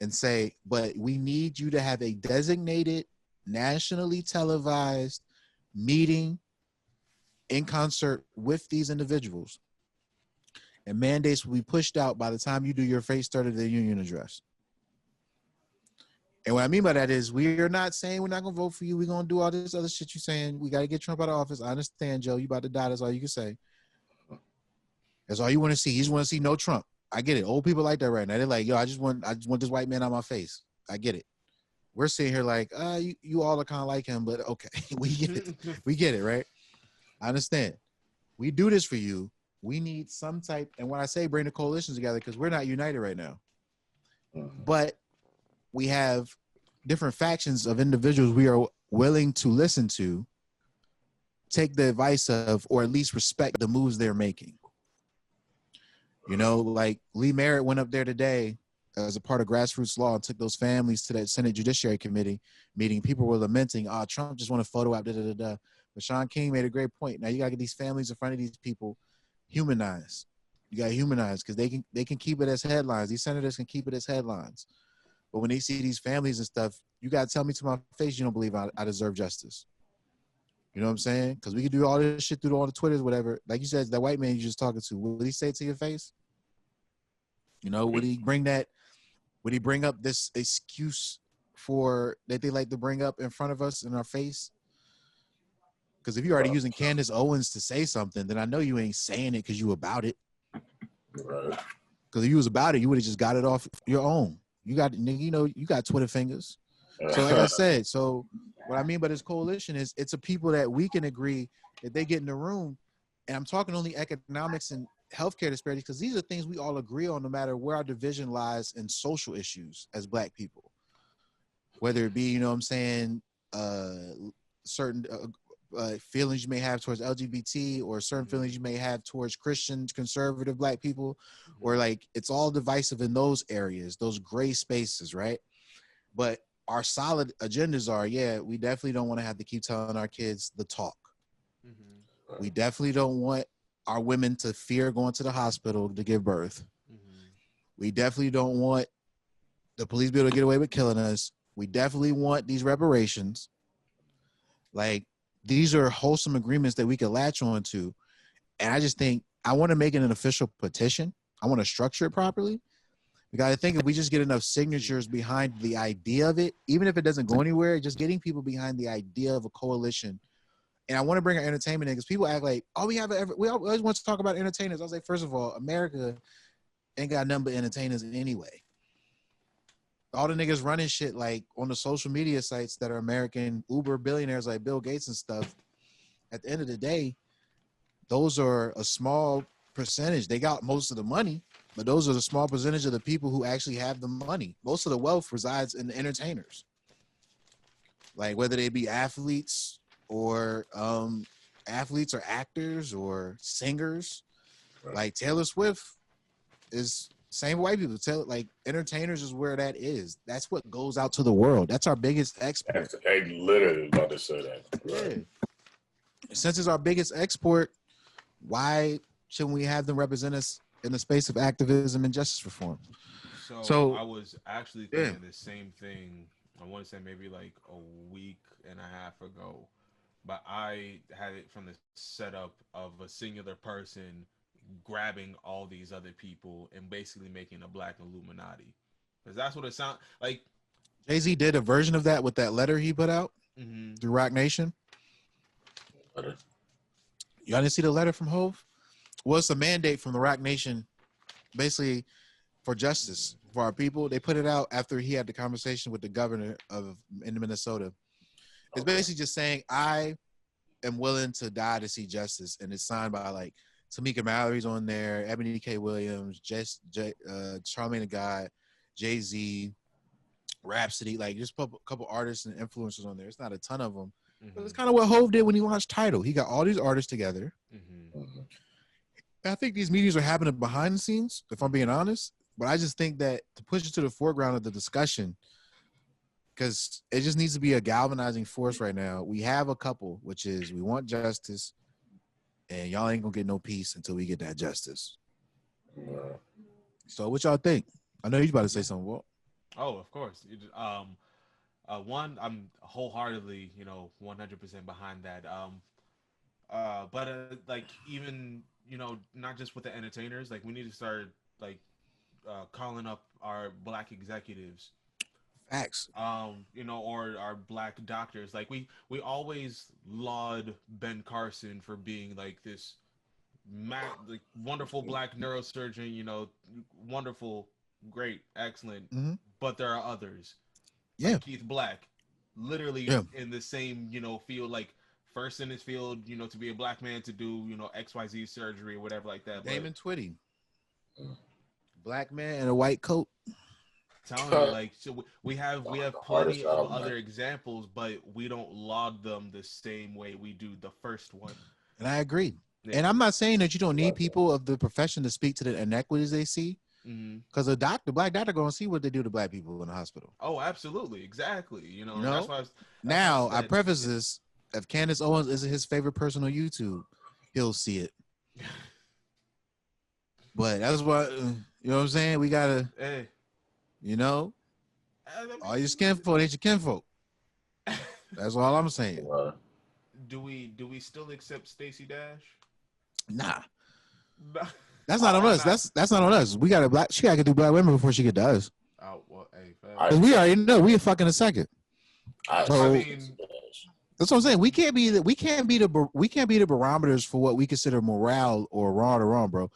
and say, but we need you to have a designated, nationally televised meeting in concert with these individuals. And mandates will be pushed out by the time you do your face start of the union address. And what I mean by that is we are not saying we're not going to vote for you. We're going to do all this other shit you're saying. We got to get Trump out of office. I understand, Joe. You about to die. That's all you can say. That's all you want to see. You just want to see no Trump. I get it. Old people like that right now. They're like, yo, I just want this white man on my face. I get it. We're sitting here like, you all are kind of like him, but okay. We get it. We get it, right? I understand. We do this for you. We need some type, and when I say bring the coalitions together, because we're not united right now. But we have different factions of individuals we are willing to listen to, take the advice of, or at least respect the moves they're making. You know, like Lee Merritt went up there today as a part of grassroots law and took those families to that Senate Judiciary Committee meeting. People were lamenting, Trump just want a photo op, da-da-da-da. But Sean King made a great point. Now you got to get these families in front of these people humanized. You got to humanize because they can keep it as headlines. These senators can keep it as headlines. But when they see these families and stuff, you got to tell me to my face you don't believe I deserve justice. You know what I'm saying? Because we can do all this shit through all the Twitters, whatever. Like you said, that white man you just talking to, what did he say to your face? You know, would he bring up this excuse for that they like to bring up in front of us in our face? Because if you're already using Candace Owens to say something, then I know you ain't saying it because you about it. Right. Because if you was about it, you would have just got it off your own. You got, you know, you got Twitter fingers. So like I said, so what I mean by this coalition is it's a people that we can agree that they get in the room. And I'm talking only economics and healthcare disparities because these are things we all agree on no matter where our division lies in social issues as Black people. Whether it be, you know what I'm saying, certain feelings you may have towards LGBT or certain feelings you may have towards Christian, conservative Black people, or like it's all divisive in those areas, those gray spaces, right? But our solid agendas are, we definitely don't want to have to keep telling our kids the talk. Mm-hmm. We definitely don't want our women to fear going to the hospital to give birth. Mm-hmm. We definitely don't want the police be able to get away with killing us. We definitely want these reparations. Like, these are wholesome agreements that we can latch on to. And I just think I want to make it an official petition. I want to structure it properly. We got to think if we just get enough signatures behind the idea of it, even if it doesn't go anywhere, just getting people behind the idea of a coalition. And I want to bring our entertainment in because people act like, we always want to talk about entertainers. I was like, first of all, America ain't got nothing but entertainers anyway. All the niggas running shit like on the social media sites that are American Uber billionaires like Bill Gates and stuff, at the end of the day, those are a small percentage. They got most of the money, but those are the small percentage of the people who actually have the money. Most of the wealth resides in the entertainers. Like whether they be athletes or actors or singers. Right. Like Taylor Swift is same white people. Like entertainers is where that is. That's what goes out to the world. That's our biggest export. I literally about to say that. Right. Yeah. Since it's our biggest export, why shouldn't we have them represent us in the space of activism and justice reform? So I was actually thinking the same thing. I want to say maybe like a week and a half ago, but I had it from the setup of a singular person grabbing all these other people and basically making a black Illuminati, because that's what it sounds like. Jay-Z did a version of that with that letter he put out through Rock Nation. Y'all didn't see the letter from Hove? Well, it's a mandate from the Rock Nation, basically for justice for our people. They put it out after he had the conversation with the governor in Minnesota. It's basically just saying, I am willing to die to see justice. And it's signed by like Tamika Mallory's on there, Ebony K. Williams, Charlamagne the God, Jay-Z, Rhapsody, like just a couple artists and influencers on there. It's not a ton of them. But it's kind of what Hove did when he launched Tidal. He got all these artists together. I think these meetings are happening behind the scenes, if I'm being honest. But I just think that to push it to the foreground of the discussion, because it just needs to be a galvanizing force right now. We have a couple, which is we want justice, and y'all ain't gonna get no peace until we get that justice. So what y'all think? I know you're about to say something, Walt. Oh, of course. One, I'm wholeheartedly, 100% behind that. But like even not just with the entertainers, like we need to start like calling up our black executives, Facts. or our black doctors. Like we always laud Ben Carson for being like this like wonderful black neurosurgeon, wonderful, great, excellent. Mm-hmm. But there are others Yeah. like Keith Black, literally Yeah. in the same field, like first in his field, to be a black man to do XYZ surgery or whatever like that. Damon Twitty, black man in a white coat. Telling you, like, so we have plenty of album, other man. examples, but we don't laud them the same way we do the first one. And I agree. Yeah. And I'm not saying that you don't need people of the profession to speak to the inequities they see, because the black doctor going to see what they do to black people in the hospital. Oh, absolutely, exactly. know? That's why. Now I preface this: if Candace Owens isn't his favorite person on YouTube, he'll see it. But that's what you know what I'm saying. We gotta, Hey, all your skinfolk ain't your kinfolk. That's all I'm saying. do we still accept Stacey Dash? Nah, No. that's not on us. That's not on us. We got she got to do black women before she get to us. Oh well, hey, Because we already know we a fucking a second. So I mean, that's what I'm saying. We can't be the barometers for what we consider morale or wrong, bro.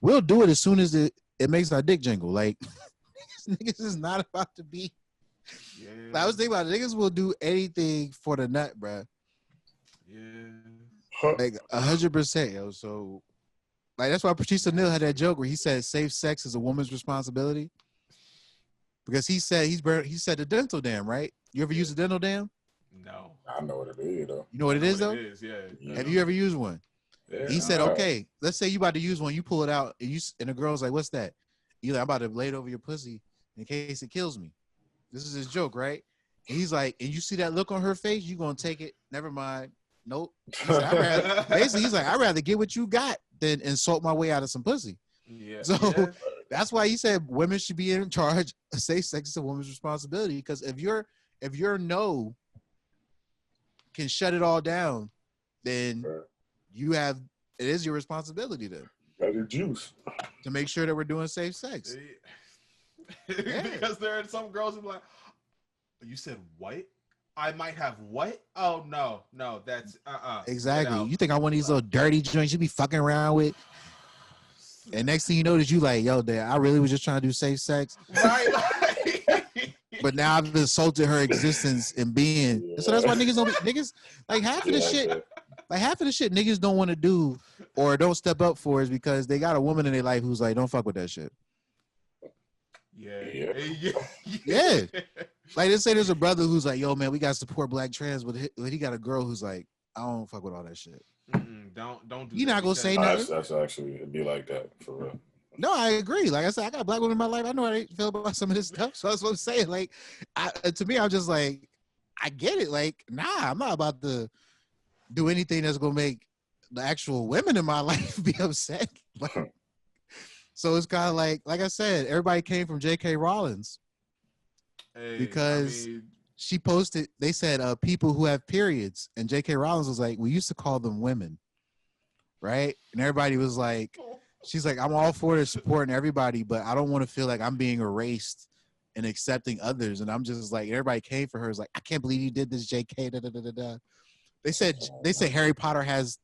We'll do it as soon as it makes our dick jingle. Like niggas is not about to be. Yeah. Like, I was thinking about it. Niggas will do anything for the nut, bro. Yeah. Like 100%, yo. So, like that's why Patrice O'Neal had that joke where he said safe sex is a woman's responsibility. Because he said the dental dam, right? You ever use a dental dam? No. I know what it is, though. You know what it is, though? It is, yeah. Have you ever used one? Yeah, He said, okay, let's say you about to use one. You pull it out, and the girl's like, what's that? You're like, I'm about to lay it over your pussy in case it kills me. This is his joke, right? And he's like, and you see that look on her face, you going to take it. Never mind. Nope. He said, basically, he's like, I'd rather get what you got than insult my way out of some pussy. Yeah. So that's why he said women should be in charge. Safe sex is a woman's responsibility. Because if your no can shut it all down, then it is your responsibility then. Got your juice To make sure that we're doing safe sex. Because there are some girls who are like, you said what? I might have what? Oh no, that's Exactly. You think I want these little dirty joints you be fucking around with? And next thing you know that you like, yo, I really was just trying to do safe sex. Right. But now I've insulted her existence and being. Yeah. So that's why niggas like half of the shit. Like half of the shit niggas don't want to do or don't step up for is because they got a woman in their life who's like, don't fuck with that shit. Yeah. Like they say there's a brother who's like, yo, man, we got to support black trans, but he got a girl who's like, I don't fuck with all that shit. Don't do You're not gonna say nothing. That's actually, it'd be like that for real. No, I agree. Like I said, I got black women in my life. I know how they feel about some of this stuff. So that's what I'm saying. Like, to me, I'm just like, I get it. Like, nah, I'm not about to do anything that's gonna make the actual women in my life be upset. Like, so it's kind of like I said, everybody came from J.K. Rowling's because she posted. They said people who have periods, and J.K. Rowling was like, we used to call them women, right? And everybody was like. She's like, I'm all for supporting everybody, but I don't want to feel like I'm being erased and accepting others. And I'm just like, everybody came for her. It's like, I can't believe you did this, JK. Da, da, da, da, da. They said Harry Potter has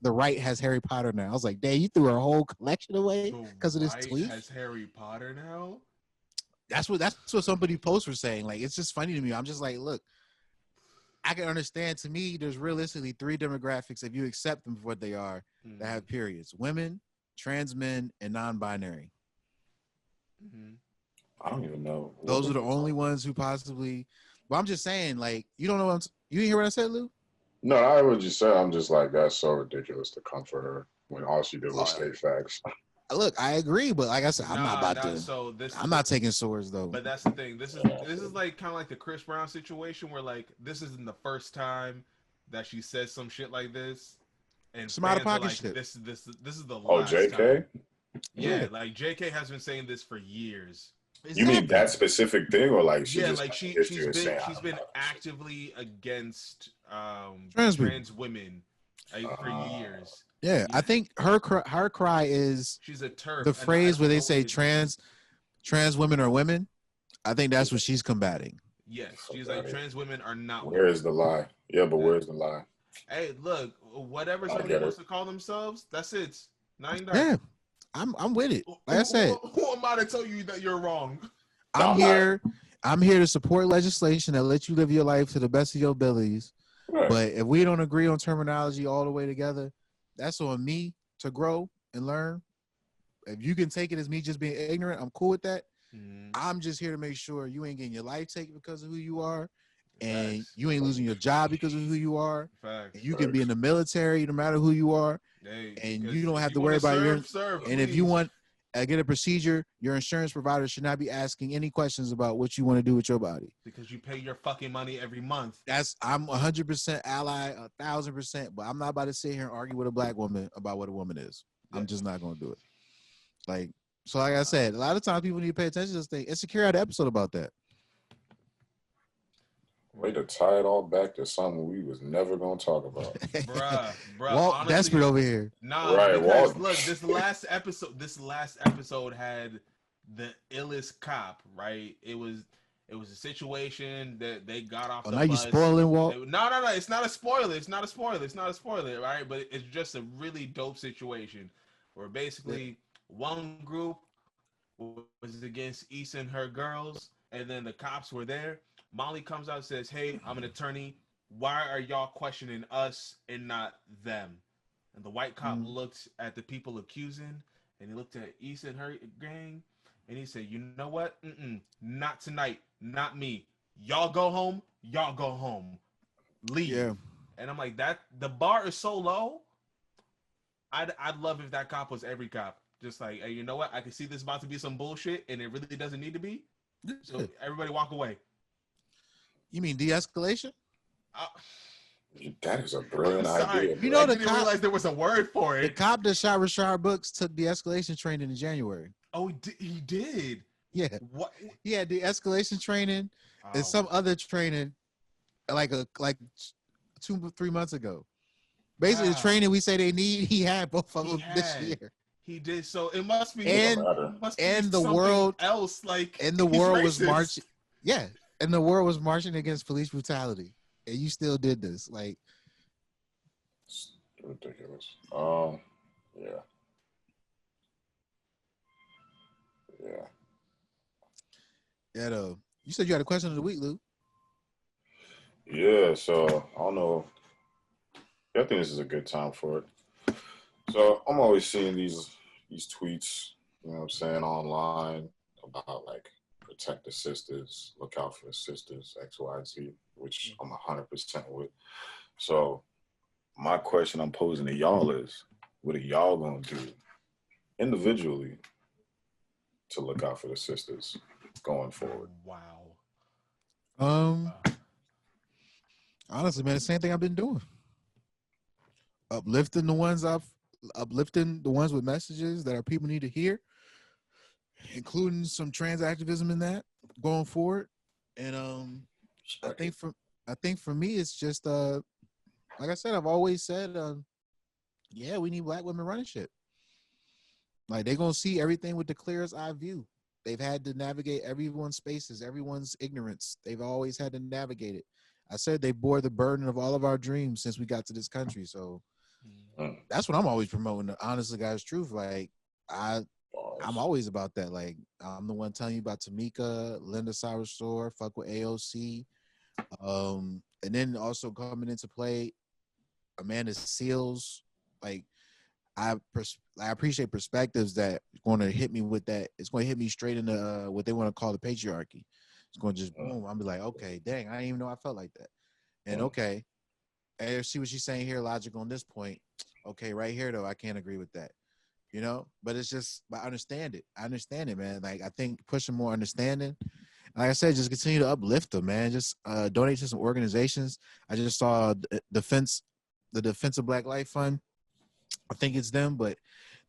Harry Potter now. I was like, dang, you threw her whole collection away because of this tweet. Has Harry Potter now? That's what somebody posts were saying. Like, it's just funny to me. I'm just like, look, I can understand. To me, there's realistically 3 demographics if you accept them for what they are that have periods: women, trans men, and non-binary. I don't even know. Those are the only ones who possibly. But I'm just saying, like, you don't know you didn't hear what I said, Lou? No, I heard what you said. I'm just like, that's so ridiculous to comfort her when all she did was state facts. Look, I agree, but like I said, I'm not about to. So I'm not taking swords though. But that's the thing. This is like kind of like the Chris Brown situation where like this isn't the first time that she says some shit like this. And some out of pocket like, shit. This is the last JK? time. Yeah, like JK has been saying this for years. You mean Exactly. that specific thing, or like she Yeah, just like has a history she's of been saying she's I'm been not interested? actively against Trans people. trans women for Uh, years. Yeah, I Yeah, think her cry is she's a turf, the and I phrase where don't they know what say it. trans women are women. I think that's what she's combating. Yes, fuck she's out like here. trans women are not Where women. is the lie? Yeah, but That where's the lie? hey, look, whatever I somebody get wants it. to call themselves, that's it. Nine dark. Yeah, I'm with it. Like I said, Who am I to tell you that you're wrong? I'm I'm not. here. I'm here to support legislation that lets you live your life to the best of your abilities. Right. But if we don't agree on terminology all the way together, that's on me to grow and learn. If you can take it as me just being ignorant, I'm cool with that. Mm, I'm just here to make sure you ain't getting your life taken because of who you are, and facts, you ain't losing your job because of who you are, and facts. you can be in Facts. the military no matter who you are, Hey, and you because don't if have you to want worry to about your. serve, serve, And if you please. want to get a procedure, your insurance provider should not be asking any questions about what you want to do with your body. Because you pay your fucking money every month. I'm 100% ally, 1,000%. But I'm not about to sit here and argue with a black woman about what a woman is. I'm just not going to do it. Like so, like I said, a lot of times people need to pay attention to this thing. Insecure had an episode about that. Way to tie it all back to something we was never gonna talk about. Bruh, Walt honestly, desperate over here. nah, Right, because Walt. look, this last episode had the illest cop, right? It was a situation that they got off Oh, the now you bus. spoiling Walt. No, it's not a spoiler. It's not a spoiler. It's not a spoiler, right? But it's just a really dope situation where Yeah. basically one group was against Issa and her girls, and then the cops were there. Molly comes out and says, "Hey, I'm an attorney. Why are y'all questioning us and not them?" And the white cop Mm. looked at the people accusing, and he looked at Issa and her gang, and he said, "You know what? Not tonight. Not me. Y'all go home. Y'all go home. Leave." Yeah. And I'm like, that the bar is so low. I'd love if that cop was every cop. Just like, hey, you know what? I can see this about to be some bullshit, and it really doesn't need to be. So Yeah. everybody walk away. You mean de-escalation? Uh, That is a I'm brilliant sorry, idea, You bro. I know the didn't cop, realize there was a word for the it. cop that shot Rashard Brooks took de-escalation training in January. Oh, he did. Yeah, What? he had de-escalation training and Oh, some other training like 2 3 months ago. Basically, the wow. training we say they need, he had both of He them this had. year. He did. So it must be. Doesn't And matter. Must be and the something world else. Like and the he's world was racist. marching. Yeah, and the world was marching against police brutality, and you still did this. Like, It's ridiculous. Yeah, yeah. yeah. You said you had a question of the week, Lou. Yeah, so I don't know. I think this is a good time for it. So I'm always seeing these tweets, you know what I'm saying, online about like protect the sisters, look out for the sisters, X, Y, Z, which I'm 100% with. So my question I'm posing to y'all is, what are y'all gonna do individually to look out for the sisters going forward? Wow. Um, honestly, man, the same thing I've been doing. Uplifting the ones uplifting the ones with messages that our people need to hear, including some trans activism in that going forward. And I think for me it's just like I said, I've always said yeah, we need black women running shit. Like they're gonna see everything with the clearest eye view. They've had to navigate everyone's spaces, everyone's ignorance. They've always had to navigate it. I said they bore the burden of all of our dreams since we got to this country. So that's what I'm always promoting. The honestly, guys, truth. Like I'm always about that. Like I'm the one telling you about Tamika, Linda Sourstore, fuck with AOC, and then also coming into play, Amanda Seals. Like I appreciate perspectives that going to hit me with that. It's going to hit me straight into what they want to call the patriarchy. It's going to just boom. I'll be like, okay, dang, I didn't even know I felt like that. And okay, I see what she's saying here. Logic on this point. Okay, right here though, I can't agree with that. You know, but it's just, but I understand it. I understand it, man. Like I think pushing more understanding. Like I said, just continue to uplift them, man. Just donate to some organizations. I just saw the Defense of Black Life Fund. I think it's them, but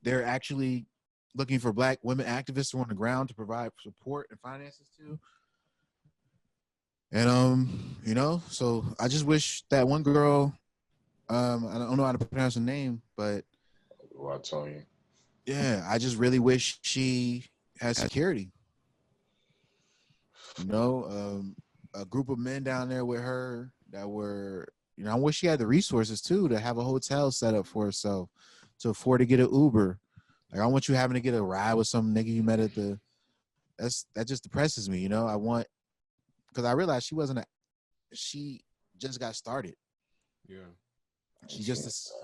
they're actually looking for black women activists who are on the ground to provide support and finances to. And so I just wish that one girl, I don't know how to pronounce her name, but Well, I told you. yeah, I just really wish she had security. A group of men down there with her that were, I wish she had the resources too to have a hotel set up for herself, to afford to get an Uber. Like, I want you having to get a ride with some nigga you met at that just depresses me. I want, because I realized she just got started. Yeah.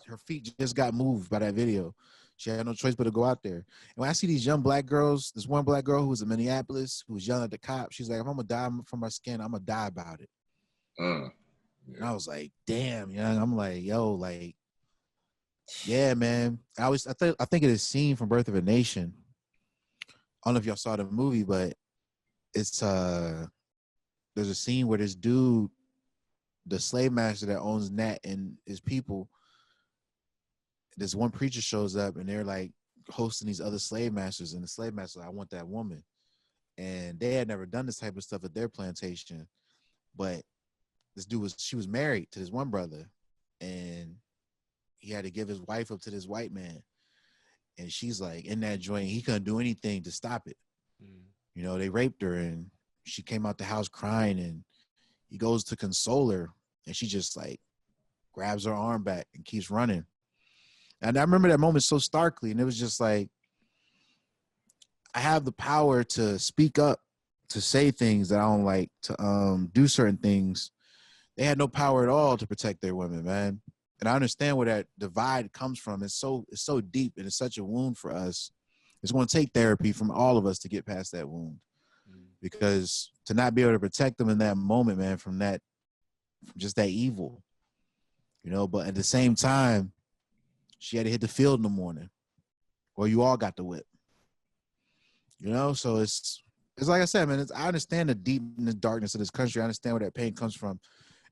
Her feet just got moved by that video. She had no choice but to go out there. And when I see these young black girls, this one black girl who was in Minneapolis who was yelling at the cop, she's like, if I'm gonna die from my skin, I'm gonna die about it. Yeah. And I was like, damn, young. I'm like, yo, like, yeah, man. I think it is scene from Birth of a Nation. I don't know if y'all saw the movie, but it's there's a scene where this dude, the slave master that owns Nat and his people, this one preacher shows up and they're like hosting these other slave masters, and the slave master, I want that woman. And they had never done this type of stuff at their plantation, but she was married to this one brother, and he had to give his wife up to this white man. And she's like in that joint, he couldn't do anything to stop it. They raped her, and she came out the house crying, and he goes to console her, and she just like grabs her arm back and keeps running. And I remember that moment so starkly, and it was just like, I have the power to speak up, to say things that I don't like, to do certain things. They had no power at all to protect their women, man. And I understand where that divide comes from. It's so deep, and it's such a wound for us. It's going to take therapy from all of us to get past that wound, because to not be able to protect them in that moment, man, from just that evil, but at the same time, she had to hit the field in the morning, or you all got the whip. So it's like I said, man. I understand the deep and the darkness of this country. I understand where that pain comes from,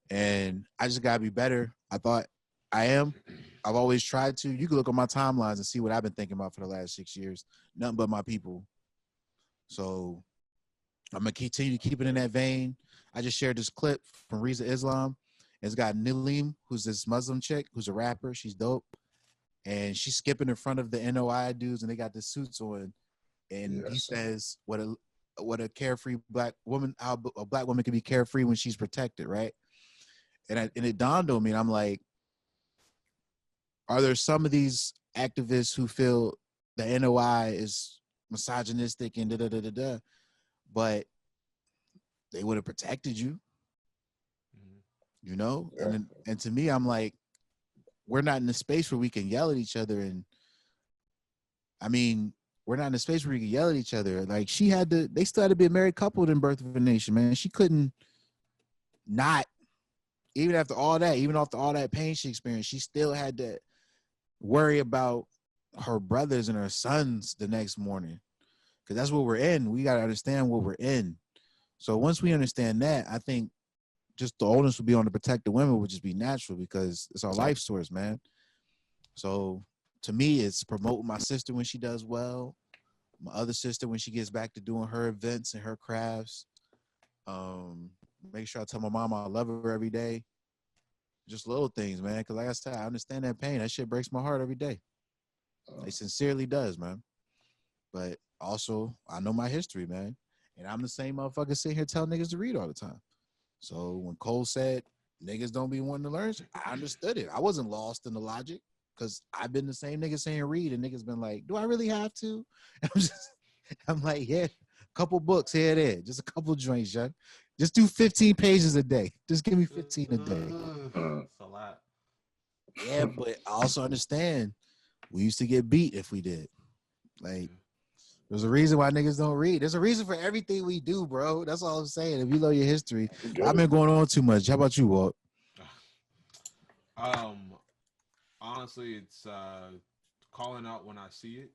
and I just gotta be better. I thought I am. I've always tried to. You can look at my timelines and see what I've been thinking about for the last 6 years. Nothing but my people. So I'm gonna continue to keep it in that vein. I just shared this clip from Riza Islam. It's got Nileem, who's this Muslim chick, who's a rapper. She's dope. And she's skipping in front of the NOI dudes, and they got the suits on. And he says what a carefree black woman, how a black woman can be carefree when she's protected, right? And it dawned on me, and I'm like, are there some of these activists who feel the NOI is misogynistic and da-da-da-da-da, but they would have protected you, Yeah. And to me, I'm like, we're not in a space where we can yell at each other. And I mean, we're not in a space where we can yell at each other. Like, they still had to be a married couple in Birth of a Nation, man. She couldn't not, even after all that pain she experienced, she still had to worry about her brothers and her sons the next morning. Because that's what we're in. We got to understand what we're in. So once we understand that, I think just the onus would be on to protect the women, would just be natural, because it's our life source, man. So to me, it's promoting my sister when she does well, my other sister when she gets back to doing her events and her crafts. Make sure I tell my mom I love her every day. Just little things, man. Because like I said, I understand that pain. That shit breaks my heart every day. It sincerely does, man. But also, I know my history, man. And I'm the same motherfucker sitting here telling niggas to read all the time. So when Cole said niggas don't be wanting to learn, I understood it. I wasn't lost in the logic, because I've been the same nigga saying read, and niggas been like, do I really have to? I'm like, yeah, a couple books here and there, just a couple joints, John. Just do 15 pages a day. Just give me 15 a day. That's a lot. Yeah, but I also understand we used to get beat if we did. Like, there's a reason why niggas don't read. There's a reason for everything we do, bro. That's all I'm saying. If you know your history, I've been going on too much. How about you, Walt? Honestly, it's calling out when I see it.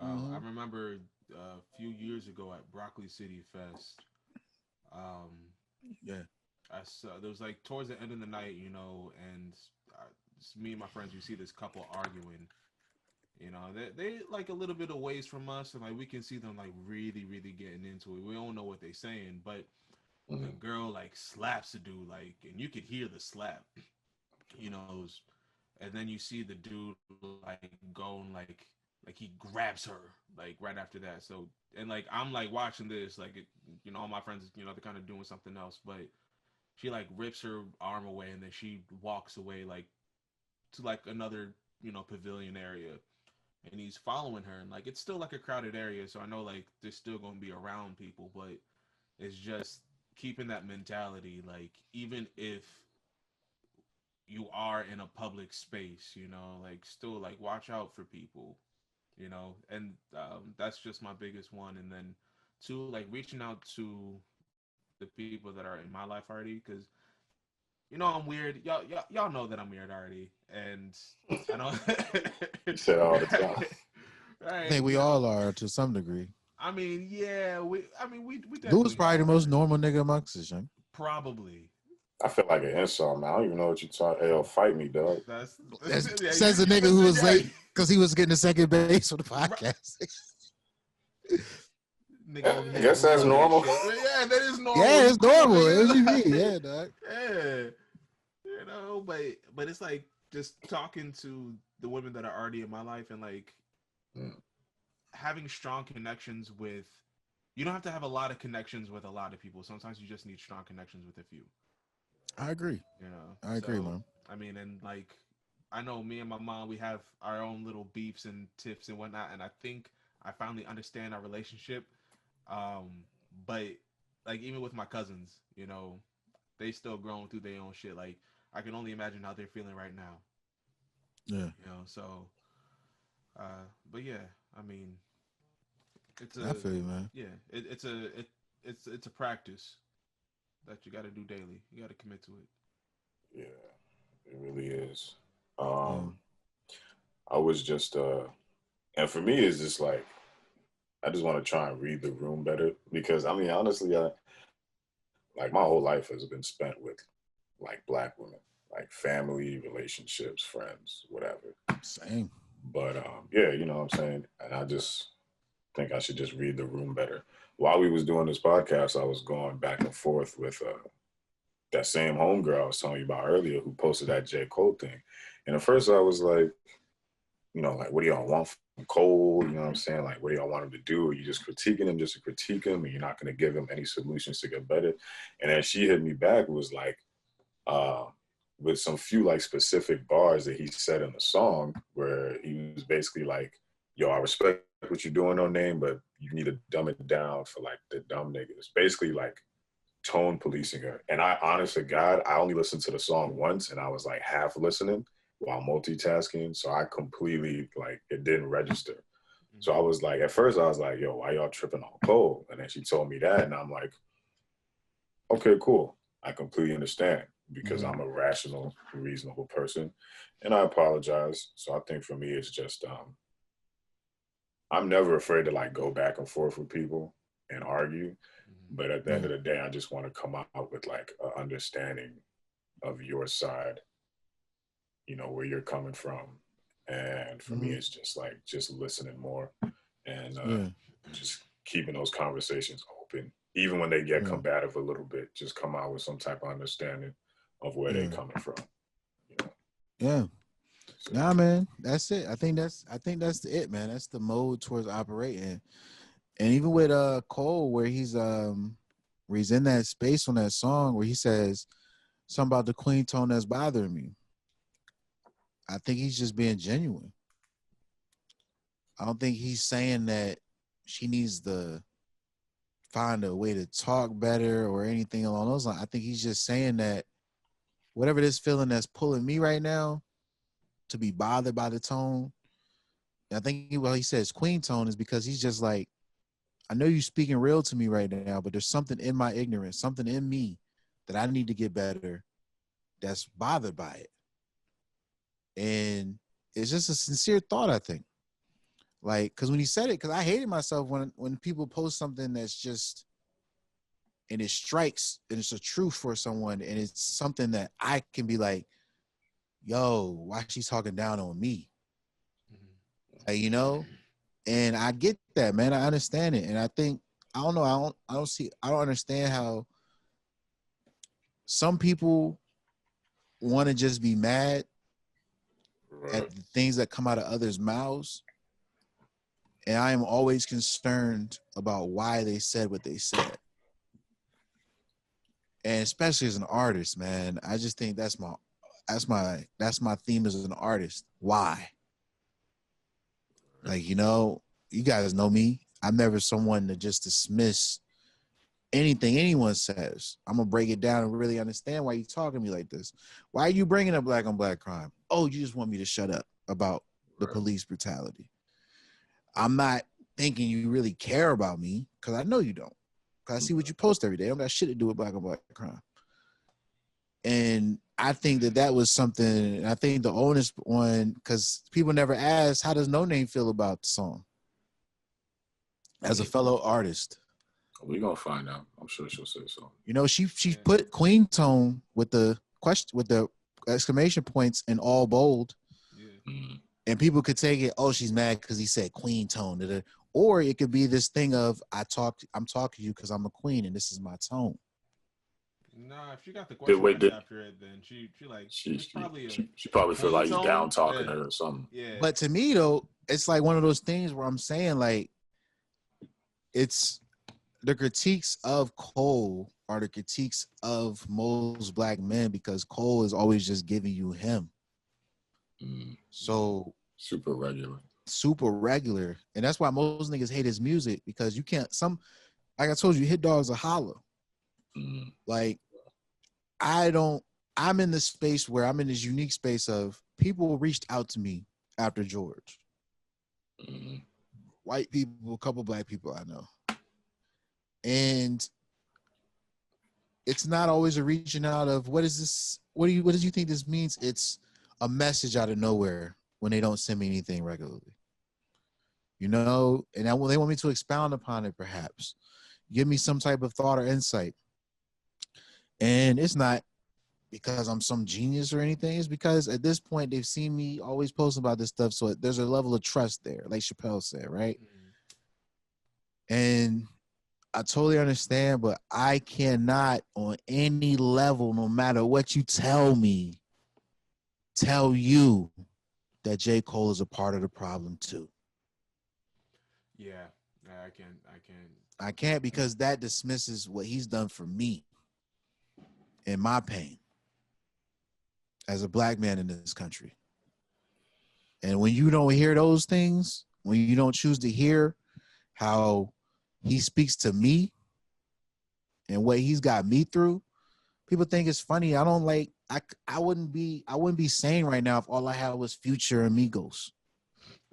I remember a few years ago at Broccoli City Fest. Yeah. I saw there was like towards the end of the night, and me and my friends, we see this couple arguing, You know, they like a little bit of ways from us, and like we can see them like really, really getting into it. We don't know what they're saying, but the girl like slaps the dude, like, and you could hear the slap, you know, and then you see the dude like going like he grabs her like right after that. So and like I'm like watching this, like you know, all my friends, you know, they're kind of doing something else, but she like rips her arm away, and then she walks away like to like another, you know, pavilion area, and he's following her, and like it's still like a crowded area, so I know like there's still gonna be around people, but it's just keeping that mentality, like even if you are in a public space, you know, like still like watch out for people, you know, and that's just my biggest one. And then two, like reaching out to the people that are in my life already, because you know I'm weird. Y'all know that I'm weird already, and I don't. You said all the time. I Right, think we you know. all are to some degree. I mean, yeah, we Lou is definitely probably the are. most normal nigga amongst us, young. Probably. I feel like an insult, man. I don't even know what you're talking. Hell, fight me, dog. That's yeah. Says the You nigga who listen, was yeah. late because he was getting the second base for the Right. podcast. Nigga over I here guess that's ruling that normal. shit. Yeah, that is normal. Yeah, You it's cool, normal. nigga. What you mean? Yeah, dog. Yeah, you know, but it's like just talking to the women that are already in my life, and like having strong connections with. You don't have to have a lot of connections with a lot of people. Sometimes you just need strong connections with a few. I agree. You know, I agree, so man. I mean, and like I know me and my mom, we have our own little beefs and tips and whatnot, and I think I finally understand our relationship. Um, but like even with my cousins, you know, they still growing through their own shit. Like I can only imagine how they're feeling right now. Yeah, You know, so but yeah, I mean, it's I a feel you, man. yeah, it's a practice that you got to do daily. You got to commit to it. Yeah, it really is. Yeah. I was just and for me it's just like I just want to try and read the room better because I mean honestly I like my whole life has been spent with like black women, like family, relationships, friends, whatever. Same. But yeah, you know what I'm saying? And I just think I should just read the room better. While we was doing this podcast, I was going back and forth with that same homegirl I was telling you about earlier who posted that J. Cole thing. And at first I was like, you know, like, what do y'all want from Cole? You know what I'm saying? Like, what do y'all want him to do? Are you just critiquing him just to critique him and you're not going to give him any solutions to get better? And then she hit me back, was like, uh, with some few like specific bars that he said in the song where he was basically like, yo, I respect what you're doing on Name, but you need to dumb it down for like the dumb niggas. Basically like tone policing her. And I, honest to God, I only listened to the song once and I was like half listening while multitasking. So I completely like, it didn't register. So I was like, at first I was like, yo, why y'all tripping on Cole? And then she told me that and I'm like, okay, cool. I completely understand because I'm a rational, reasonable person and I apologize. So I think for me, it's just, I'm never afraid to like go back and forth with people and argue. But at the end of the day, I just want to come out with like an understanding of your side, you know, where you're coming from. And for me, it's just like just listening more and just keeping those conversations open. Even when they get combative a little bit, just come out with some type of understanding of where they're coming from. You know? Yeah. So, Nah, man, that's it. I think that's it, man. That's the mode towards operating. And even with Cole, where he's in that space on that song where he says something about the queen tone that's bothering me. I think he's just being genuine. I don't think he's saying that she needs to find a way to talk better or anything along those lines. I think he's just saying that whatever this feeling that's pulling me right now to be bothered by the tone. I think he says queen tone is because he's just like, I know you're speaking real to me right now, but there's something in my ignorance, something in me that I need to get better that's bothered by it. And it's just a sincere thought, I think. Like, because when he said it, because I hated myself when people post something that's just, and it strikes, and it's a truth for someone, and it's something that I can be like, yo, why she's talking down on me? You know, and I get that, man. I understand it, and I think I don't know. I don't understand how some people want to just be mad Right. at the things that come out of others' mouths, and I am always concerned about why they said what they said. And especially as an artist, man, I just think that's my theme as an artist. Why? Like, you guys know me. I'm never someone to just dismiss anything anyone says. I'm gonna break it down and really understand why you talking to me like this. Why are you bringing up black on black crime? Oh, you just want me to shut up about the police brutality. I'm not thinking you really care about me because I know you don't. Because I see what you post every day. I don't got shit to do with black on black crime. And I think that was something. I think the onus on, because people never ask, how does No Name feel about the song as a fellow artist? We're gonna find out. I'm sure she'll say so. She put Queen Tone with the question, with the exclamation points in all bold. Yeah. And people could take it, oh, she's mad because he said Queen Tone. Or it could be this thing of I'm talking to you because I'm a queen and this is my tone. Nah, if she got the question mark after it, then she probably feel like you down talking her or something. Yeah. But to me though, it's like one of those things where I'm saying, like, it's the critiques of Cole are the critiques of most black men, because Cole is always just giving you him. So super regular. And that's why most niggas hate his music, because you can't, like I told you, hit dogs are hollow. Like, I'm in this space where I'm in this unique space of people reached out to me after George. White people, a couple black people I know. And it's not always a reaching out of, what is this? What do you think this means? It's a message out of nowhere when they don't send me anything regularly. And they want me to expound upon it, perhaps. Give me some type of thought or insight. And it's not because I'm some genius or anything. It's because at this point they've seen me always post about this stuff. So there's a level of trust there, like Chappelle said, right? And I totally understand, but I cannot on any level, no matter what you tell me, tell you that J. Cole is a part of the problem too. Yeah, I can't, because that dismisses what he's done for me and my pain as a black man in this country. And when you don't hear those things, when you don't choose to hear how he speaks to me and what he's got me through, people think it's funny. I wouldn't be sane right now if all I had was Future and Migos.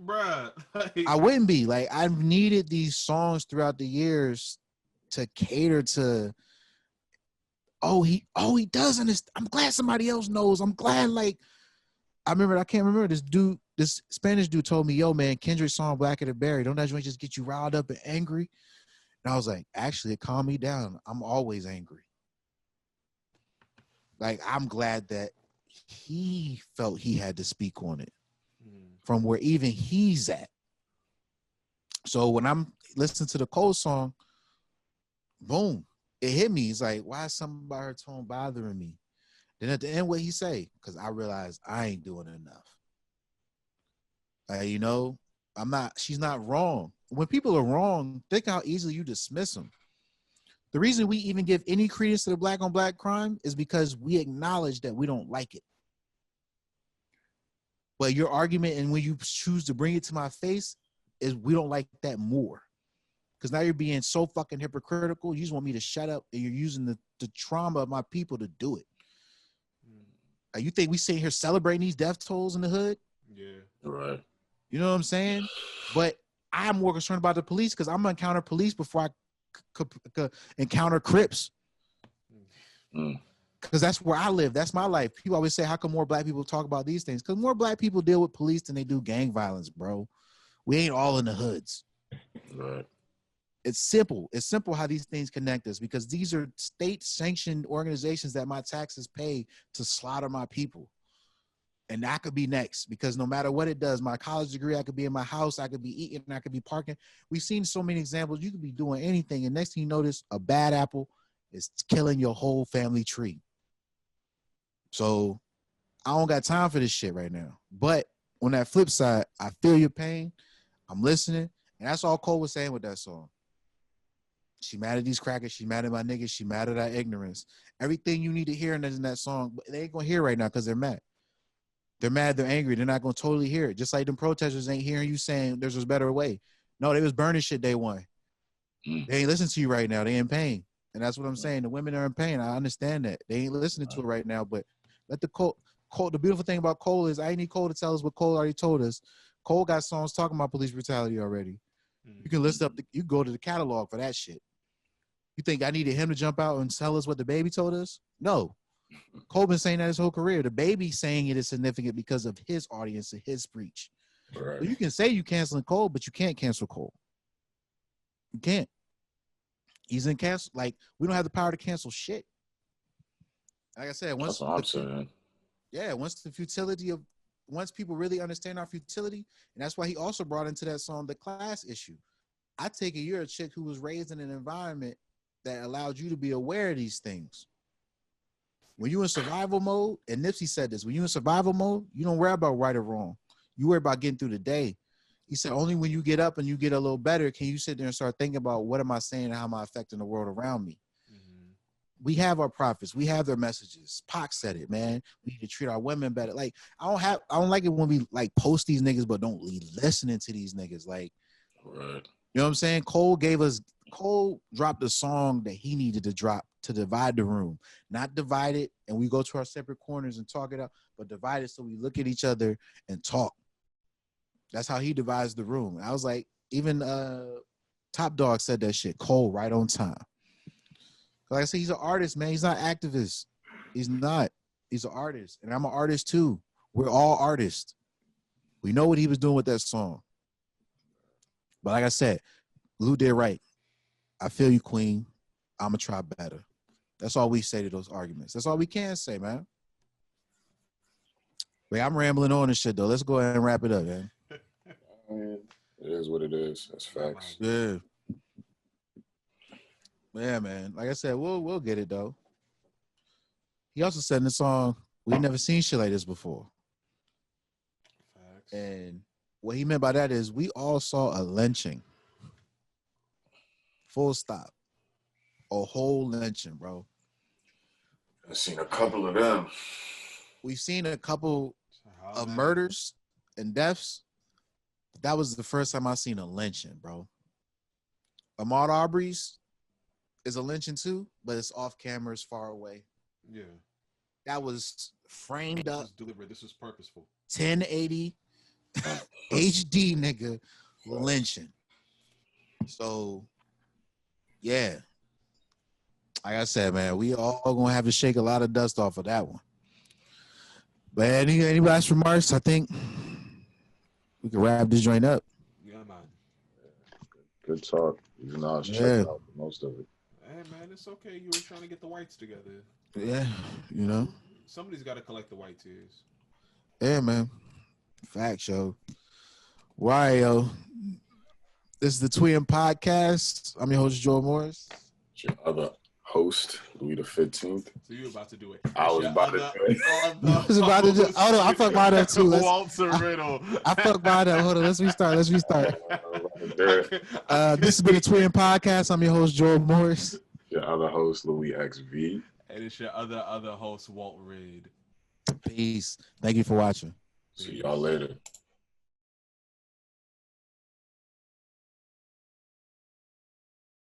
Bruh. I wouldn't be. Like, I've needed these songs throughout the years to cater to, he does understand. I'm glad somebody else knows. I'm glad, like, I can't remember this Spanish dude told me, yo, man, Kendrick's song Blacker the Berry, don't that joint just get you riled up and angry? And I was like, actually, it calmed me down. I'm always angry. Like, I'm glad that he felt he had to speak on it from where even he's at. So when I'm listening to the Cole song, boom, it hit me. It's like, why is something about her tone bothering me? Then at the end, what he say? Because I realized I ain't doing enough. She's not wrong. When people are wrong, think how easily you dismiss them. The reason we even give any credence to the black on black crime is because we acknowledge that we don't like it. But your argument, and when you choose to bring it to my face, is we don't like that more. Because now you're being so fucking hypocritical. You just want me to shut up, and you're using the trauma of my people to do it. You think we sit here celebrating these death tolls in the hood? Yeah. Right. You know what I'm saying? But I'm more concerned about the police, because I'm going to encounter police before I encounter Crips. Because that's where I live. That's my life. People always say, how come more black people talk about these things? Because more black people deal with police than they do gang violence, bro. We ain't all in the hoods. Right. It's simple. It's simple how these things connect us, because these are state-sanctioned organizations that my taxes pay to slaughter my people. And I could be next because no matter what it does, my college degree, I could be in my house, I could be eating, I could be parking. We've seen so many examples. You could be doing anything, and next thing you notice, a bad apple is killing your whole family tree. So I don't got time for this shit right now. But on that flip side, I feel your pain. I'm listening, and that's all Cole was saying with that song. She mad at these crackers. She mad at my niggas. She mad at our ignorance. Everything you need to hear in that song, but they ain't gonna hear right now because they're mad. They're mad, they're angry, they're not gonna totally hear it. Just like them protesters ain't hearing you saying there's a better way. No, they was burning shit day one. They ain't listening to you right now. They in pain. And that's what I'm saying. The women are in pain. I understand that. They ain't listening to it right now, but let the Cole, the beautiful thing about Cole is I need Cole to tell us what Cole already told us. Cole got songs talking about police brutality already. You can list up, you go to the catalog for that shit. You think I needed him to jump out and tell us what the baby told us? No. Cole been saying that his whole career. The baby saying it is significant because of his audience and his preach. Right. So you can say you canceling Cole, but you can't cancel Cole. You can't. He's in cancel. Like, we don't have the power to cancel shit. Like I said, once that's what I'm saying. Yeah, once people really understand our futility, and that's why he also brought into that song the class issue. I take it you're a chick who was raised in an environment that allowed you to be aware of these things. When you're in survival mode, and Nipsey said this, when you're in survival mode, you don't worry about right or wrong. You worry about getting through the day. He said, only when you get up and you get a little better can you sit there and start thinking about what am I saying and how am I affecting the world around me. Mm-hmm. We have our prophets. We have their messages. Pac said it, man. We need to treat our women better. Like, I don't like it when we like post these niggas, but don't be listening to these niggas. Like, right. You know what I'm saying? Cole dropped a song that he needed to drop to divide the room, not divide it and we go to our separate corners and talk it out, but divide it so we look at each other and talk. That's how he divides the room. I was like, even Top Dog said that shit. Cole, right on time. Like I said, he's an artist, man. He's not an activist. He's not. He's an artist, and I'm an artist too. We're all artists. We know what he was doing with that song. But like I said, Lou did right. I feel you, Queen. I'm going to try better. That's all we say to those arguments. That's all we can say, man. Wait, I'm rambling on and shit, though. Let's go ahead and wrap it up, man. It is what it is. That's facts. Yeah. Yeah, man. Like I said, we'll get it, though. He also said in the song, we never seen shit like this before. Facts. And what he meant by that is we all saw a lynching. Full stop. A whole lynching, bro. I've seen a couple of them. We've seen a couple of murders and deaths. That was the first time I seen a lynching, bro. Ahmaud Arbery's is a lynching too, but it's off camera, it's far away. Yeah. That was framed up. This was deliberate. This was purposeful. 1080 HD, nigga, lynching. So, yeah. Like I said, man, we all gonna have to shake a lot of dust off of that one. But any last remarks? I think we can wrap this joint up. Yeah, man. Good talk. Even though I was checking out most of it. Hey, man, it's okay. You were trying to get the whites together. Yeah, you know. Somebody's got to collect the white tears. Yeah, man. Facts, yo. Why, yo? This is the TWEOM podcast. I'm your host, Joe Morris. It's your other host, Louis the 15th. So you were about to do it. I was about to do it. I was about to do it. Hold on, I fucked mine up too. Walter Riddle. I fucked mine up. Hold on, let's restart. This has been the TWEOM podcast. I'm your host, Joe Morris. Your other host, Louis XV. And it's your other host, Walt Reed. Peace. Thank you for watching. See y'all later.